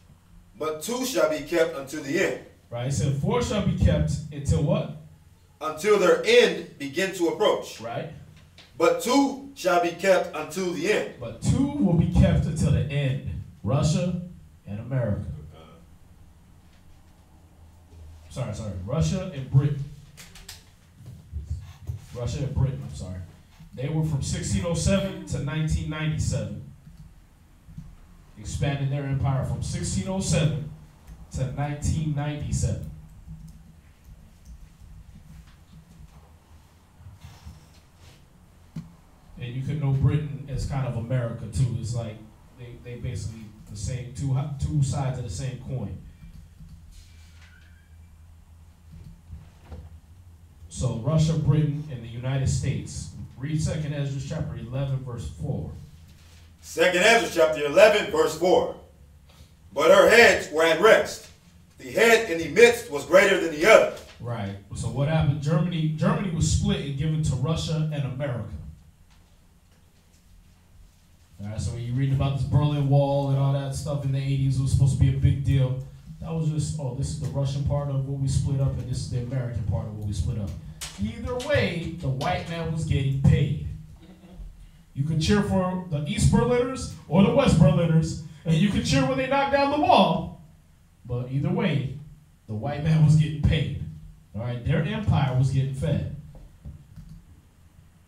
but 2 shall be kept until the end. Right. It said 4 shall be kept until what? Until their end begin to approach. Right. But 2 shall be kept until the end. But 2 will be kept until the end. Russia and America. Sorry. Russia and Britain. Russia and Britain, I'm sorry. They were from 1607 to 1997. Expanding their empire from 1607 to 1997. And you could know Britain as kind of America too. It's like they basically the same two sides of the same coin. So Russia, Britain, and the United States. Read 2nd Esdras chapter 11, verse 4. 2nd Esdras chapter 11, verse 4. But her heads were at rest, The head in the midst was greater than the other. Right. So what happened? Germany was split and given to Russia and America. All right. So when you read about this Berlin Wall and all that stuff in the 80s, it was supposed to be a big deal. That was just, oh, this is the Russian part of what we split up, and this is the American part of what we split up. Either way, the white man was getting paid. You could cheer for the East Berliners or the West Berliners, and you could cheer when they knocked down the wall. But either way, the white man was getting paid. All right, their empire was getting fed.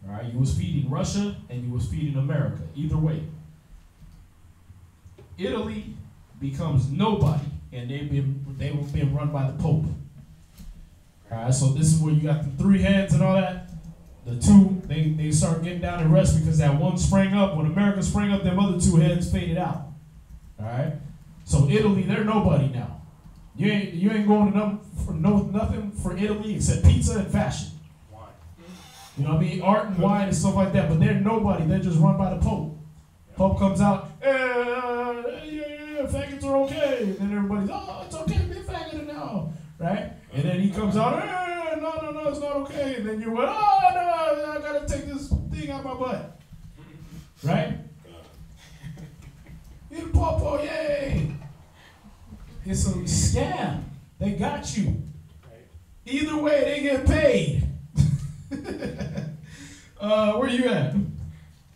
All right, you was feeding Russia and you was feeding America. Either way, Italy becomes nobody, and they've been run by the Pope. All right, so this is where you got the three heads and all that. The two, they start getting down to rest because that one sprang up. When America sprang up, them other two heads faded out. All right, so Italy, they're nobody now. You ain't going to them for nothing for Italy except pizza and fashion. Wine. You know what I mean? Art and wine and stuff like that. But they're nobody. They're just run by the Pope. Pope comes out, faggots are okay. And then everybody's, oh, it's okay to be a faggot now, right? And then he comes out, no, it's not okay. And then you went, oh, no, I gotta take this thing out my butt, right? You popo, yay! It's a scam. They got you. Either way, they get paid. Where you at?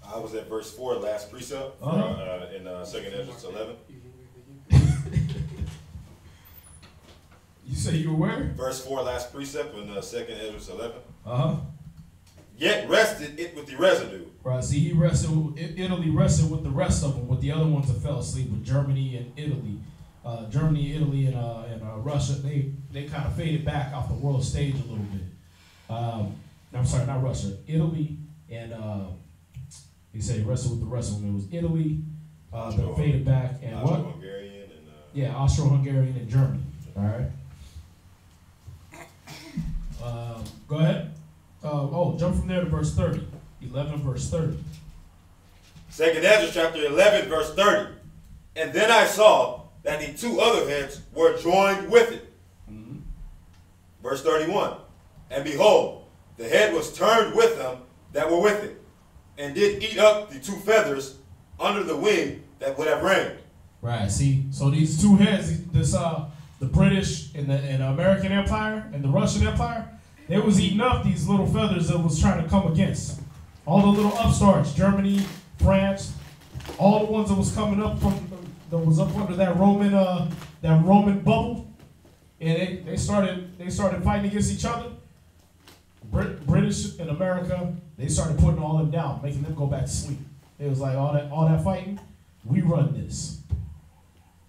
I was at verse 4, last precept, in 2nd Esdras 11. You say you were where? Verse 4, last precept, in 2nd Esdras 11. Uh-huh. Yet rested it with the residue. Right, see, Italy rested with the rest of them, with the other ones that fell asleep, with Germany and Italy. Germany, Italy, and Russia, they kind of faded back off the world stage a little bit. I'm sorry, not Russia. Italy and, he said he rested with the rest of them. It was Italy that faded back, and what? Austro-Hungarian and... Yeah, Austro-Hungarian and Germany. All right. Go ahead. Jump from there to verse 30. 11 verse 30. 2nd Esdras chapter 11 verse 30. And then I saw that the two other heads were joined with it. Mm-hmm. Verse 31. And behold, the head was turned with them that were with it, and did eat up the two feathers under the wing that would have reigned. Right, see, so these two heads, the British and the American Empire and the Russian Empire, they was eating up these little feathers that was trying to come against. All the little upstarts, Germany, France, all the ones that was coming up that was up under that Roman bubble, and they started fighting against each other. British and America, they started putting all them down, making them go back to sleep. It was like all that fighting, we run this.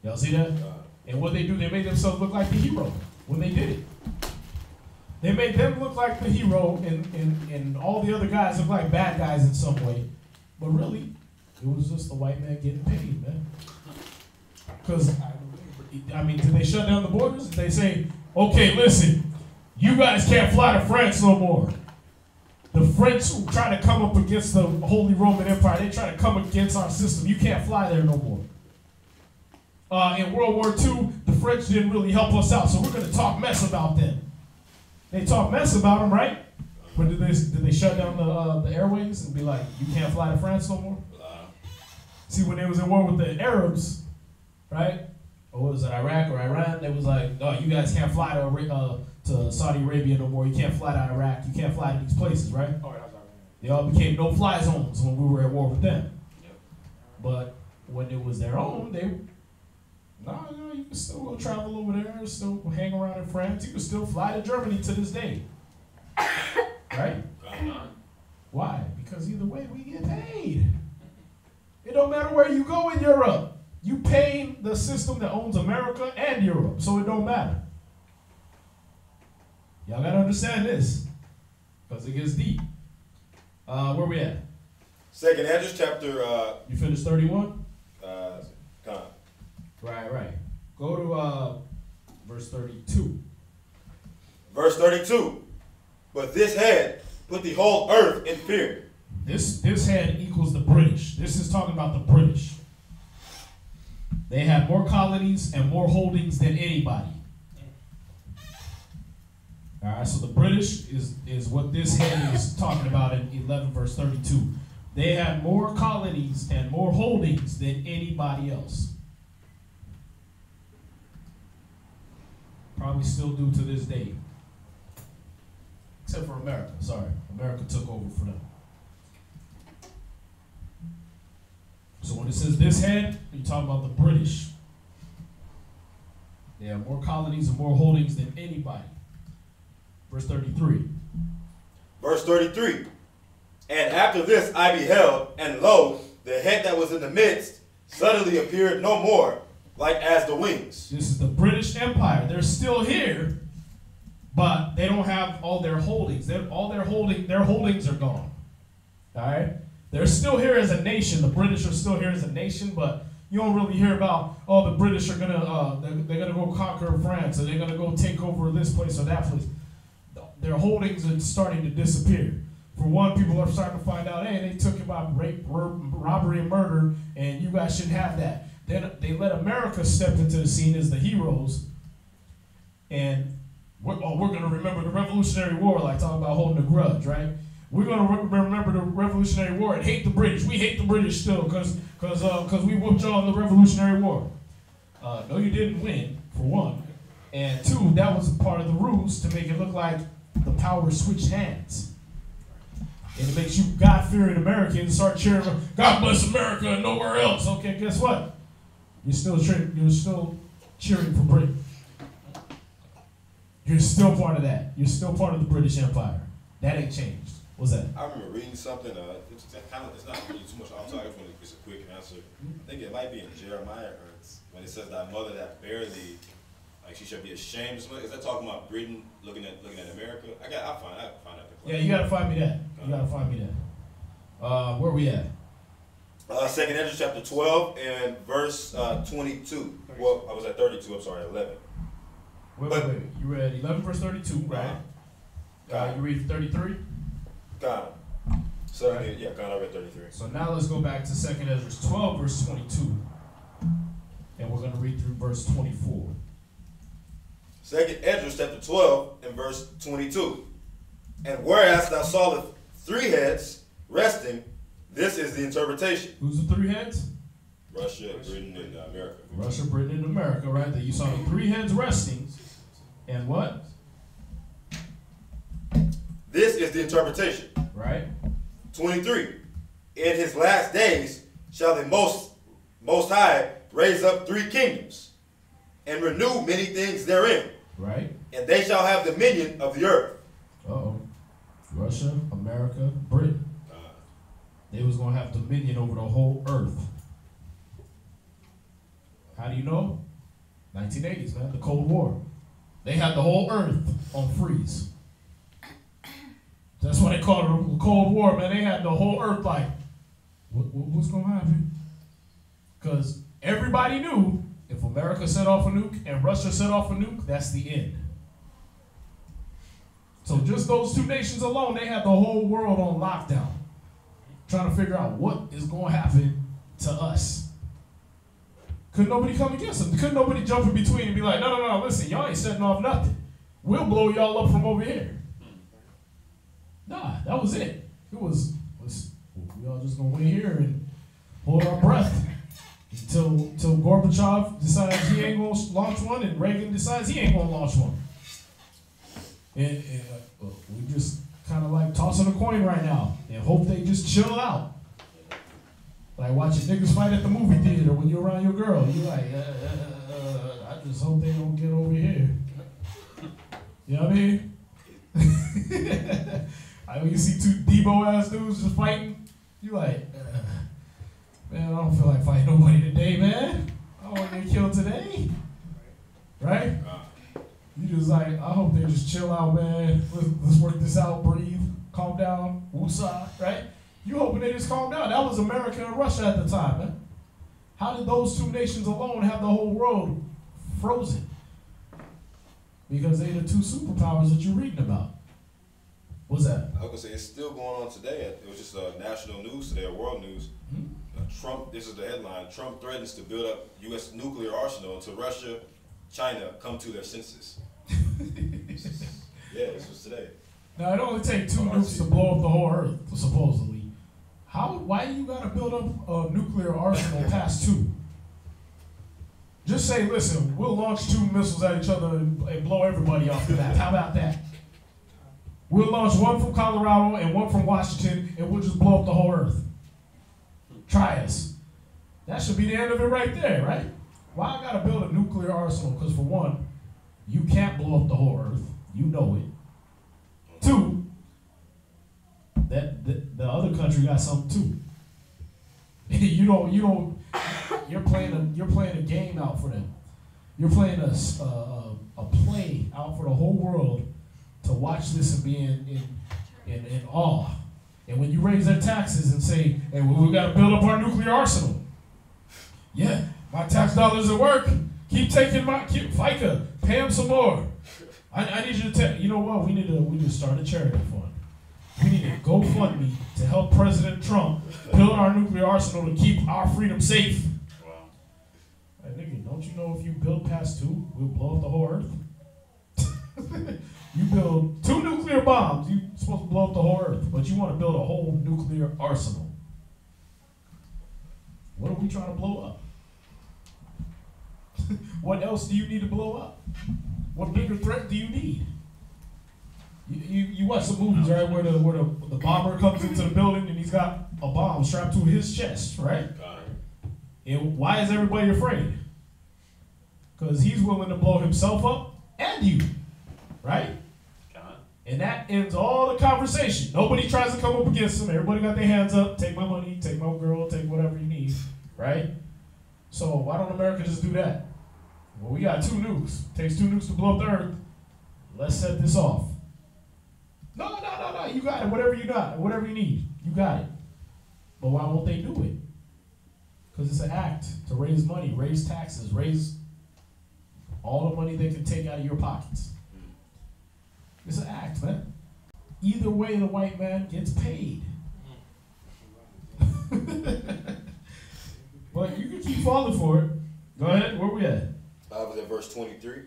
Y'all see that? And what they do, they made themselves look like the hero when they did it. They made them look like the hero, and all the other guys look like bad guys in some way. But really, it was just the white man getting paid, man. Because, I mean, did they shut down the borders? Did they say, okay, listen, you guys can't fly to France no more? The French try to come up against the Holy Roman Empire. They try to come against our system. You can't fly there no more. In World War II, the French didn't really help us out, so we're going to talk mess about them. They talk mess about them, right? But did they shut down the airways and be like, you can't fly to France no more? See, when they was in war with the Arabs, right? Or what was it, Iraq or Iran? They was like, oh, you guys can't fly to Saudi Arabia no more. You can't fly to Iraq. You can't fly to these places, right? Oh, that was Iran. They all became no-fly zones when we were at war with them. Yep. But when it was their own, you can still go travel over there, still hang around in France. You can still fly to Germany to this day. Right? Why? Because either way, we get paid. It don't matter where you go in Europe. You pay the system that owns America and Europe, so it don't matter. Y'all got to understand this, because it gets deep. Where we at? 2nd Esdras chapter... You finished 31? Right. Go to verse 32. Verse 32. But this head put the whole earth in fear. This head equals the British. This is talking about the British. They had more colonies and more holdings than anybody. All right, so the British is what this head is talking about in 11 verse 32. They had more colonies and more holdings than anybody else. Probably still do to this day. Except for America. Sorry, America took over for them. So when it says this head, you're talking about the British. They have more colonies and more holdings than anybody. Verse 33. Verse 33. And after this I beheld, and lo, the head that was in the midst suddenly appeared no more, like as the wings. This is the British Empire. They're still here, but they don't have all their holdings. Their holdings are gone. All right? They're still here as a nation. The British are still here as a nation, but you don't really hear about, oh, the British are they're gonna go conquer France, or they're gonna go take over this place or that place. Their holdings are starting to disappear. For one, people are starting to find out, hey, they took about rape, robbery, and murder, and you guys shouldn't have that. Then they let America step into the scene as the heroes, and we're going to remember the Revolutionary War, like talking about holding a grudge, right? We're going to remember the Revolutionary War and hate the British. We hate the British still because we whooped y'all in the Revolutionary War. No, you didn't win, for one. And two, that was part of the rules to make it look like the power switched hands. And it makes you God-fearing Americans start cheering, God bless America and nowhere else. Okay, guess what? You're still cheering for Britain. You're still part of that. You're still part of the British Empire. That ain't changed. What's that? I remember reading something. It's not really too much off topic. It's a quick answer. I think it might be in Jeremiah when it says thy mother that barely, like she should be ashamed. Is that talking about Britain looking at America? I'll find out. Yeah, you gotta find me that. You gotta find me that. Where we at? 2nd Esdras chapter 12 and verse 22. Well, I was at 32. I'm sorry, 11. Wait. You read 11 verse 32, right? You read 33? Got it. So, right. Yeah, I read 33. So now let's go back to 2nd Esdras 12 verse 22. And we're going to read through verse 24. 2nd Esdras chapter 12 and verse 22. And whereas thou sawest 3 heads resting, this is the interpretation. Who's the 3 heads? Russia, Britain, and America. Russia, Britain, and America, right? That you saw the 3 heads resting. And what? This is the interpretation. Right. 23. In his last days shall the Most High raise up 3 kingdoms and renew many things therein. Right. And they shall have dominion of the earth. Uh-oh. Russia, America, Britain. They was going to have dominion over the whole earth. How do you know? 1980s, man. The Cold War. They had the whole earth on freeze. That's why they called it the Cold War, man. They had the whole earth like, what's going to happen? Because everybody knew if America set off a nuke and Russia set off a nuke, that's the end. So just those 2 nations alone, they had the whole world on lockdown, trying to figure out what is going to happen to us. Couldn't nobody come against them. Couldn't nobody jump in between and be like, no, listen, y'all ain't setting off nothing. We'll blow y'all up from over here. Nah, that was it. It was we all just gonna wait here and hold our breath until Gorbachev decides he ain't gonna launch one and Reagan decides he ain't gonna launch one. And we just kind of like tossing a coin right now and hope they just chill out. Like watching niggas fight at the movie theater when you're around your girl. You're like, I just hope they don't get over here. You know what I mean? When you see 2 Debo-ass dudes just fighting, you like, man, I don't feel like fighting nobody today, man. I don't want to get killed today. Right? You just like, I hope they just chill out, man. Let's work this out, breathe, calm down, woosah, right? You hoping they just calm down. That was America and Russia at the time, man. How did those 2 nations alone have the whole world frozen? Because they're the 2 superpowers that you're reading about. What's that? I was going to say, it's still going on today. It was just national news today, or world news. Mm-hmm. Trump, this is the headline, Trump threatens to build up U.S. nuclear arsenal until Russia, China come to their senses. Yeah, this was today. Now, it only takes 2 nukes to blow up the whole Earth, supposedly. Why do you got to build up a nuclear arsenal past 2? Just say, listen, we'll launch 2 missiles at each other and blow everybody off the map. How about that? We'll launch one from Colorado and one from Washington, and we'll just blow up the whole Earth. Try us. That should be the end of it right there, right? Why I got to build a nuclear arsenal? Because for one, you can't blow up the whole Earth. You know it. 2, that the other country got something too. You're playing a game out for them. You're playing a play out for the whole world to watch this and be in awe. And when you raise their taxes and say, hey, well, we got to build up our nuclear arsenal. Yeah, my tax dollars at work. Keep taking FICA. Pay them some more. I need you to you know what? We need to start a charity fund. We need a GoFundMe to help President Trump build our nuclear arsenal to keep our freedom safe. Wow. Hey, nigga, don't you know if you build past 2, we'll blow up the whole Earth? You build 2 nuclear bombs, you're supposed to blow up the whole Earth, but you want to build a whole nuclear arsenal. What are we trying to blow up? What else do you need to blow up? What bigger threat do you need? You watch the movies, right, where the bomber comes into the building and he's got a bomb strapped to his chest, right? And why is everybody afraid? Because he's willing to blow himself up and you, right? And that ends all the conversation. Nobody tries to come up against him. Everybody got their hands up. Take my money, take my girl, take whatever you need, right? So why don't America just do that? Well, we got 2 nukes. Takes 2 nukes to blow up the Earth. Let's set this off. No. You got it. Whatever you got, whatever you need, you got it. But why won't they do it? Because it's an act to raise money, raise taxes, raise all the money they can take out of your pockets. It's an act, man. Either way, the white man gets paid. But you can keep falling for it. Go ahead. Where we at? I was at verse 23.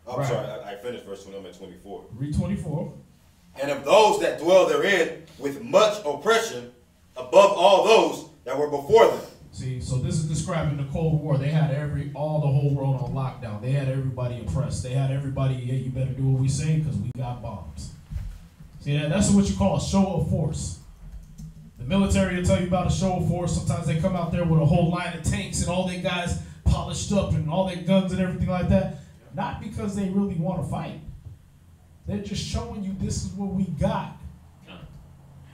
I'm Right. sorry, I finished verse 20. I'm at 24. Read 24. And of those that dwell therein with much oppression, above all those that were before them. See, so this is describing the Cold War. They had the whole world on lockdown. They had everybody oppressed. They had everybody, yeah, you better do what we say because we got bombs. See, that's what you call a show of force. The military will tell you about a show of force. Sometimes they come out there with a whole line of tanks and all their guys polished up and all their guns and everything like that. Not because they really want to fight. They're just showing you this is what we got.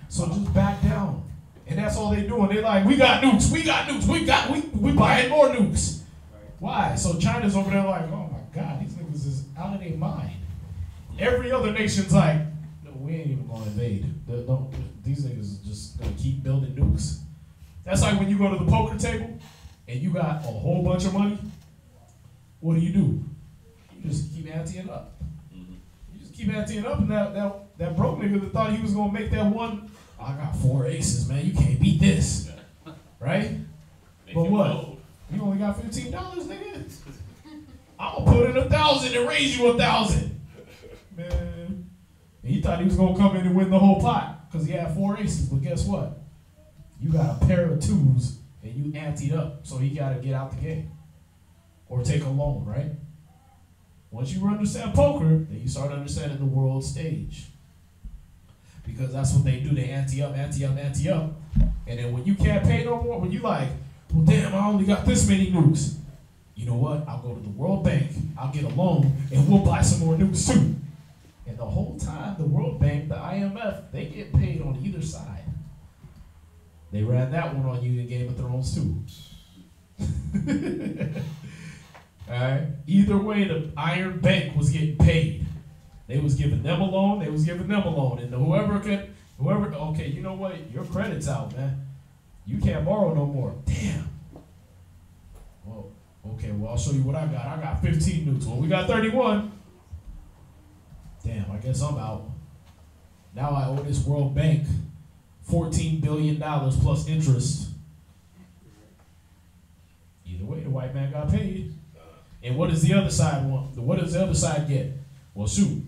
So just back down. And that's all they doing. They're like, we got nukes, we buying more nukes. Why? So China's over there like, oh my God, these niggas is out of their mind. Every other nation's like, no, we ain't even gonna invade. These niggas is just gonna keep building nukes. That's like when you go to the poker table and you got a whole bunch of money, what do? You just keep anteing up. You just keep anteing up, and that broke nigga that thought he was gonna make that one, I got 4 aces, man. You can't beat this. Right? But what? Bold. You only got $15, nigga? I'm gonna put in 1,000 and raise you 1,000. Man. And he thought he was gonna come in and win the whole pot because he had 4 aces. But guess what? You got a pair of 2s and you anteed up. So he gotta get out the game. Or take a loan, right? Once you understand poker, then you start understanding the world stage. Because that's what they do. They ante up. And then when you can't pay no more, when you like, well, damn, I only got this many nukes. You know what? I'll go to the World Bank. I'll get a loan, and we'll buy some more nukes too. And the whole time, the World Bank, the IMF, they get paid on either side. They ran that one on you in Game of Thrones too. All right. Either way, the Iron Bank was getting paid. They was giving them a loan, and whoever, okay, you know what? Your credit's out, man. You can't borrow no more. Damn. Well, okay, I'll show you what I got. I got 15 nukes. Well, we got 31. Damn, I guess I'm out. Now I owe this World Bank $14 billion plus interest. Either way, the white man got paid. And what does the other side want? What does the other side get? Well, shoot.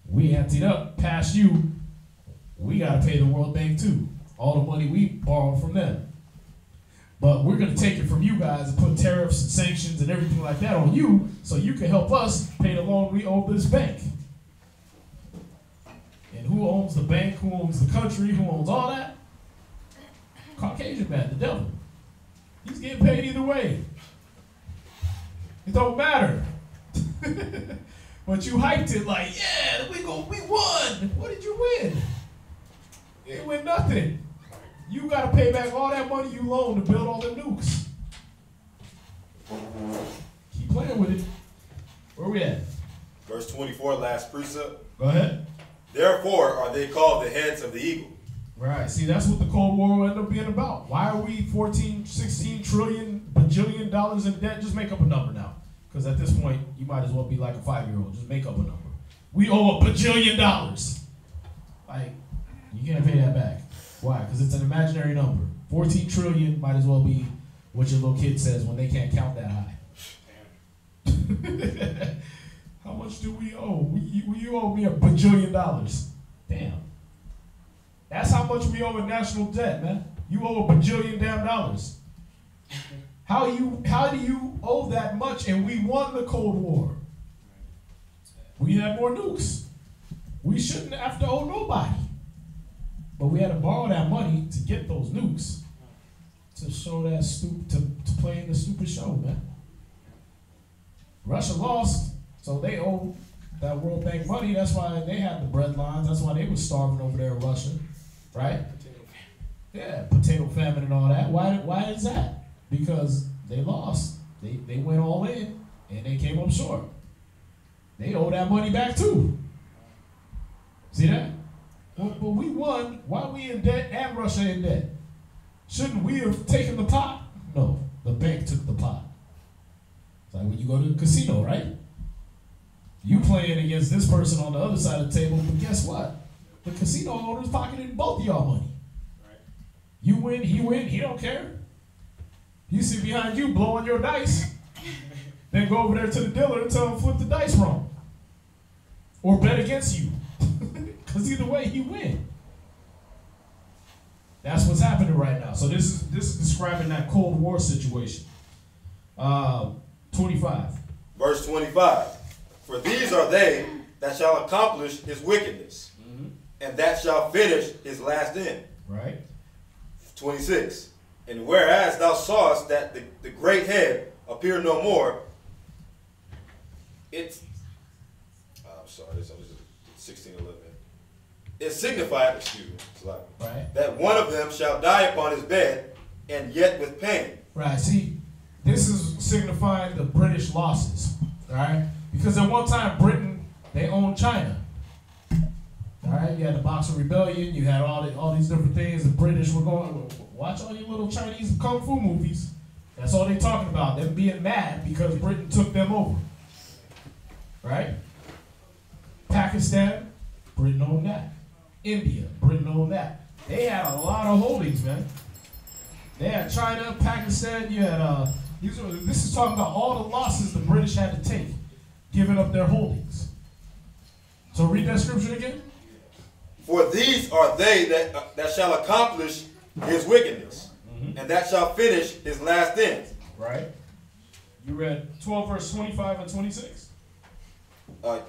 We anteed up past you. We got to pay the World Bank too. All the money we borrowed from them. But we're going to take it from you guys and put tariffs and sanctions and everything like that on you so you can help us pay the loan we owe this bank. And who owns the bank? Who owns the country? Who owns all that? Caucasian man, the devil. He's getting paid either way. It don't matter. But you hyped it like, yeah, we won. What did you win? You didn't win nothing. You got to pay back all that money you loaned to build all the nukes. Keep playing with it. Where we at? Verse 24, last precept. Go ahead. Therefore are they called the heads of the eagle. Right. See, that's what the Cold War will end up being about. Why are we 14, 16 trillion, bajillion dollars in debt? Just make up a number now. Because at this point, you might as well be like a 5-year-old. Just make up a number. We owe $1 bajillion. Like, you can't pay that back. Why? Because it's an imaginary number. 14 trillion might as well be what your little kid says when they can't count that high. How much do we owe? You owe me $1 bajillion. Damn. That's how much we owe in national debt, man. You owe $1 bajillion damn dollars. How do you owe that much and we won the Cold War? We had more nukes. We shouldn't have to owe nobody. But we had to borrow that money to get those nukes to show that to play in the stupid show, man. Russia lost, so they owe that World Bank money. That's why they had the bread lines. That's why they were starving over there in Russia, right? Yeah, potato famine and all that. Why is that? Because they lost. They went all in and they came up short. They owe that money back too. See that? But we won. Why are we in debt and Russia in debt? Shouldn't we have taken the pot? No, the bank took the pot. It's like when you go to the casino, right? You playing against this person on the other side of the table, but guess what? The casino owner's pocketing both of y'all money. Right. You win, he don't care. He sit behind you blowing your dice, then go over there to the dealer and tell him flip the dice wrong. Or bet against you. Because either way, he win. That's what's happening right now. So this is describing that Cold War situation. 25. Verse 25. For these are they that shall accomplish his wickedness, and that shall finish his last end. Right. 26. And whereas thou sawest that the great head appear no more, I'm sorry, this is 16:11. It signified, right, that one of them shall die upon his bed, and yet with pain. Right. See, this is signifying the British losses. All right, because at one time Britain, they owned China. All right, you had the Boxer Rebellion, you had all these different things. The British were going, watch all your little Chinese kung fu movies. That's all they talking about. Them being mad because Britain took them over. Right? Pakistan, Britain owned that. India, Britain owned that. They had a lot of holdings, man. They had China, Pakistan, you had this is talking about all the losses the British had to take, giving up their holdings. So read that scripture again. For these are they that shall accomplish his wickedness, and that shall finish his last end. Right. You read 12 verse 25 and 26?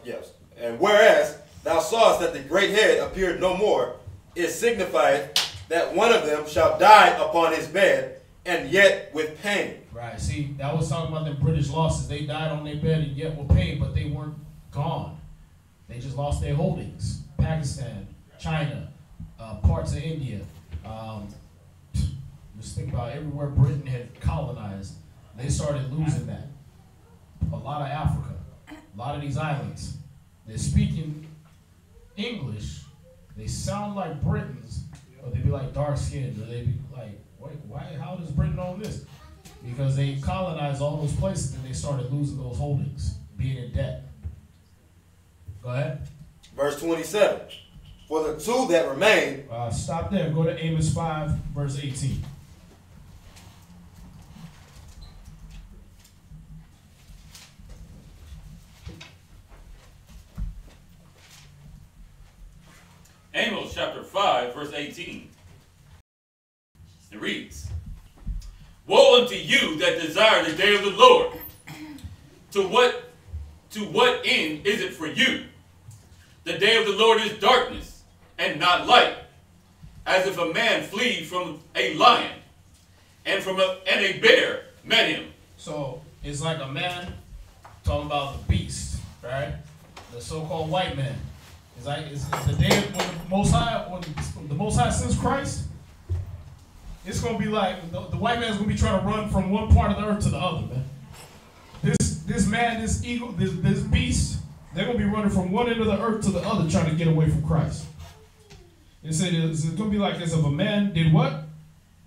Yes. And whereas thou sawest that the great head appeared no more, it signifieth that one of them shall die upon his bed, and yet with pain. Right. See, that was talking about the British losses. They died on their bed and yet with pain, but they weren't gone. They just lost their holdings. Pakistan, China, parts of India. Just think about everywhere Britain had colonized. They started losing that. A lot of Africa, a lot of these islands. They're speaking English. They sound like Britons, but they be like dark skinned, or they be like, wait, why? How does Britain own this? Because they colonized all those places and they started losing those holdings, being in debt. Go ahead. Verse 27. For the two that remain. Stop there. Go to Amos 5, verse 18. Amos chapter 5, verse 18. It reads, Woe unto you that desire the day of the Lord! To what end is it for you? The day of the Lord is darkness, and not light, as if a man flee from a lion, and a bear met him. So it's like a man talking about the beast, right? The so-called white man. It's like it's the day when the Most High sends Christ. It's gonna be like the white man's gonna be trying to run from one part of the earth to the other, man. This man, this eagle, this beast, they're gonna be running from one end of the earth to the other, trying to get away from Christ. It said it's gonna be like as if a man did what?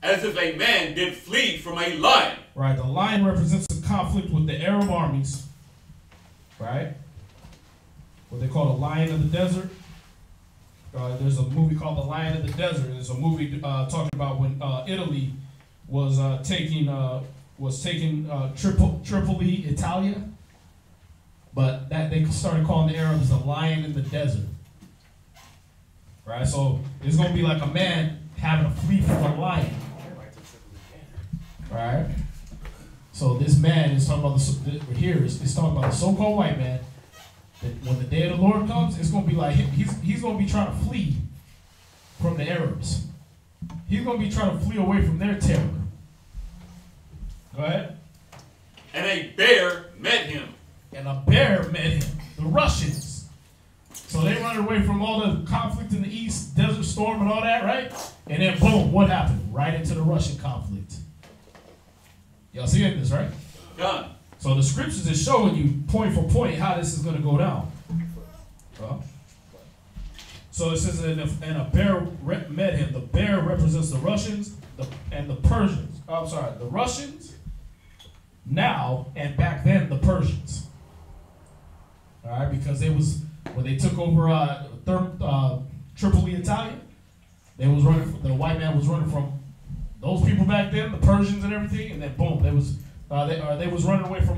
As if a man did flee from a lion. Right. The lion represents a conflict with the Arab armies. Right. What they call the Lion of the Desert. There's a movie called The Lion of the Desert. It's a movie talking about when Italy was taking Tripoli, Italia. But that they started calling the Arabs the Lion in the Desert. Right. So it's gonna be like a man having to flee from a lion. Right. So this man is talking about it's talking about the so-called white man. That when the day of the Lord comes, it's going to be like he's going to be trying to flee from the Arabs. He's going to be trying to flee away from their terror. Go ahead. And a bear met him. And a bear met him. The Russians. So they run away from all the conflict in the east, Desert Storm and all that, right? And then boom, what happened? Right into the Russian conflict. Y'all seeing this, right? Done. So the scriptures is showing you point for point how this is going to go down. So it says, and a bear met him. The bear represents the Russians and the Persians. I'm sorry, the Russians now and back then the Persians. All right, because when they took over Tripoli, Italia, the white man was running from those people back then, the Persians and everything, and then boom, they was running away from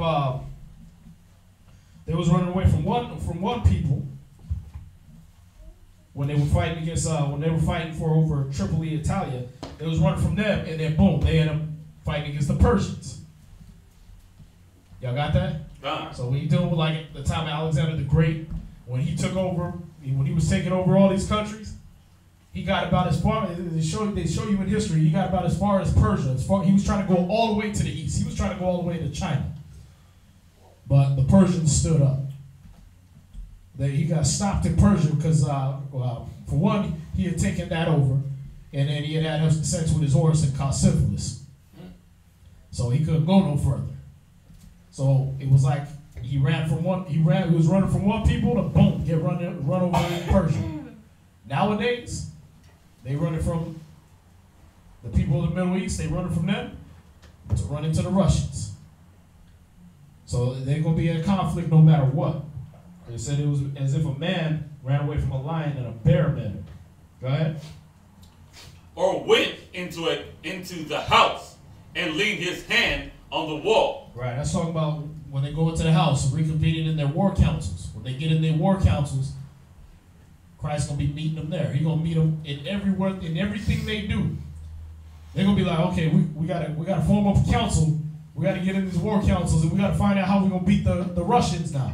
one people when they were fighting against for over Tripoli, Italia. They was running from them, and then boom, they ended up fighting against the Persians. Y'all got that? So when you dealing with like the time of Alexander the Great, when he took over, when he was taking over all these countries, he got about as far. They show you in history. He got about as far as Persia. He was trying to go all the way to the east. He was trying to go all the way to China, but the Persians stood up. He got stopped in Persia because, for one, he had taken that over, and then he had sex with his horse and caught syphilis. So he couldn't go no further. So it was like he was running from one people to boom, run over in Persia. Nowadays, they running from the people of the Middle East. They running from them to run into the Russians. So they're going to be in a conflict no matter what. They said it was as if a man ran away from a lion and a bear met him. Go ahead. Or went into the house and leaned his hand on the wall. Right. That's talking about when they go into the house, reconvening in their war councils. When they get in their war councils, Christ's gonna be meeting them there. He's gonna meet them in everything they do. They're gonna be like, okay, we gotta form up a council. We gotta get in these war councils, and we gotta find out how we're gonna beat the Russians now.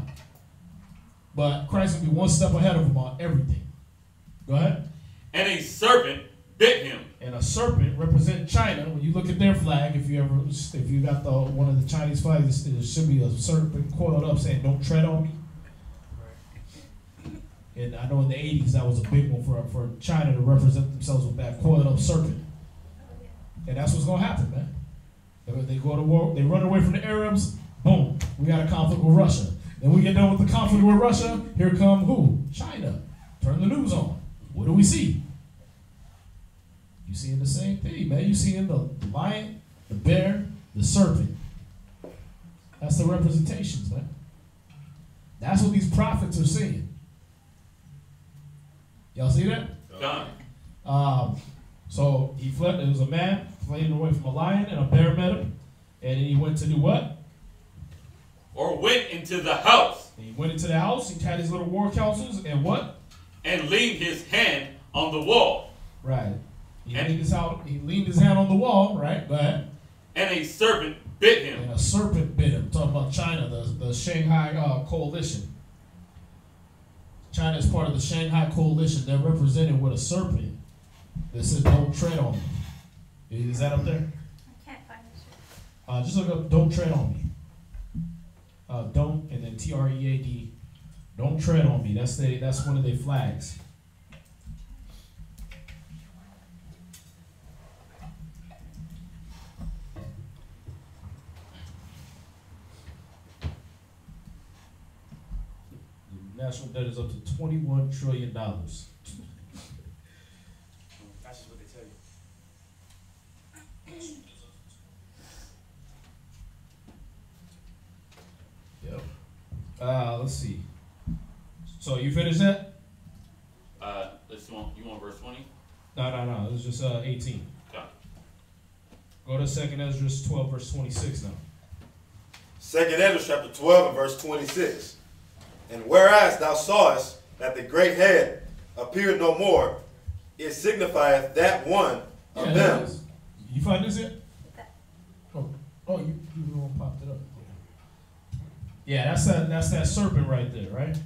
But Christ will be one step ahead of them on everything. Go ahead. And a serpent bit him. And a serpent represents China. When you look at their flag, if you got one of the Chinese flags, there should be a serpent coiled up saying, "Don't tread on me." And I know in the 80s that was a big one for China to represent themselves with that coiled up serpent. And that's what's gonna happen, man. They go to war, they run away from the Arabs, boom, we got a conflict with Russia. Then we get done with the conflict with Russia, here come who? China. Turn the news on. What do we see? You seeing the same thing, man. You seeing the lion, the bear, the serpent. That's the representations, man. That's what these prophets are saying. Y'all see that? Done. So he fled. There was a man fleeing away from a lion, and a bear met him. And then he went to do what? Or went into the house. He went into the house. He had his little war councils, and what? And leaned his hand on the wall. Right. He leaned his hand on the wall, right? Go ahead. And a serpent bit him. And a serpent bit him. Talking about China, the Shanghai coalition. China is part of the Shanghai coalition. They're represented with a serpent that says, "Don't tread on me." Is that up there? I can't find this. Just look up "Don't tread on me." Don't, and then TREAD. Don't tread on me. That's one of their flags. The national debt is up to $21 trillion. That's just what they tell you. Yep. Let's see. So you finished that? You want verse 20? No. It was just 18. Got it. Go to 2nd Esdras 12, verse 26 now. 2nd Esdras chapter 12 and verse 26. And whereas thou sawest that the great head appeared no more, it signifieth that one of them. You find this here? That. Oh, you the one popped it up. Yeah, that's that serpent right there, right?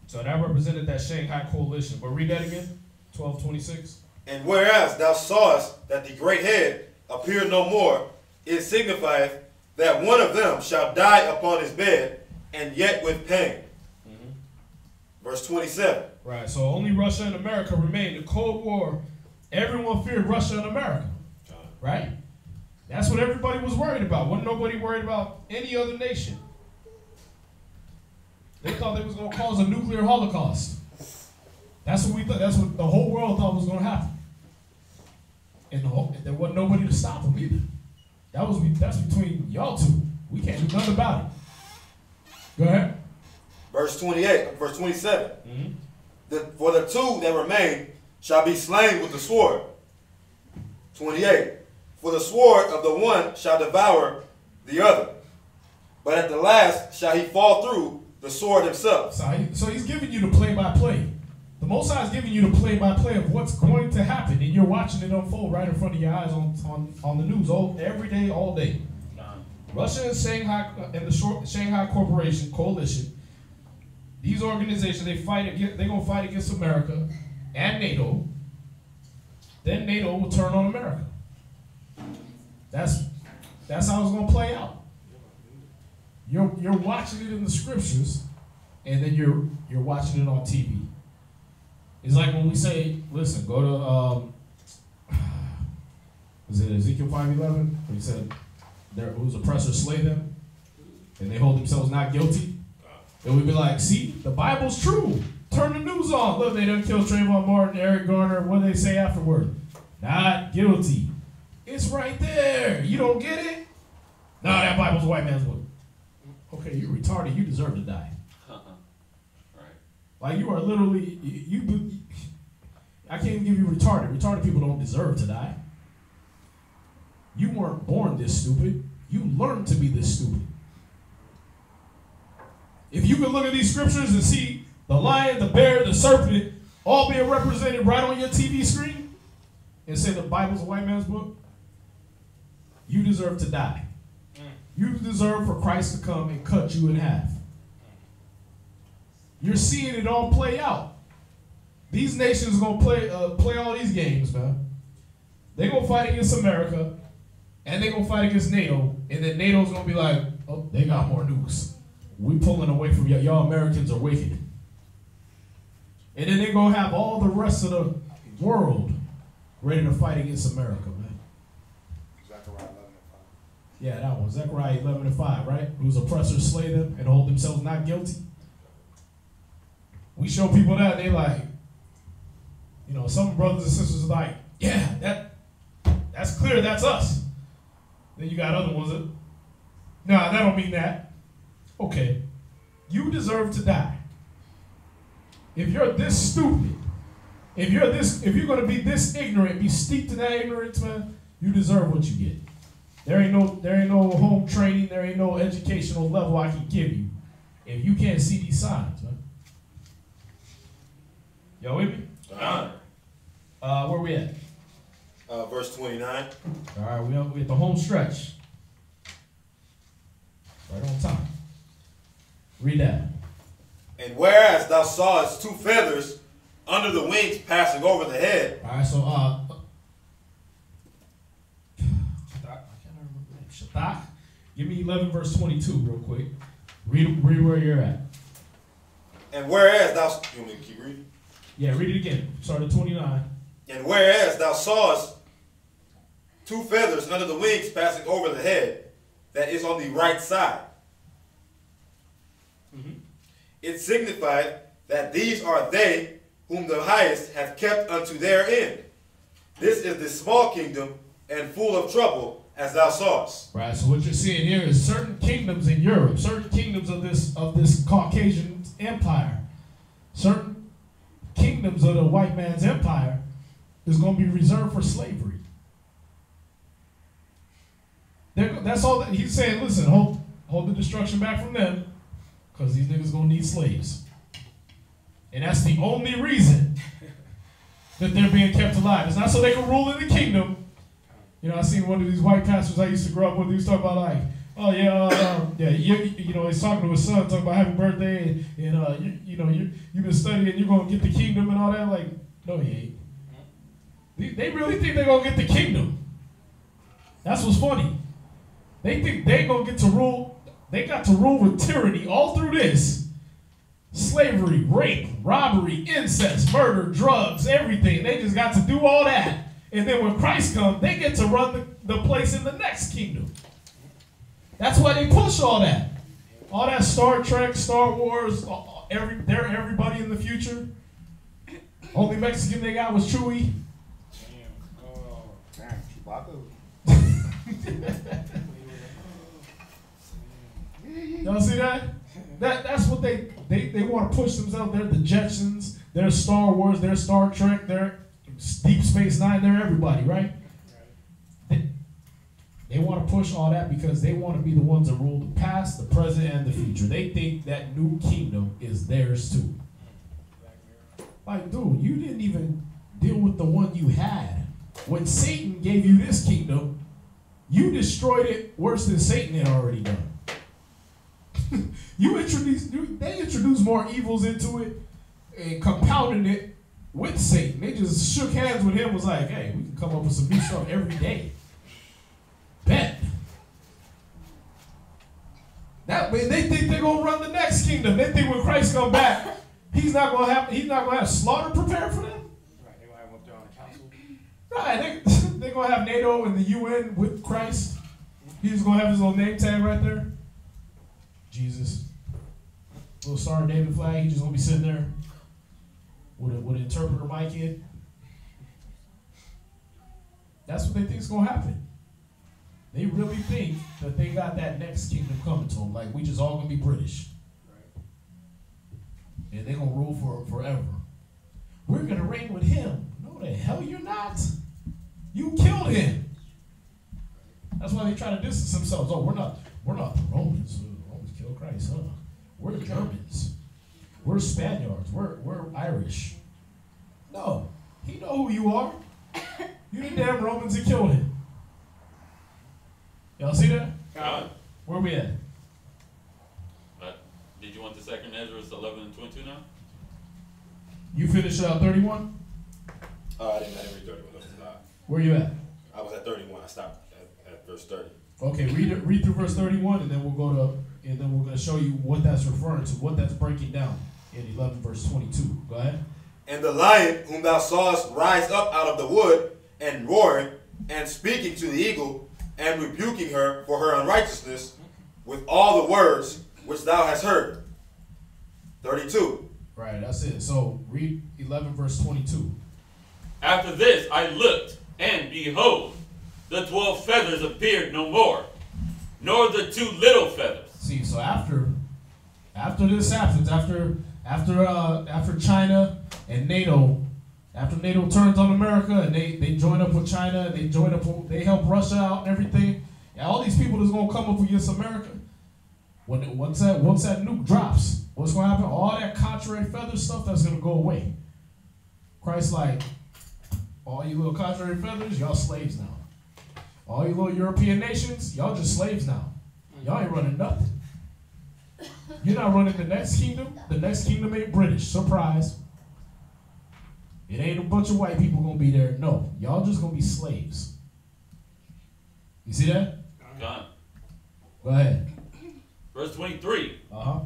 So that represented that Shanghai coalition. But read that again, 12:26. And whereas thou sawest that the great head appeared no more, it signifieth that one of them shall die upon his bed, and yet with pain. Verse 27. Right, so only Russia and America remained. The Cold War, everyone feared Russia and America, right? That's what everybody was worried about. Wasn't nobody worried about any other nation. They thought they was going to cause a nuclear holocaust. That's what we thought. That's what the whole world thought was going to happen. And there wasn't nobody to stop them either. That's between y'all two. We can't do nothing about it. Go ahead. Verse 27. For the two that remain shall be slain with the sword. 28. For the sword of the one shall devour the other, but at the last shall he fall through the sword himself. So he's giving you the play-by-play. The Most High is giving you the play-by-play of what's going to happen, and you're watching it unfold right in front of your eyes on the news every day, all day. Russia and Shanghai and the Shanghai Corporation Coalition, these organizations, they're gonna fight against America and NATO. Then NATO will turn on America. That's how it's gonna play out. You're watching it in the scriptures, and then you're watching it on TV. It's like when we say, listen, go to is it Ezekiel 5:11? He said, whose oppressors slay them, and they hold themselves not guilty. And we'd be like, see, the Bible's true. Turn the news on. Look, they done killed Trayvon Martin, Eric Garner. What do they say afterward? Not guilty. It's right there. You don't get it? No, that Bible's a white man's book. Okay, you're retarded. You deserve to die. Right. Like you are literally, I can't even give you retarded. Retarded people don't deserve to die. You weren't born this stupid. You learned to be this stupid. If you can look at these scriptures and see the lion, the bear, the serpent, all being represented right on your TV screen, and say the Bible's a white man's book, you deserve to die. You deserve for Christ to come and cut you in half. You're seeing it all play out. These nations are gonna play all these games, man. They're gonna fight against America, and they're gonna fight against NATO, and then NATO's gonna be like, oh, they got more nukes. We pulling away from y'all. Y'all Americans are wicked. And then they're gonna have all the rest of the world ready to fight against America, man. Zechariah 11:5. Yeah, that one. Zechariah 11:5, right? Whose oppressors slay them and hold themselves not guilty. We show people that, they like, some brothers and sisters are like, yeah, that's clear, that's us. Then you got other ones that, nah, that don't mean that. Okay, you deserve to die. If you're this stupid, if you're gonna be this ignorant, be steeped in that ignorance, man, you deserve what you get. There ain't no home training, there ain't no educational level I can give you if you can't see these signs, man. Y'all with me? Where we at? Verse 29. All right, we at the home stretch. Right on time. Read that. And whereas thou sawest two feathers under the wings passing over the head. All right, so Shadak, give me 11 verse 22 real quick. Read where you're at. And whereas thou, you want me to keep reading? Yeah, read it again. Start at 29. And whereas thou sawest two feathers under the wings passing over the head, that is on the right side. It signified that these are they whom the highest hath kept unto their end. This is the small kingdom and full of trouble, as thou sawest. Right, so what you're seeing here is certain kingdoms in Europe, certain kingdoms of this Caucasian empire, certain kingdoms of the white man's empire is going to be reserved for slavery. That's all that he's saying. Listen, hold the destruction back from them, because these niggas going to need slaves. And that's the only reason that they're being kept alive. It's not so they can rule in the kingdom. You know, I seen one of these white pastors I used to grow up with. He was talking about like, oh yeah, you know, he's talking to his son, talking about happy birthday, and you've been studying, you're gonna get the kingdom and all that. Like, no, he ain't. They really think they're gonna get the kingdom. That's what's funny. They think they're gonna get to rule. They got to rule with tyranny all through this. Slavery, rape, robbery, incest, murder, drugs, everything. They just got to do all that. And then when Christ comes, they get to run the place in the next kingdom. That's why they push all that. All that Star Trek, Star Wars, they're everybody in the future. Only Mexican they got was Chewie. Damn, Chewbacca. Y'all see that? That's what they want to push themselves. They're the Jetsons. They're Star Wars. They're Star Trek. They're Deep Space Nine. They're everybody, right? They want to push all that because they want to be the ones that rule the past, the present, and the future. They think that new kingdom is theirs too. Like, dude, you didn't even deal with the one you had. When Satan gave you this kingdom, you destroyed it worse than Satan had already done. They introduced more evils into it and compounded it with Satan. They just shook hands with him, was like, hey, we can come up with some new stuff every day. Bet. They think they're gonna run the next kingdom. They think when Christ comes back, he's not gonna have slaughter prepared for them. Right, they're gonna have him up there on the council. Right, they're gonna have NATO and the UN with Christ. He's gonna have his little name tag right there. Jesus. Little Star of David flag, he's just gonna be sitting there with an interpreter mic in. That's what they think is gonna happen. They really think that they got that next kingdom coming to them, like we just all gonna be British. Right. And they're gonna rule for forever. We're gonna reign with him. No, the hell you're not. You killed him. That's why they try to distance themselves. Oh, we're not the Romans. The Romans killed Christ, huh? We're Germans. We're Spaniards. We're Irish. No, he know who you are. You the damn Romans that killed him. Y'all see that? Where we at? Did you want the second Esdras 11 and 22 now? You finished 31? I didn't read 31. Where you at? I was at 31. I stopped at verse 30. Okay, read through verse 31, and then we're gonna show you what that's referring to, what that's breaking down in 11 verse 22. Go ahead. And the lion whom thou sawest rise up out of the wood, and roaring, and speaking to the eagle, and rebuking her for her unrighteousness, with all the words which thou hast heard. 32. Right, that's it. So read 11 verse 22. After this I looked, and behold, the 12 feathers appeared no more, nor the 2 little feathers. See, so after this happens, after China and NATO, after NATO turns on America and they join up with China, they help Russia out and everything, and all these people that's gonna come up against America. Once that nuke drops, what's gonna happen? All that contrary feather stuff, that's gonna go away. Christ like, all you little contrary feathers, y'all slaves now. All you little European nations, y'all just slaves now. Y'all ain't running nothing. You're not running the next kingdom. The next kingdom ain't British. Surprise. It ain't a bunch of white people gonna be there. No, y'all just gonna be slaves. You see that? Gone. Go ahead. Verse 23. Uh-huh.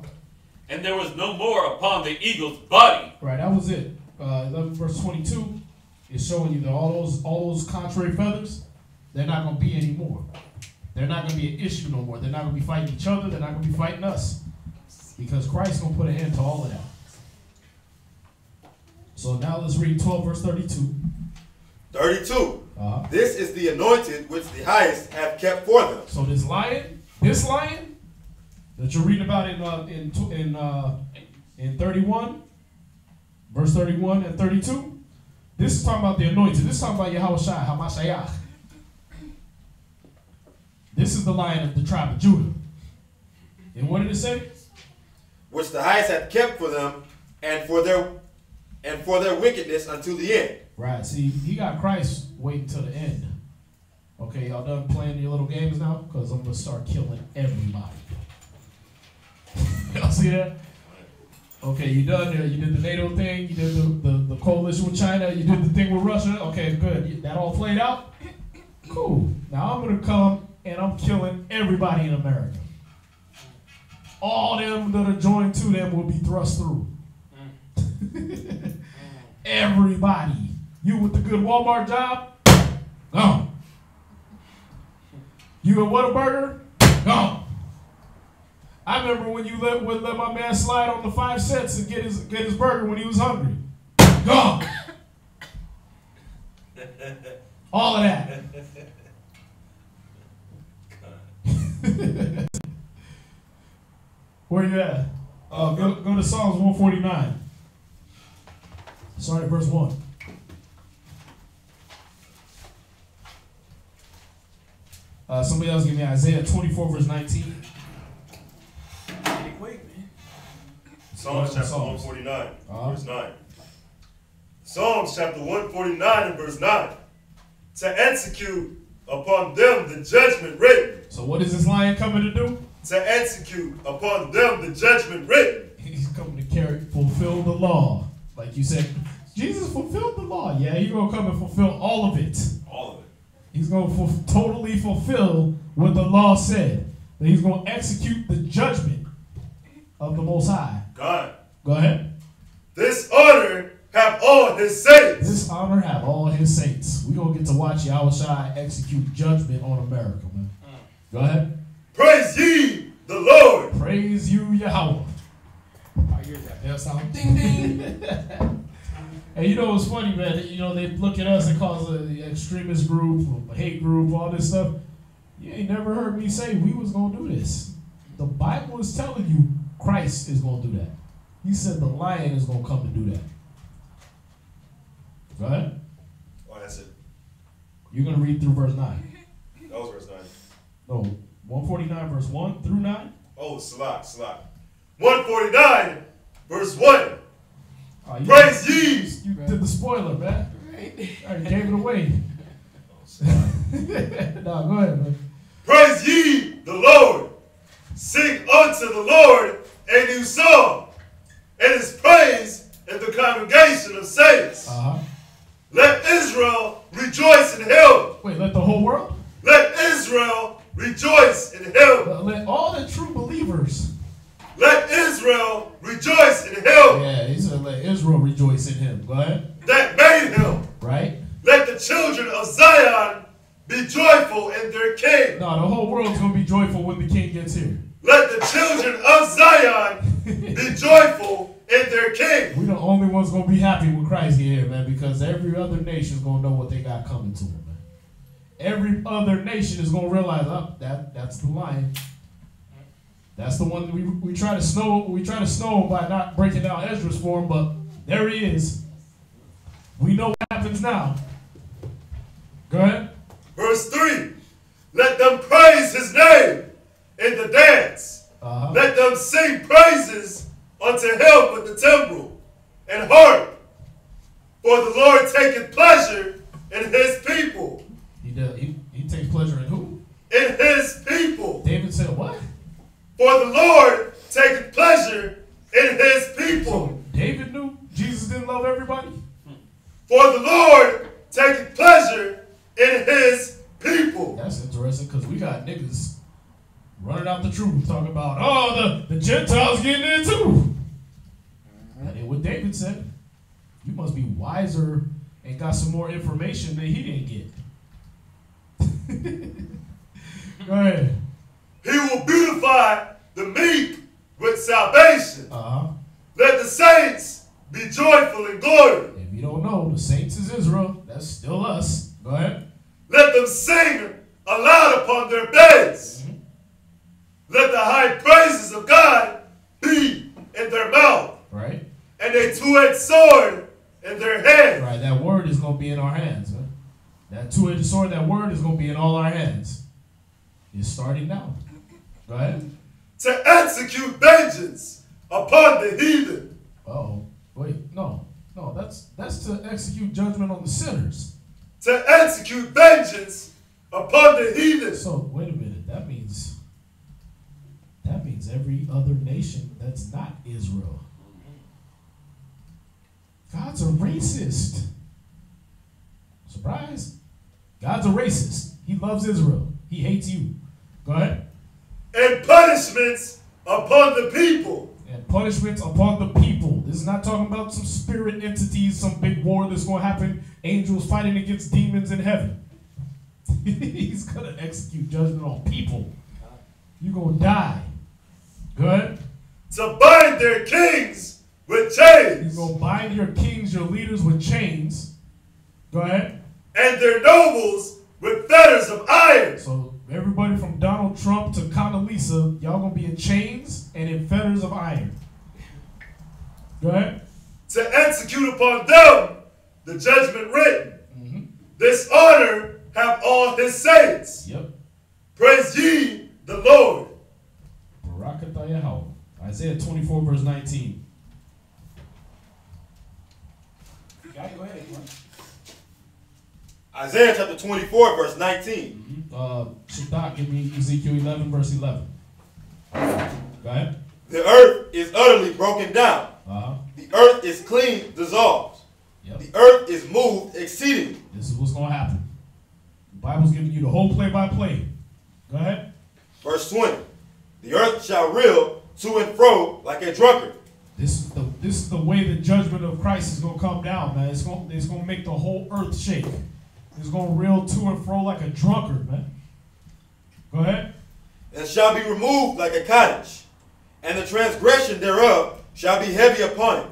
And there was no more upon the eagle's body. Right, that was it. 11 verse 22 is showing you that all those contrary feathers, they're not gonna be anymore. They're not gonna be an issue no more. They're not gonna be fighting each other. They're not gonna be fighting us. Because Christ's gonna put an end to all of that. So now let's read 12 verse 32. 32. Uh-huh. This is the anointed which the highest have kept for them. So this lion that you're reading about in 31, verse 31 and 32, this is talking about the anointed. This is talking about Yahushua, Hamashiach. This is the lion of the tribe of Judah. And what did it say? Which the highest hath kept for them, and for their wickedness unto the end. Right. See, he got Christ waiting till the end. Okay, y'all done playing your little games now? Because I'm gonna start killing everybody. Y'all see that? Okay, you done there. You did the NATO thing. You did the coalition with China. You did the thing with Russia. Okay, good. That all played out? Cool. Now I'm going to come and I'm killing everybody in America. All them that are joined to them will be thrust through. Everybody. You with the good Walmart job? Gone. You at Whataburger? Gone. I remember when you would let my man slide on the 5 cents and get his burger when he was hungry. Gone. All of that. Where you at? Go to Psalms 149. Start at verse 1. Somebody else give me Isaiah 24 verse 19. Psalms chapter 149, verse 9. Psalms chapter 149 and verse 9. To execute upon them the judgment written. So what is this lion coming to do? To execute upon them the judgment written. He's coming to fulfill the law. Like you said, Jesus fulfilled the law. Yeah, he's going to come and fulfill all of it. All of it. He's going to totally fulfill what the law said. That he's going to execute the judgment of the Most High. God. Go ahead. This honor have all his saints. This honor have all his saints. We're going to get to watch Yahushua execute judgment on America, man. Go ahead. Praise ye the Lord. Praise you, Yahweh. I hear that bell sound. Ding, ding. And you know what's funny, man? You know, they look at us and call us an extremist group, a hate group, all this stuff. You ain't never heard me say we was going to do this. The Bible is telling you Christ is going to do that. He said the lion is going to come and do that. Go ahead. Oh, that's it. You're going to read through verse 9. That was verse 9. No, 149 verse 1 through 9. Oh, Salah. 149 verse 1. Praise ye! You did the spoiler, man. I gave it away. No, go ahead, man. Praise ye the Lord. Sing unto the Lord a new song, and his praise in the congregation of saints. Let Israel rejoice in him. Wait, let the whole world? Let Israel rejoice in him. Let all the true believers. Let Israel rejoice in him. Yeah, he said let Israel rejoice in him. Go ahead. That made him. Right. Let the children of Zion be joyful in their king. No, the whole world's going to be joyful when the king gets here. Let the children of Zion be joyful in their king. We're the only ones going to be happy with Christ here, man, because every other nation's going to know what they got coming to them, man. Every other nation is going to realize, oh, that's the lion. That's the one we try to snow. We try to snow him by not breaking down Esdras for him, but there he is. We know what happens now. Go ahead. Verse 3. Let them praise his name in the dance. Let them sing praises unto him with the timbrel and harp. For the Lord taketh pleasure in his people. He does. He takes pleasure in who? In his people. David said what? For the Lord taketh pleasure in his people. So David knew Jesus didn't love everybody? For the Lord taketh pleasure in his people. That's interesting because we got niggas running out the truth talking about, oh, the Gentiles getting in too. That ain't what David said. You must be wiser and got some more information that he didn't get. Go ahead. He will beautify the meek with salvation. Uh-huh. Let the saints be joyful in glory. If you don't know, the saints is Israel. That's still us. Go ahead. Let them sing aloud upon their beds. Mm-hmm. Let the high praises of God be in their mouth. Right. And a two-edged sword in their hand. Right. That word is going to be in our hands. Huh? That two-edged sword, that word is going to be in all our hands. It's starting now. Go ahead. To execute vengeance upon the heathen. Uh-oh. Wait, no. No, that's to execute judgment on the sinners. To execute vengeance upon the heathen. So, wait a minute. That means every other nation that's not Israel. God's a racist. Surprise? God's a racist. He loves Israel. He hates you. Go ahead. And punishments upon the people. And punishments upon the people. This is not talking about some spirit entities, some big war that's going to happen, angels fighting against demons in heaven. He's going to execute judgment on people. You're going to die. Go ahead. To bind their kings with chains. He's going to bind your kings, your leaders with chains. Go ahead. And their nobles with fetters of iron. So everybody from Donald Trump to Condoleezza, y'all going to be in chains and in fetters of iron. Go ahead. To execute upon them the judgment written. Mm-hmm. This honor have all his saints. Yep. Praise ye the Lord. Barakatah Yahweh. Isaiah 24 verse 19. Go ahead, man. Isaiah chapter 24 verse 19. Shaddach, give me Ezekiel 11 verse 11. Go ahead. The earth is utterly broken down. Uh-huh. The earth is clean dissolved. Yep. The earth is moved exceedingly. This is what's going to happen. The Bible's giving you the whole play-by-play. Go ahead. Verse 20. The earth shall reel to and fro like a drunkard. This is the way the judgment of Christ is going to come down, man. It's going to make the whole earth shake. It's going to reel to and fro like a drunkard, man. Go ahead. And shall be removed like a cottage, and the transgression thereof shall be heavy upon it,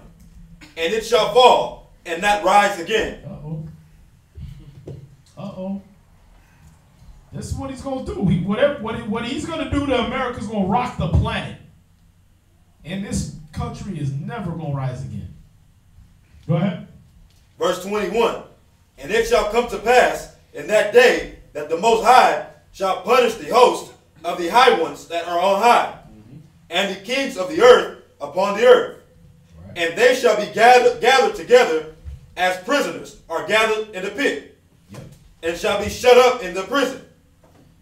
and it shall fall and not rise again. Uh-oh. Uh-oh. This is what he's going to do. What he's going to do to America is going to rock the planet. And this country is never going to rise again. Go ahead. Verse 21. And it shall come to pass in that day that the Most High shall punish the host of the high ones that are on high, and the kings of the earth upon the earth. Right. And they shall be gathered together as prisoners are gathered in the pit, and shall be shut up in the prison.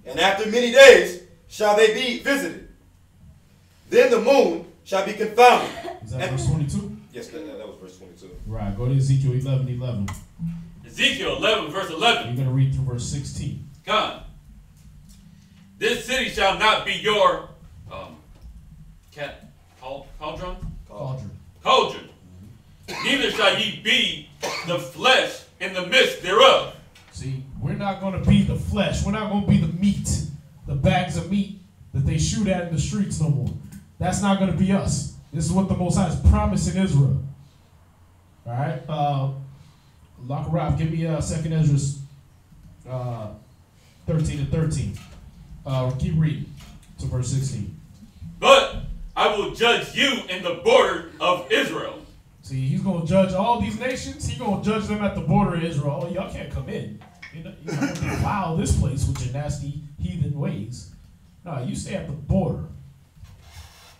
And after many days shall they be visited. Then the moon shall be confounded. Is that verse 22? Yes, that was verse 22. Right, go to Ezekiel 11:11. Ezekiel 11, verse 11. You're going to read through verse 16. God, this city shall not be your cauldron. Cauldron. Neither shall ye be the flesh in the midst thereof. See, we're not going to be the flesh. We're not going to be the meat, the bags of meat that they shoot at in the streets no more. That's not going to be us. This is what the Most High is promising Israel. All right? Lakarab, give me 2nd Esdras 13:13. Keep reading to verse 16. But I will judge you in the border of Israel. See, he's going to judge all these nations. He's going to judge them at the border of Israel. Oh, y'all can't come in. You're not going to defile this place with your nasty heathen ways. No, you stay at the border.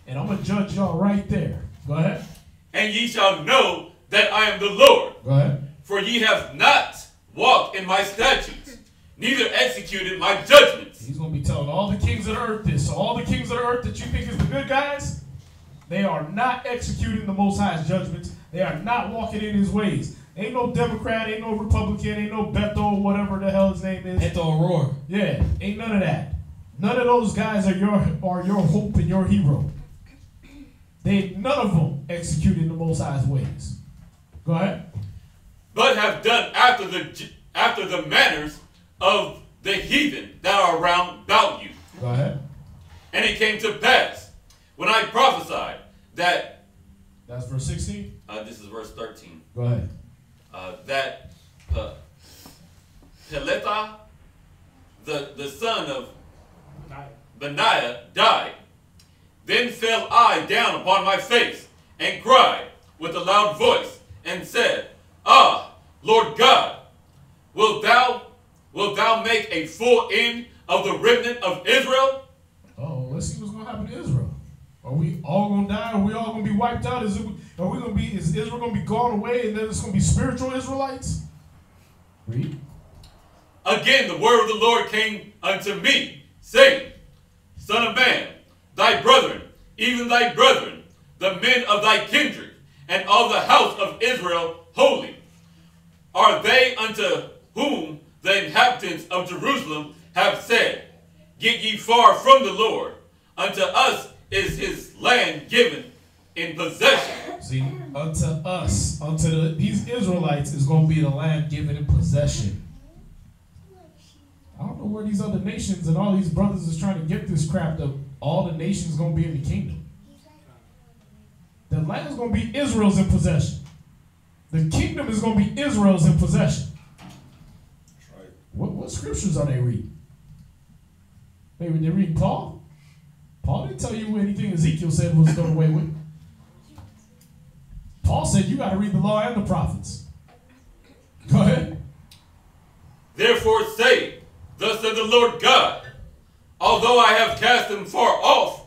And I'm going to judge y'all right there. Go ahead. And ye shall know that I am the Lord. Go ahead. For ye have not walked in my statutes, neither executed my judgments. He's going to be telling all the kings of the earth this. So all the kings of the earth that you think is the good guys, they are not executing the Most High's judgments. They are not walking in his ways. Ain't no Democrat, ain't no Republican, ain't no Beto, whatever the hell his name is. Beto O'Rourke. Yeah, ain't none of that. None of those guys are your hope and your hero. None of them executing the Most High's ways. Go ahead. But have done after the manners of the heathen that are round about you. Go ahead. And it came to pass, when I prophesied that... That's verse 16? This is verse 13. Go ahead. That Pelethah, the son of Benaiah, died. Then fell I down upon my face, and cried with a loud voice, and said, Ah, Lord God, wilt thou make a full end of the remnant of Israel? Oh, let's see what's going to happen to Israel. Are we all going to die? Are we all going to be wiped out? Is Israel going to be gone away, and then it's going to be spiritual Israelites? Read. Again the word of the Lord came unto me, saying, Son of man, thy brethren, even thy brethren, the men of thy kindred, and all the house of Israel holy, are they unto whom the inhabitants of Jerusalem have said, Get ye far from the Lord, unto us is his land given in possession. See, unto us, these Israelites is going to be the land given in possession. I don't know where these other nations and all these brothers is trying to get this crap that all the nations going to be in the kingdom. The land is going to be Israel's in possession. The kingdom is going to be Israel's in possession. That's right. What scriptures are they reading? Maybe they read Paul? Paul didn't tell you anything Ezekiel said was done away with. Paul said you got to read the law and the prophets. Go ahead. Therefore say, Thus said the Lord God, although I have cast them far off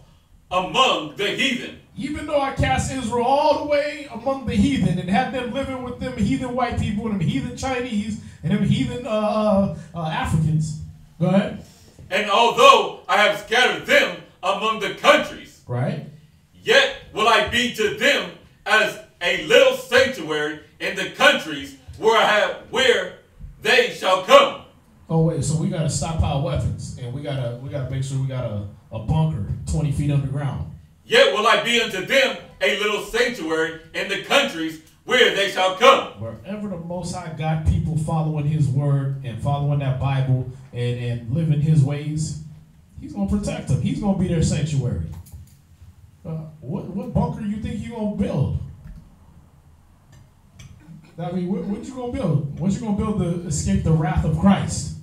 among the heathen. Even though I cast Israel all the way among the heathen and have them living with them heathen white people and them heathen Chinese and them heathen Africans. Go ahead. And although I have scattered them among the countries, right, yet will I be to them as a little sanctuary in the countries where they shall come. Oh wait, so we gotta stockpile weapons and we gotta make sure we got a bunker 20 feet underground. Yet will I be unto them a little sanctuary in the countries where they shall come. Wherever the Most High got people following his word and following that Bible and living his ways, he's going to protect them. He's going to be their sanctuary. What bunker you think you going to build? I mean, what you going to build? What you going to build to escape the wrath of Christ?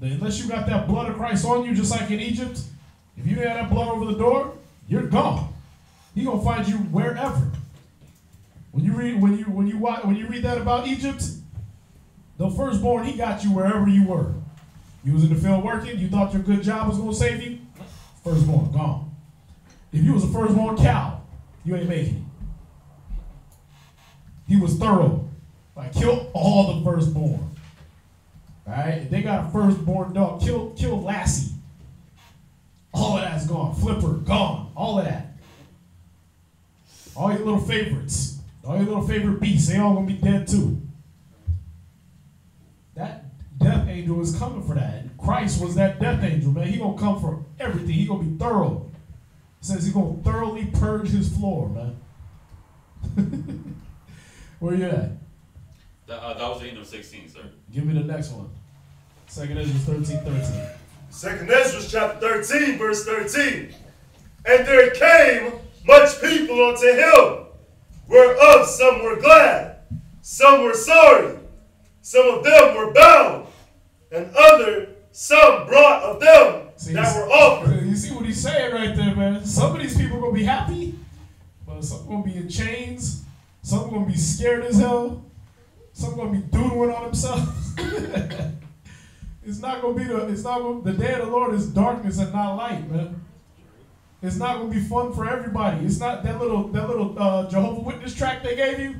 Unless you got that blood of Christ on you, just like in Egypt, if you didn't have that blood over the door, you're gone. He's going to find you wherever. When you read that about Egypt, the firstborn, he got you wherever you were. You was in the field working, you thought your good job was going to save you, firstborn, gone. If you was a firstborn cow, you ain't making it. He was thorough. Like, kill all the firstborn. All right? If they got a firstborn dog, kill Lassie. All of that's gone. Flipper, gone. All of that. All your little favorites. All your little favorite beasts, they all going to be dead too. That death angel is coming for that. Christ was that death angel, man. He going to come for everything. He going to be thorough. It says he's going to thoroughly purge his floor, man. Where you at? That was the end of 16, sir. Give me the next one. 2 Esdras 13:13. 2 Esdras chapter 13, verse 13. And there came much people unto him, whereof some were glad, some were sorry, some of them were bound, and some brought of them that were offered. You see what he's saying right there, man? Some of these people are going to be happy, but some are going to be in chains, some are going to be scared as hell, some are going to be doodling on themselves. It's not going to be the day of the Lord is darkness and not light, man. It's not going to be fun for everybody. It's not that little Jehovah's Witness tract they gave you.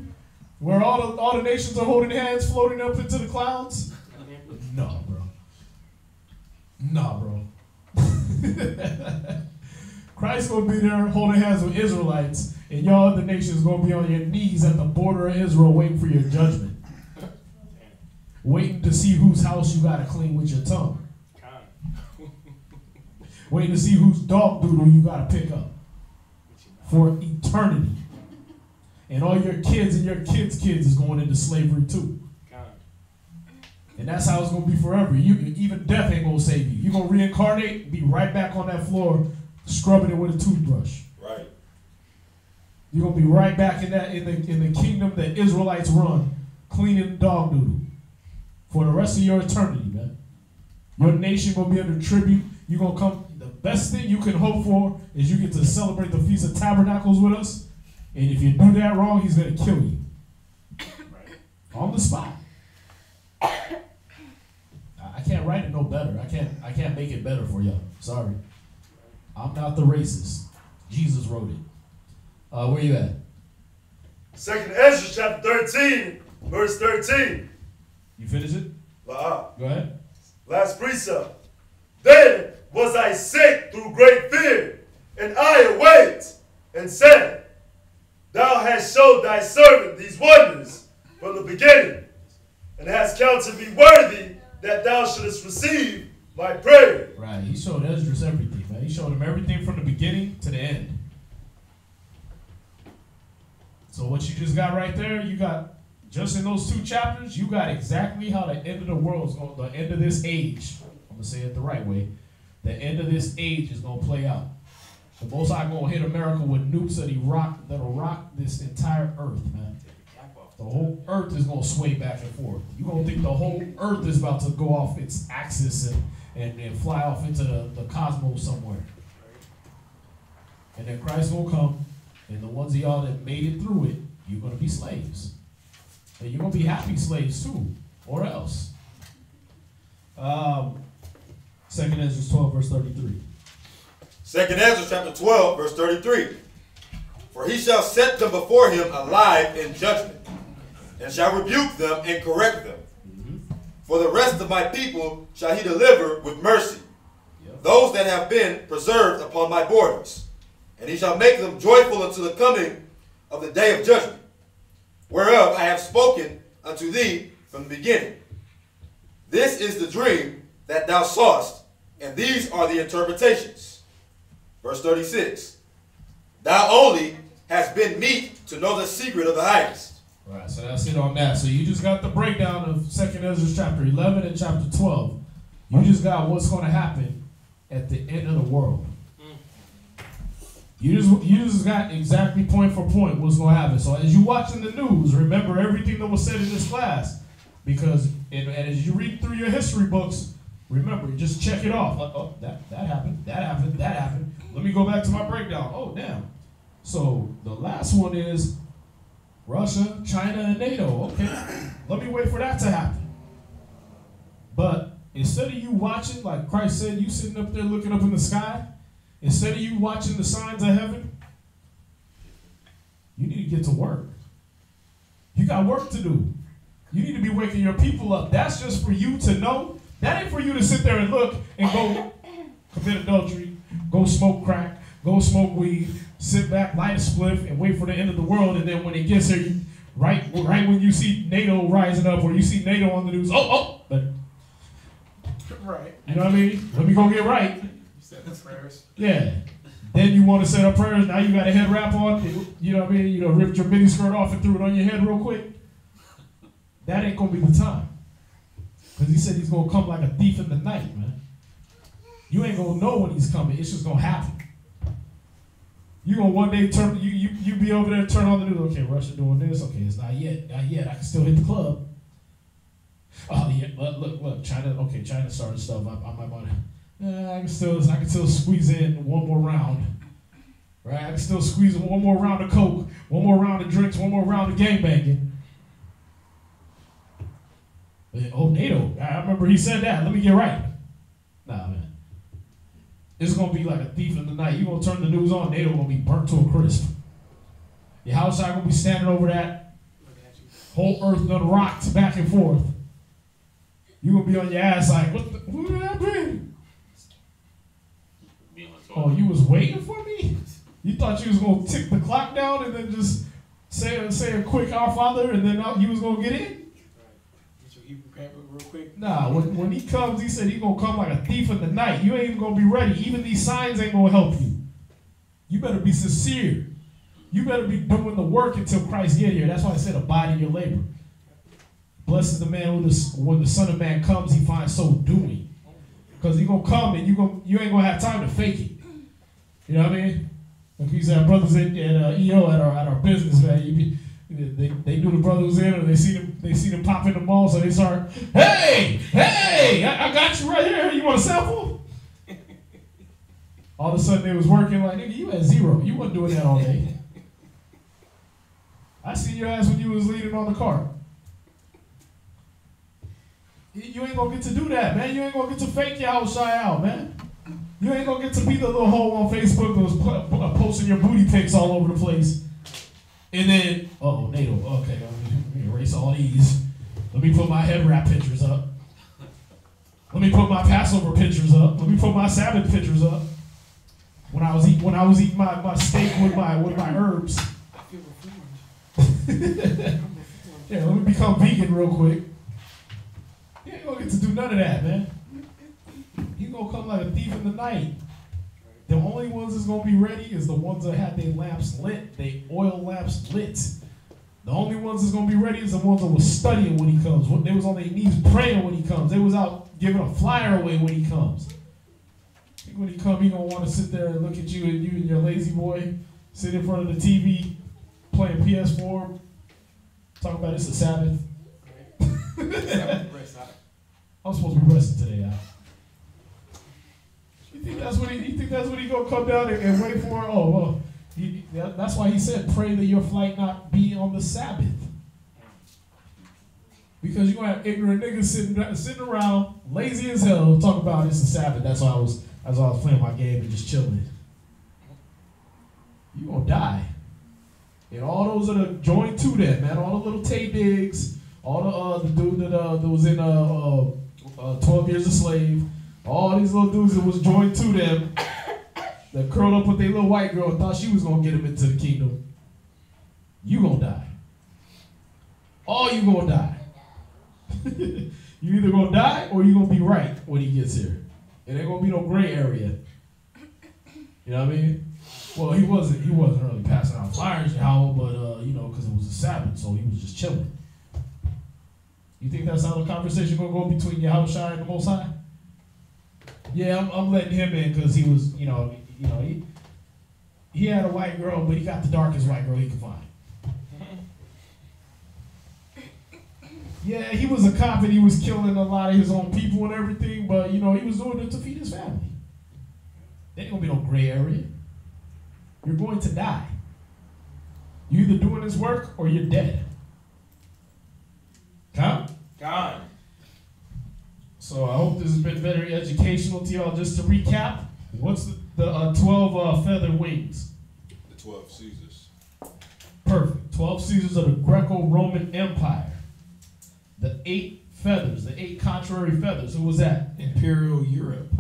Where all the nations are holding hands, floating up into the clouds? No, bro. Nah, bro. Christ gonna be there holding hands with Israelites, and y'all other nations gonna be on your knees at the border of Israel waiting for your judgment. Waiting to see whose house you gotta clean with your tongue. Waiting to see whose dog doodle you gotta pick up for eternity. And all your kids and your kids' kids is going into slavery too. And that's how it's going to be forever. Even death ain't going to save you. You're going to reincarnate and be right back on that floor scrubbing it with a toothbrush. Right. You're going to be right back in the kingdom that Israelites run, cleaning dog doodle for the rest of your eternity, man. Your nation going to be under tribute. You're going to come. The best thing you can hope for is you get to celebrate the Feast of Tabernacles with us. And if you do that wrong, he's going to kill you. Right. On the spot. I can't write it no better. I can't make it better for y'all. Sorry. I'm not the racist. Jesus wrote it. Where you at? 2nd Esdras chapter 13, verse 13. You finish it? Go ahead. Last precept. Then was I sick through great fear, and I await and said, Thou hast showed thy servant these wonders from the beginning, and hast counted me worthy that thou shouldest receive my prayer. Right. He showed Esdras everything, man. He showed him everything from the beginning to the end. So what you just got right there, you got, just in those 2 chapters, you got exactly how the end of the world is going, the end of this age, I'm going to say it the right way, the end of this age is going to play out. The Most High going to hit America with nukes that'll rock this entire earth, man. The whole earth is going to sway back and forth. You're going to think the whole earth is about to go off its axis and fly off into the cosmos somewhere. And then Christ will come, and the ones of y'all that made it through it, you're going to be slaves. And you're going to be happy slaves too, or else. 2nd Esdras 12, verse 33. 2nd Esdras chapter 12, verse 33. For he shall set them before him alive in judgment, and shall rebuke them and correct them. For the rest of my people shall he deliver with mercy, those that have been preserved upon my borders. And he shall make them joyful unto the coming of the day of judgment, whereof I have spoken unto thee from the beginning. This is the dream that thou sawest, and these are the interpretations. Verse 36. Thou only hast been meet to know the secret of the highest. Right, so that's it on that. So you just got the breakdown of 2nd Esdras chapter 11 and chapter 12. You just got what's going to happen at the end of the world. You just got exactly point for point what's going to happen. So as you're watching the news, remember everything that was said in this class. Because and as you read through your history books, remember, just check it off. Oh, that happened, that happened, that happened. Let me go back to my breakdown. Oh, damn. So the last one is Russia, China, and NATO. Okay, let me wait for that to happen. But instead of you watching, like Christ said, you sitting up there looking up in the sky, instead of you watching the signs of heaven, you need to get to work. You got work to do. You need to be waking your people up. That's just for you to know. That ain't for you to sit there and look and go commit adultery, go smoke crack, go smoke weed, sit back, light a spliff, and wait for the end of the world. And then when it gets here, right when you see NATO rising up or you see NATO on the news, but Right. you know what I mean? Let me go get right. You said the prayers. Yeah. Then you want to set up prayers. Now you got a head wrap on. You know what I mean? You know, ripped your mini skirt off and threw it on your head real quick. That ain't going to be the time. Because he said he's going to come like a thief in the night, man. You ain't going to know when he's coming. It's just going to happen. You're going to one day turn, you be over there, turn on the news. Okay, Russia doing this. Okay, it's not yet. Not yet. I can still hit the club. Oh, yeah, look, China. Okay, China started stuff. I might want to. I can still squeeze in one more round. Right? I can still squeeze in one more round of Coke, one more round of drinks, one more round of gangbanging. Oh, NATO. I remember he said that. Let me get right. Nah, man. It's going to be like a thief in the night. You're going to turn the news on, NATO going to be burnt to a crisp. Your house side going to be standing over that. Whole earth done rocked back and forth. You gonna be on your ass like, what happened? Oh, you was waiting for me? You thought you was gonna tick the clock down and then just say a quick Our Father and then you was gonna get in? Get your Hebrew grammar real quick. Nah, when he comes, he said he gonna come like a thief in the night. You ain't even gonna be ready. Even these signs ain't gonna help you. You better be sincere. You better be doing the work until Christ get here. That's why I said abide in your labor. Blessed is the man when the Son of Man comes, he finds so doing. Because he gonna come and you ain't gonna have time to fake it. You know what I mean? Like we said, brothers at EO at our business, man. They knew the brother was in, or they see them pop in the mall, so they start, hey, I got you right here. You want a sample? All of a sudden they was working like, nigga, you at zero. You wasn't doing that all day. I seen your ass when you was leaning on the cart. You ain't gonna get to do that, man. You ain't gonna get to fake your house shy out, man. You ain't gonna get to be the little hoe on Facebook that was posting your booty pics all over the place. And then, NATO, okay, let me erase all these. Let me put my head wrap pictures up. Let me put my Passover pictures up. Let me put my Sabbath pictures up. When I was eating my steak with my herbs. I feel reformed. Yeah, let me become vegan real quick. You ain't gonna get to do none of that, man. You gonna come like a thief in the night. The only ones that's gonna be ready is the ones that had their lamps lit, their oil lamps lit. The only ones that's gonna be ready is the ones that was studying when he comes. They was on their knees praying when he comes. They was out giving a flyer away when he comes. When he come, he gonna want to sit there and look at you and your lazy boy sit in front of the TV playing PS4, talking about it's a Sabbath. I'm supposed to be resting today, Al. You think that's what he gonna come down and wait for? Oh well, that's why he said pray that your flight not be on the Sabbath, because you're gonna have ignorant niggas sitting around lazy as hell talking about it's a Sabbath. That's why I was playing my game and just chilling. You gonna die. And all those that are joined to that, man, all the little Tay Diggs, all the dude that was in 12 Years a Slave, all these little dudes that was joined to them, that curled up with their little white girl and thought she was gonna get him into the kingdom. You gonna die. All you gonna die. You either gonna die or you gonna be right when he gets here. It ain't gonna be no gray area. You know what I mean? Well, he wasn't really passing out flyers, but because it was a Sabbath, so he was just chilling. You think that's how the conversation gonna go between Yahushua and the Most High? Yeah, I'm letting him in because he was, he had a white girl, but he got the darkest white girl he could find. Yeah, he was a cop and he was killing a lot of his own people and everything, but he was doing it to feed his family. There ain't gonna be no gray area. You're going to die. You're either doing this work or you're dead. Huh? God. So I hope this has been very educational to y'all. Just to recap, what's the 12 feather wings? The 12 Caesars. Perfect. 12 Caesars of the Greco-Roman Empire. The 8 feathers, the 8 contrary feathers. Who was that? Imperial Europe.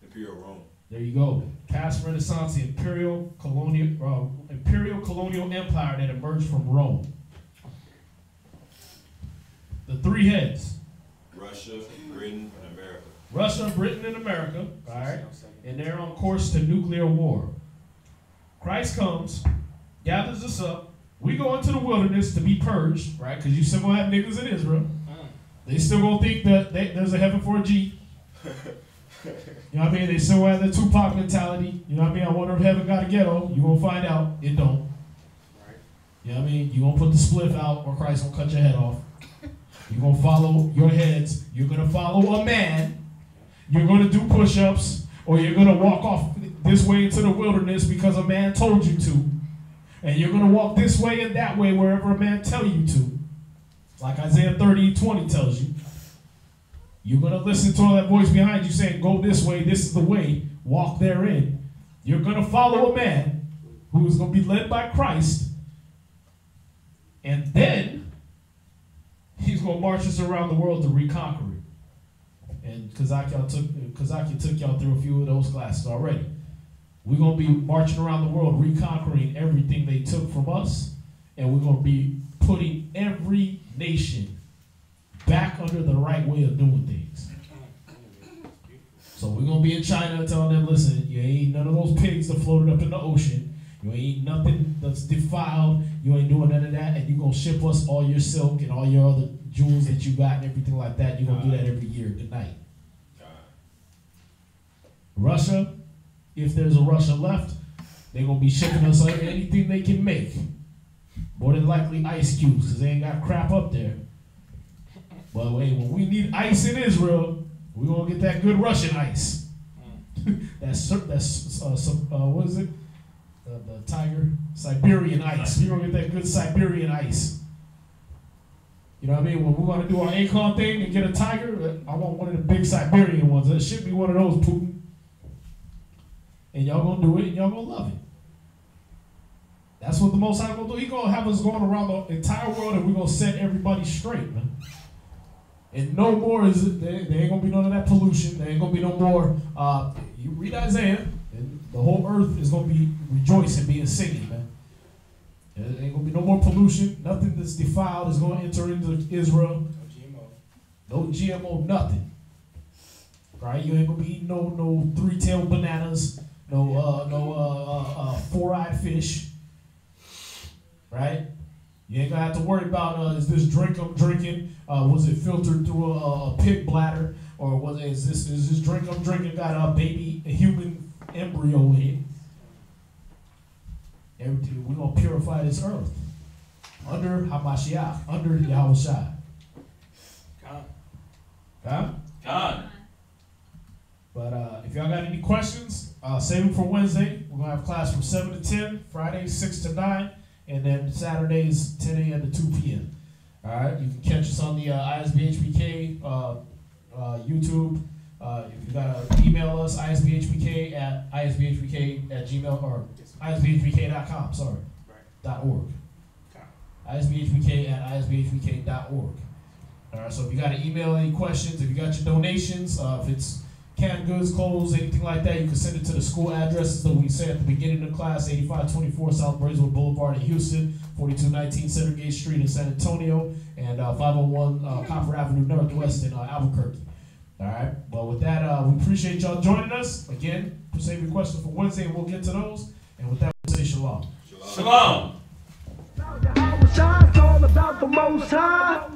Imperial Rome. There you go. Past Renaissance, the Imperial Colonial Empire that emerged from Rome. The 3 heads. Russia, Britain, and America. Russia, Britain, and America. All right. And they're on course to nuclear war. Christ comes, gathers us up. We go into the wilderness to be purged, right? Because you still gonna have niggas in Israel. They still gonna think that there's a heaven for a G. You know what I mean? They still have the Tupac mentality. You know what I mean? I wonder if heaven got a ghetto. You gonna find out. It don't. Right. You know what I mean? You gonna put the spliff out or Christ gonna cut your head off. You're gonna follow your heads. You're gonna follow a man. You're gonna do push-ups, or you're gonna walk off this way into the wilderness because a man told you to. And you're gonna walk this way and that way wherever a man tell you to. Like Isaiah 30:20 tells you. You're gonna listen to that voice behind you saying, go this way, this is the way, walk therein. You're gonna follow a man who is gonna be led by Christ. And then He's going to march us around the world to reconquer it. And Kazaki took y'all through a few of those classes already. We're going to be marching around the world, reconquering everything they took from us. And we're going to be putting every nation back under the right way of doing things. So we're going to be in China telling them, listen, you ain't eat none of those pigs that floated up in the ocean. You ain't eat nothing that's defiled. You ain't doing none of that. And you're going to ship us all your silk and all your other jewels that you got and everything like that. You're going to do that every year. Good night. Russia, if there's a Russia left, they're going to be shipping us anything they can make. More than likely ice cubes, because they ain't got crap up there. But wait, when we need ice in Israel, we're going to get that good Russian ice. That's what is it? The tiger? Siberian ice. We're going to get that good Siberian ice. You know what I mean? When we're going to do our Akon thing and get a tiger, I want one of the big Siberian ones. It should be one of those, Putin. And y'all going to do it, and y'all going to love it. That's what the Most High going to do. He's going to have us going around the entire world, and we're going to set everybody straight, man. And no more is it, there ain't going to be none of that pollution. There ain't going to be no more, you read Isaiah, and the whole earth is going to be rejoicing, being singing, man. There ain't going to be no more pollution. Nothing that's defiled is going to enter into Israel. No GMO, nothing. Right? You ain't going to be eating no three-tailed bananas, no four-eyed fish. Right? You ain't gonna have to worry about is this drink I'm drinking, was it filtered through a pig bladder, or is this drink I'm drinking got a human embryo in it? Everything, we're gonna purify this earth under Hamashiach, under Yahushua. God. But if y'all got any questions, save them for Wednesday. We're gonna have class from 7 to 10, Friday 6 to 9. And then Saturdays, 10 a.m. to 2 p.m. All right, you can catch us on the ISBHPK YouTube. If you gotta email us, isbhpk at gmail or isbhpk.com. Sorry, .org. isbhpk at isbhpk.org. All right, so if you got to email any questions, if you got your donations, if it's canned goods, clothes, anything like that, you can send it to the school addresses that we said at the beginning of the class: 8524 South Braeswood Boulevard in Houston, 4219 Center Gate Street in San Antonio, and 501 Copper Avenue Northwest in Albuquerque. All right. Well, with that, we appreciate y'all joining us. Again, save your questions for Wednesday, and we'll get to those. And with that, we'll say shalom. Shalom. It's all about the Most High.